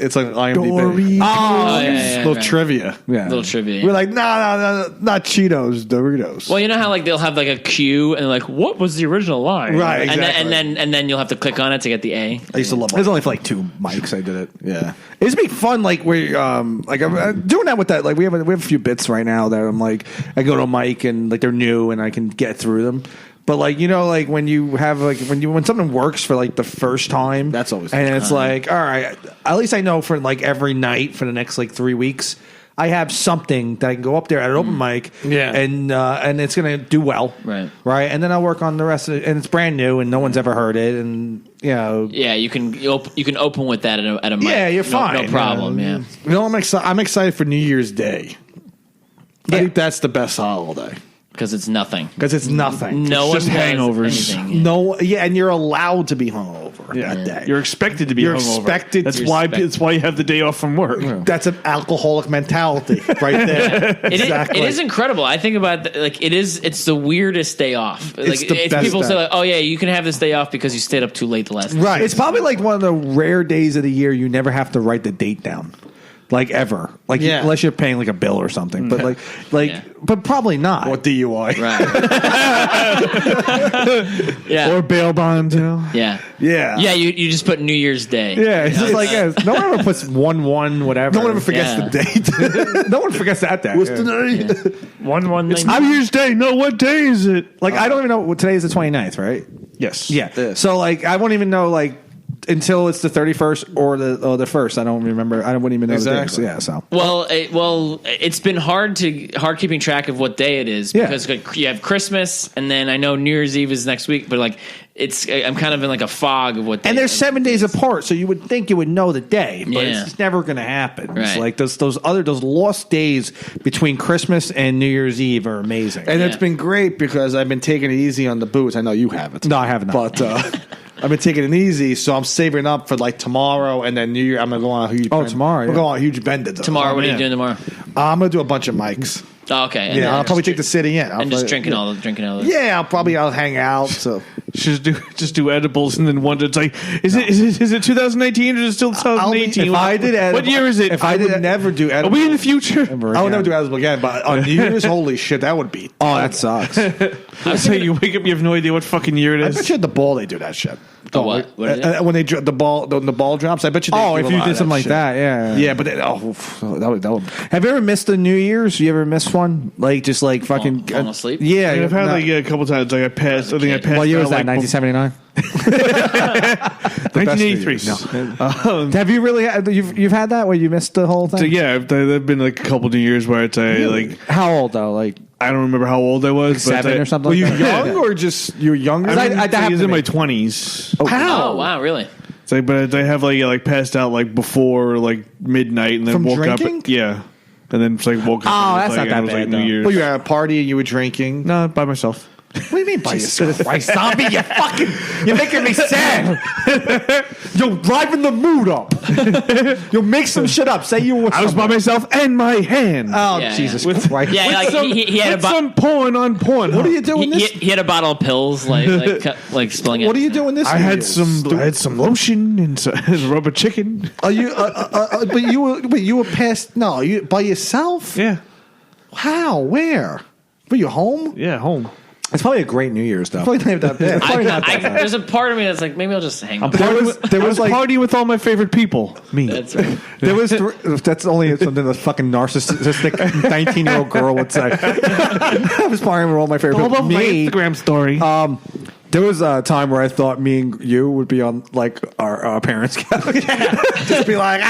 [SPEAKER 6] It's like IMDb.
[SPEAKER 5] Doritos.
[SPEAKER 6] Little trivia.
[SPEAKER 5] Yeah.
[SPEAKER 7] Little trivia.
[SPEAKER 6] We're like, no, not Cheetos, Doritos.
[SPEAKER 7] Well, you know how like they'll have like a Q and they're like, what was the original line?
[SPEAKER 6] Right, exactly.
[SPEAKER 7] And then you'll have to click on it to get the A.
[SPEAKER 6] I used to love it.
[SPEAKER 5] It was only for like 2 mics I did it.
[SPEAKER 6] Yeah.
[SPEAKER 5] It used to be fun, like we're I'm doing that with that. Like we have a few bits right now that I'm like I go to a mic and like they're new and I can get through them. But like like when you have when something works for like the first time,
[SPEAKER 6] that's always
[SPEAKER 5] and it's like all right, at least I know for like every night for the next like 3 weeks. I have something that I can go up there at an open mic, and it's going to do well, right? And then I'll work on the rest of it, and it's brand new, and no one's ever heard it, and
[SPEAKER 7] you can open with that at a mic.
[SPEAKER 5] Yeah, you're fine,
[SPEAKER 7] no problem. Yeah,
[SPEAKER 6] I'm excited for New Year's Day. I think that's the best holiday.
[SPEAKER 7] Because it's nothing.
[SPEAKER 6] No
[SPEAKER 8] it's
[SPEAKER 6] one
[SPEAKER 8] just hangovers.
[SPEAKER 7] Anything,
[SPEAKER 6] No, and you're allowed to be hungover that day.
[SPEAKER 8] You're expected to be hungover. That's why you have the day off from work.
[SPEAKER 6] Yeah. That's an alcoholic mentality right there.
[SPEAKER 7] Exactly. It is incredible. I think about it's the weirdest day off.
[SPEAKER 6] It's the best
[SPEAKER 7] people
[SPEAKER 6] day.
[SPEAKER 7] say like, oh yeah, you can have this day off because you stayed up too late the last night.
[SPEAKER 6] Right.
[SPEAKER 5] It's probably like one of the rare days of the year you never have to write the date down. Like ever, unless you're paying like a bill or something, but but probably not.
[SPEAKER 6] Or DUI,
[SPEAKER 7] right? Yeah,
[SPEAKER 8] or bail bond.
[SPEAKER 7] Yeah. You just put New Year's Day.
[SPEAKER 5] Yeah, it's just like no one ever puts 1/1 whatever.
[SPEAKER 6] No one ever forgets the date.
[SPEAKER 5] No one forgets that day.
[SPEAKER 6] What's the day?
[SPEAKER 8] 1/1. It's New Year's Day. No, what day is it?
[SPEAKER 5] Like I don't even know. Today is the 29th, right?
[SPEAKER 8] Yes.
[SPEAKER 5] Yeah. So like I won't even know until it's the 31st or the 1st. I don't remember. I wouldn't even know
[SPEAKER 6] exactly.
[SPEAKER 5] the dates. Yeah. So
[SPEAKER 7] it's been hard keeping track of what day it is because you have Christmas and then I know New Year's Eve is next week, but like I'm kind of in like a fog of what day.
[SPEAKER 5] And they're 7 days apart, so you would think you would know the day, but it's never going to happen.
[SPEAKER 7] Right.
[SPEAKER 5] It's like those lost days between Christmas and New Year's Eve are amazing.
[SPEAKER 6] And it's been great because I've been taking it easy on the booze. I know you haven't.
[SPEAKER 5] No, I haven't.
[SPEAKER 6] But I've been taking it easy, so I'm saving up for like tomorrow and then New Year. I'm gonna go on a huge.
[SPEAKER 5] Tomorrow.
[SPEAKER 6] We're going on a huge bender.
[SPEAKER 7] Tomorrow, what are you doing tomorrow?
[SPEAKER 6] I'm gonna do a bunch of mics.
[SPEAKER 7] Oh, okay. And
[SPEAKER 6] Yeah,
[SPEAKER 7] then
[SPEAKER 6] I'll probably take the city in.
[SPEAKER 7] and just drinking all the.
[SPEAKER 6] Yeah, I'll hang out. So
[SPEAKER 8] Just do edibles and then wonder. It's like, is it 2019 or is it still 2018?
[SPEAKER 6] If I did edibles,
[SPEAKER 8] what year is it?
[SPEAKER 6] If I would never do
[SPEAKER 8] Are
[SPEAKER 6] edibles,
[SPEAKER 8] we in the future?
[SPEAKER 6] I would never do edibles again. But on New Year's, holy shit, that would be.
[SPEAKER 5] Oh, that sucks.
[SPEAKER 8] I was saying, you wake up, you have no idea what fucking year it
[SPEAKER 6] I
[SPEAKER 8] is.
[SPEAKER 6] bet you at the ball they do that shit.
[SPEAKER 7] The what? What is it?
[SPEAKER 6] When they the ball, the ball drops. I bet you. They
[SPEAKER 5] Oh,
[SPEAKER 6] do
[SPEAKER 5] if
[SPEAKER 6] a
[SPEAKER 5] you
[SPEAKER 6] lot
[SPEAKER 5] did
[SPEAKER 6] of
[SPEAKER 5] something like
[SPEAKER 6] shit.
[SPEAKER 5] that, yeah.
[SPEAKER 6] Yeah, but that would.
[SPEAKER 5] Have you ever missed a New Year's? You ever missed one? Like just like fucking
[SPEAKER 7] Falling asleep?
[SPEAKER 5] Yeah,
[SPEAKER 8] I've had like a couple times. Like I passed. I think I passed.
[SPEAKER 5] What year was
[SPEAKER 8] out,
[SPEAKER 5] that?
[SPEAKER 8] like,
[SPEAKER 5] 1979.
[SPEAKER 8] 1983.
[SPEAKER 5] Have you really? You've had that where you missed the whole thing?
[SPEAKER 8] So yeah, there've been like a couple New Years where it's like
[SPEAKER 5] How old though? Like
[SPEAKER 8] I don't remember how old I was, but
[SPEAKER 5] 7 or something.
[SPEAKER 6] Were you
[SPEAKER 5] like that?
[SPEAKER 6] young or just you were younger?
[SPEAKER 8] I mean,
[SPEAKER 5] that
[SPEAKER 8] I
[SPEAKER 5] happened
[SPEAKER 8] was
[SPEAKER 5] to
[SPEAKER 8] in
[SPEAKER 5] me.
[SPEAKER 8] my 20s.
[SPEAKER 7] Oh, wow, really?
[SPEAKER 8] It's like, but I have like passed out like before like midnight and then
[SPEAKER 6] From
[SPEAKER 8] woke
[SPEAKER 6] drinking?
[SPEAKER 8] up. Yeah, and then it's like woke up.
[SPEAKER 5] Oh,
[SPEAKER 8] and
[SPEAKER 5] that's
[SPEAKER 8] it was
[SPEAKER 5] not
[SPEAKER 8] like,
[SPEAKER 5] that
[SPEAKER 8] it was like
[SPEAKER 5] bad,
[SPEAKER 8] New
[SPEAKER 5] though.
[SPEAKER 8] Year's.
[SPEAKER 6] Well, you were at a party and you were drinking.
[SPEAKER 8] No, by myself.
[SPEAKER 6] What do you mean by yourself?
[SPEAKER 5] Christ, zombie, you're making me sad. You're driving the mood up. You'll make some shit up. Say you were.
[SPEAKER 8] I was by myself and my hand.
[SPEAKER 5] Oh,
[SPEAKER 7] Yeah,
[SPEAKER 5] Jesus
[SPEAKER 7] yeah.
[SPEAKER 5] Christ.
[SPEAKER 7] Yeah, like he had a
[SPEAKER 8] With some porn on porn.
[SPEAKER 6] What are you doing this?
[SPEAKER 7] he had a bottle of pills, like spilling it.
[SPEAKER 6] What are you doing this?
[SPEAKER 8] I
[SPEAKER 6] New
[SPEAKER 8] had
[SPEAKER 6] Year's?
[SPEAKER 8] some lotion and rubber chicken.
[SPEAKER 6] Are you? But you were past. No, you by yourself.
[SPEAKER 8] Yeah,
[SPEAKER 6] How? Where? Were you home?
[SPEAKER 8] yeah, home.
[SPEAKER 5] It's probably a great New Year's though.
[SPEAKER 6] Probably not that bad.
[SPEAKER 5] Probably not that bad.
[SPEAKER 7] There's a part of me that's like, maybe I'll just hang out.
[SPEAKER 5] There was like
[SPEAKER 8] party with all my favorite people. Me.
[SPEAKER 7] That's right.
[SPEAKER 5] there was that's only something a fucking narcissistic 19-year-old girl would say. I was partying with all my favorite
[SPEAKER 8] all
[SPEAKER 5] people.
[SPEAKER 8] about my
[SPEAKER 5] Me,
[SPEAKER 8] Instagram story.
[SPEAKER 5] there was a time where I thought me and you would be on like our parents' couch. Just be like,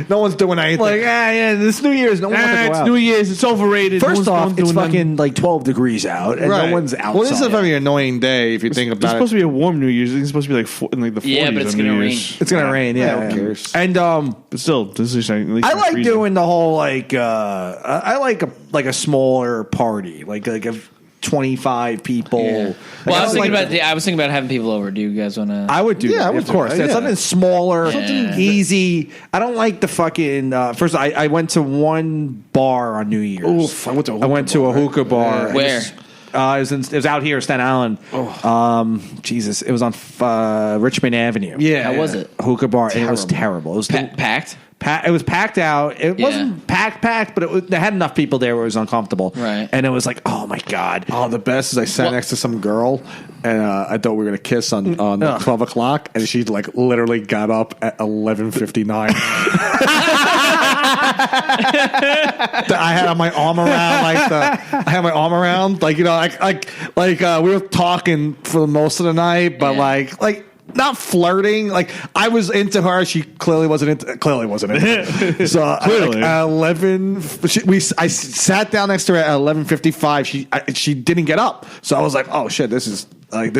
[SPEAKER 5] no one's doing anything. Like, yeah, this New Year's, no one wants to go
[SPEAKER 8] it's
[SPEAKER 5] out.
[SPEAKER 8] New Year's. It's overrated.
[SPEAKER 5] First
[SPEAKER 8] No one's
[SPEAKER 5] off, it's
[SPEAKER 8] doing nothing.
[SPEAKER 5] fucking like 12 degrees out, and no one's outside.
[SPEAKER 6] Well, this is a very annoying day if you think
[SPEAKER 8] It's
[SPEAKER 6] about
[SPEAKER 8] supposed
[SPEAKER 6] it.
[SPEAKER 8] to be a warm New Year's. It's supposed to be like in like the 40s.
[SPEAKER 7] Yeah, but it's
[SPEAKER 8] on
[SPEAKER 7] gonna
[SPEAKER 8] New
[SPEAKER 7] rain.
[SPEAKER 8] Year's.
[SPEAKER 5] It's gonna rain, yeah.
[SPEAKER 6] who cares?
[SPEAKER 5] And
[SPEAKER 8] But still, this is at least
[SPEAKER 5] I
[SPEAKER 8] it's
[SPEAKER 5] like
[SPEAKER 8] freezing.
[SPEAKER 5] doing the whole like I like a smaller party, like a 25 people.
[SPEAKER 7] Yeah. Well, I was thinking about having people over. Do you guys want to?
[SPEAKER 5] I would do
[SPEAKER 6] Yeah,
[SPEAKER 5] that,
[SPEAKER 6] I would
[SPEAKER 5] of
[SPEAKER 6] do
[SPEAKER 5] course.
[SPEAKER 6] that,
[SPEAKER 5] Yeah,
[SPEAKER 6] yeah.
[SPEAKER 5] something smaller,
[SPEAKER 7] Something-
[SPEAKER 5] something easy. I don't like the fucking. First, I went to one bar on New Year's.
[SPEAKER 6] Oof, I went to a
[SPEAKER 5] hookah bar.
[SPEAKER 7] Where?
[SPEAKER 5] It was out here in Staten Island. Jesus, it was on Richmond Avenue.
[SPEAKER 6] Yeah.
[SPEAKER 7] How was it?
[SPEAKER 5] Hookah bar, and it was terrible. It was
[SPEAKER 7] Packed.
[SPEAKER 5] It was packed out. It
[SPEAKER 7] Yeah.
[SPEAKER 5] wasn't packed, but they had enough people there where it was uncomfortable.
[SPEAKER 7] Right.
[SPEAKER 5] And it was like, oh my God.
[SPEAKER 6] Oh, the best is I sat next to some girl, and I thought we were gonna kiss on 12 o'clock, and she like literally got up at 11:59. I had my arm around like we were talking for most of the night, but
[SPEAKER 7] Yeah.
[SPEAKER 6] like not flirting. Like I was into her. She clearly wasn't into me. So
[SPEAKER 8] Clearly.
[SPEAKER 6] at 11, I sat down next to her at 11:55. She didn't get up. So I was like, oh shit, this is a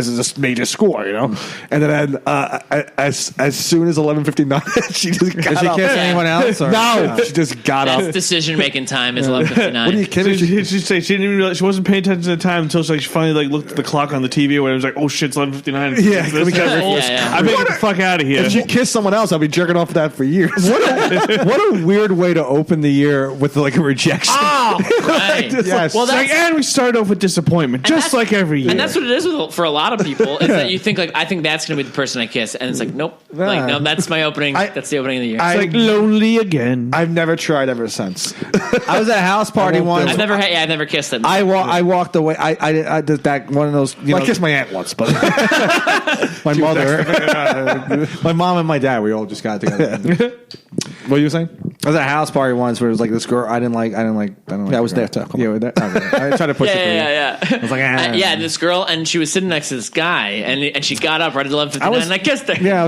[SPEAKER 6] major score, you know. And then as soon as 11:59, she just got
[SPEAKER 5] Did she
[SPEAKER 6] up.
[SPEAKER 5] kiss anyone else? Or?
[SPEAKER 6] No, she just got
[SPEAKER 7] That's
[SPEAKER 6] up.
[SPEAKER 7] decision making time is 11:59.
[SPEAKER 6] What are you kidding?
[SPEAKER 8] She didn't even realize, she wasn't paying attention to the time until she finally like looked at the clock on the TV where it was like, oh shit, it's 11:59.
[SPEAKER 6] Yeah, let me get
[SPEAKER 7] Yeah, yeah.
[SPEAKER 8] I better get the fuck out of here.
[SPEAKER 6] If she kissed someone else, I'll be jerking off that for years.
[SPEAKER 5] What a weird way to open the year with like a rejection.
[SPEAKER 7] Right.
[SPEAKER 6] Yes.
[SPEAKER 7] Well,
[SPEAKER 8] It's like, and we start off with disappointment, just like every year.
[SPEAKER 7] And that's what it is for a lot of people. Is that you think like, I think that's going to be the person I kiss, and it's like, nope. Like, no, that's my opening. That's the opening of the year.
[SPEAKER 8] It's like lonely again.
[SPEAKER 6] I've never tried ever since.
[SPEAKER 5] I was at a house party once.
[SPEAKER 7] I've never kissed them.
[SPEAKER 5] I walked away. I did that one of those.
[SPEAKER 6] I kissed my aunt once, but
[SPEAKER 5] My mother, my mom, and my dad. We all just got together.
[SPEAKER 6] what were you saying?
[SPEAKER 5] I was at a house party once where it was like this girl. I didn't like.
[SPEAKER 6] Yeah, I was there too. Come on.
[SPEAKER 5] Yeah, with that, I tried to push it. For you.
[SPEAKER 7] yeah.
[SPEAKER 5] I was like,
[SPEAKER 7] yeah, this girl, and she was sitting next to this guy, and she got up right at 11:59, and I kissed her.
[SPEAKER 5] Yeah,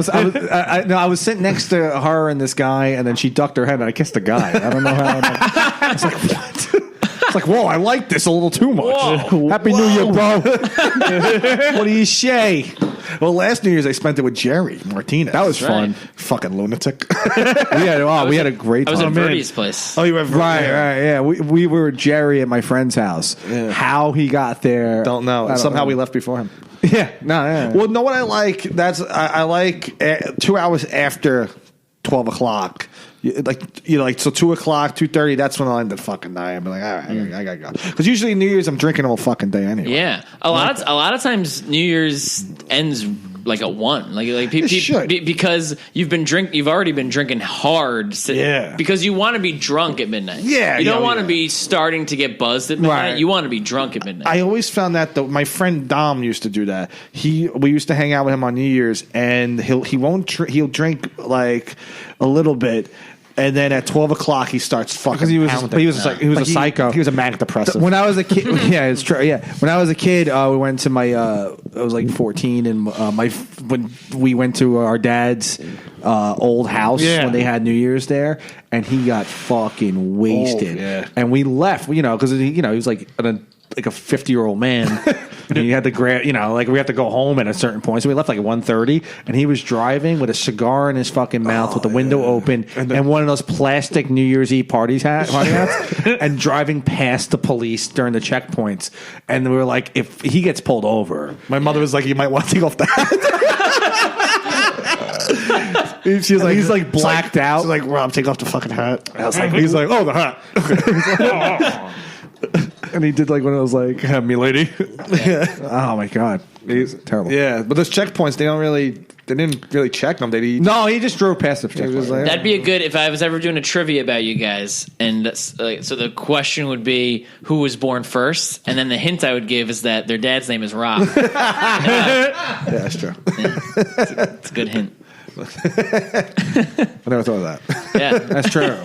[SPEAKER 5] I was sitting next to her and this guy, and then she ducked her head, and I kissed the guy. I don't know how. I was like, what? It's like, whoa, I like this a little too much.
[SPEAKER 7] Whoa.
[SPEAKER 5] Happy New Year, bro. What do you say?
[SPEAKER 6] Well, last New Year's I spent it with Jerry Martinez.
[SPEAKER 5] That was
[SPEAKER 7] Right.
[SPEAKER 5] fun.
[SPEAKER 6] Fucking lunatic.
[SPEAKER 5] We had a great
[SPEAKER 7] I was
[SPEAKER 5] time.
[SPEAKER 7] at Verdi's place.
[SPEAKER 6] Oh, you were
[SPEAKER 5] Right, yeah. We were at Jerry at my friend's house.
[SPEAKER 6] Yeah.
[SPEAKER 5] How he got there,
[SPEAKER 6] Don't know.
[SPEAKER 5] I don't
[SPEAKER 6] Somehow
[SPEAKER 5] know.
[SPEAKER 6] we left before him.
[SPEAKER 5] Yeah, no, yeah.
[SPEAKER 6] Well, know what I like? I like 2 hours after 12 o'clock So 2:00, 2:30. That's when I'll end the fucking night. I'm like, all right, I gotta go. Because usually New Year's I'm drinking all fucking day anyway.
[SPEAKER 7] Yeah, a lot of times New Year's ends like at 1, because you've already been drinking hard. Because you want to be drunk at midnight.
[SPEAKER 6] Yeah,
[SPEAKER 7] you don't want to be starting to get buzzed at midnight.
[SPEAKER 6] Right.
[SPEAKER 7] You want to be drunk at midnight.
[SPEAKER 6] I always found that my friend Dom used to do that. We used to hang out with him on New Year's, and he'll drink like a little bit. And then at 12 o'clock, he starts fucking.
[SPEAKER 5] Because he was a psycho.
[SPEAKER 6] He was a manic depressive.
[SPEAKER 5] When I was a kid, yeah, it's true. Yeah, when I was a kid, we went to my. I was like 14, and when we went to our dad's old house when they had New Year's there, and he got fucking wasted. And we left, because he was like a 50-year-old man. And you had to we had to go home at a certain point. So we left like 1:30, and he was driving with a cigar in his fucking mouth with the window open and one of those plastic New Year's Eve party hats and driving past the police during the checkpoints. And we were like, if he gets pulled over,
[SPEAKER 6] my mother was like, you might want to take off the hat. She was like,
[SPEAKER 5] he's like blacked out.
[SPEAKER 6] She's like, Rob, take off the fucking hat. I was like, he's like, oh, the hat. And he did like one of those like, have me lady.
[SPEAKER 5] Oh my god, he's terrible.
[SPEAKER 6] Yeah, but those checkpoints, they didn't really check them.
[SPEAKER 5] No, he just drove past the checkpoint.
[SPEAKER 6] Like,
[SPEAKER 7] That'd be a good if I was ever doing a trivia about you guys, and so the question would be who was born first, and then the hint I would give is that their dad's name is Rob.
[SPEAKER 6] Yeah, that's true.
[SPEAKER 7] It's a good hint.
[SPEAKER 6] I never thought of that.
[SPEAKER 7] Yeah,
[SPEAKER 5] that's true.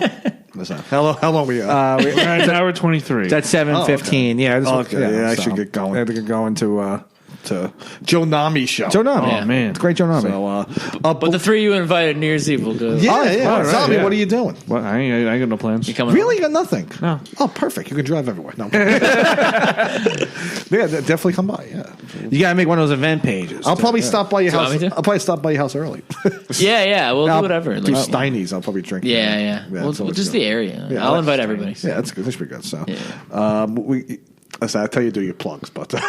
[SPEAKER 6] Listen, how long we at?
[SPEAKER 8] We're at hour 23.
[SPEAKER 5] That's 7:15.
[SPEAKER 6] Okay.
[SPEAKER 5] Yeah.
[SPEAKER 6] I should get going.
[SPEAKER 5] I have to get going to
[SPEAKER 6] Joe Nami show.
[SPEAKER 5] Joe Nami.
[SPEAKER 8] Oh, man.
[SPEAKER 5] It's great Joe Nami.
[SPEAKER 6] So,
[SPEAKER 7] but the three you invited New Year's Eve will go.
[SPEAKER 6] Yeah.
[SPEAKER 8] all right,
[SPEAKER 6] Zombie,
[SPEAKER 8] yeah.
[SPEAKER 6] what are you doing?
[SPEAKER 8] Well, I got no plans.
[SPEAKER 7] You coming?
[SPEAKER 6] Really? You got nothing?
[SPEAKER 8] No.
[SPEAKER 6] Oh, perfect. You can drive everywhere. No. Yeah, definitely come by. Yeah.
[SPEAKER 5] You gotta make one of those event pages.
[SPEAKER 6] I'll probably stop by your
[SPEAKER 7] Do you
[SPEAKER 6] house.
[SPEAKER 7] want me to?
[SPEAKER 6] I'll probably stop by your house early.
[SPEAKER 7] Yeah. We'll do whatever.
[SPEAKER 6] Do
[SPEAKER 7] Like,
[SPEAKER 6] Steiny's. I'll probably drink.
[SPEAKER 7] yeah.
[SPEAKER 6] that's
[SPEAKER 7] We'll
[SPEAKER 6] always
[SPEAKER 7] just
[SPEAKER 6] good.
[SPEAKER 7] the area.
[SPEAKER 6] Yeah, I
[SPEAKER 7] I'll
[SPEAKER 6] like
[SPEAKER 7] invite
[SPEAKER 6] Steiny's.
[SPEAKER 7] everybody.
[SPEAKER 6] Yeah, that's good. That should be good. So,
[SPEAKER 7] Yeah.
[SPEAKER 6] I tell you, do your plugs, but
[SPEAKER 8] Plug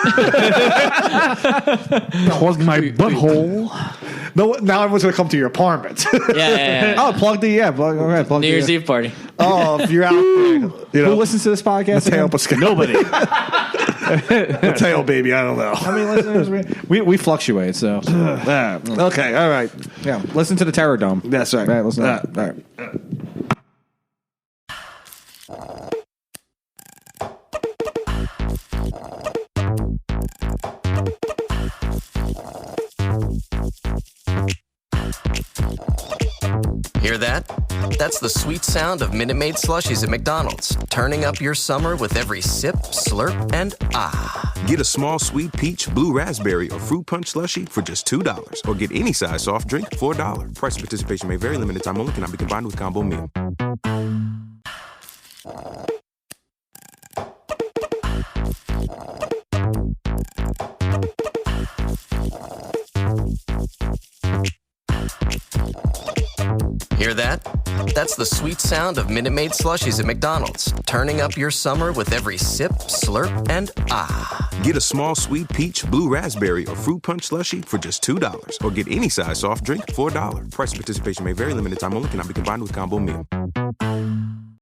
[SPEAKER 8] my butthole.
[SPEAKER 6] no. Now everyone's gonna come to your apartment.
[SPEAKER 7] Yeah.
[SPEAKER 5] Oh, plug
[SPEAKER 7] New Year's Eve party.
[SPEAKER 6] Oh, if you're out there,
[SPEAKER 5] Who listens to this podcast?
[SPEAKER 6] Mateo
[SPEAKER 5] again?
[SPEAKER 6] Pascal.
[SPEAKER 8] Nobody.
[SPEAKER 6] Mateo, baby. I don't know.
[SPEAKER 5] How many listeners? We fluctuate, so
[SPEAKER 6] Okay, all right.
[SPEAKER 5] yeah. Listen to the Terror Dome.
[SPEAKER 6] That's right.
[SPEAKER 5] Right, listen to that.
[SPEAKER 6] All right.
[SPEAKER 9] Hear that? That's the sweet sound of Minute Maid slushies at McDonald's, turning up your summer with every sip, slurp, and ah.
[SPEAKER 10] Get a small sweet peach, blue raspberry, or fruit punch slushie for just $2. Or get any size soft drink for $1. Price and participation may vary. Limited time only. Cannot be combined with combo meal.
[SPEAKER 9] Hear that? That's the sweet sound of Minute Maid slushies at McDonald's, turning up your summer with every sip, slurp, and ah.
[SPEAKER 10] Get a small sweet peach, blue raspberry, or fruit punch slushie for just $2. Or get any size soft drink for $1. Price and participation may vary. Limited time only. Cannot be combined with combo meal.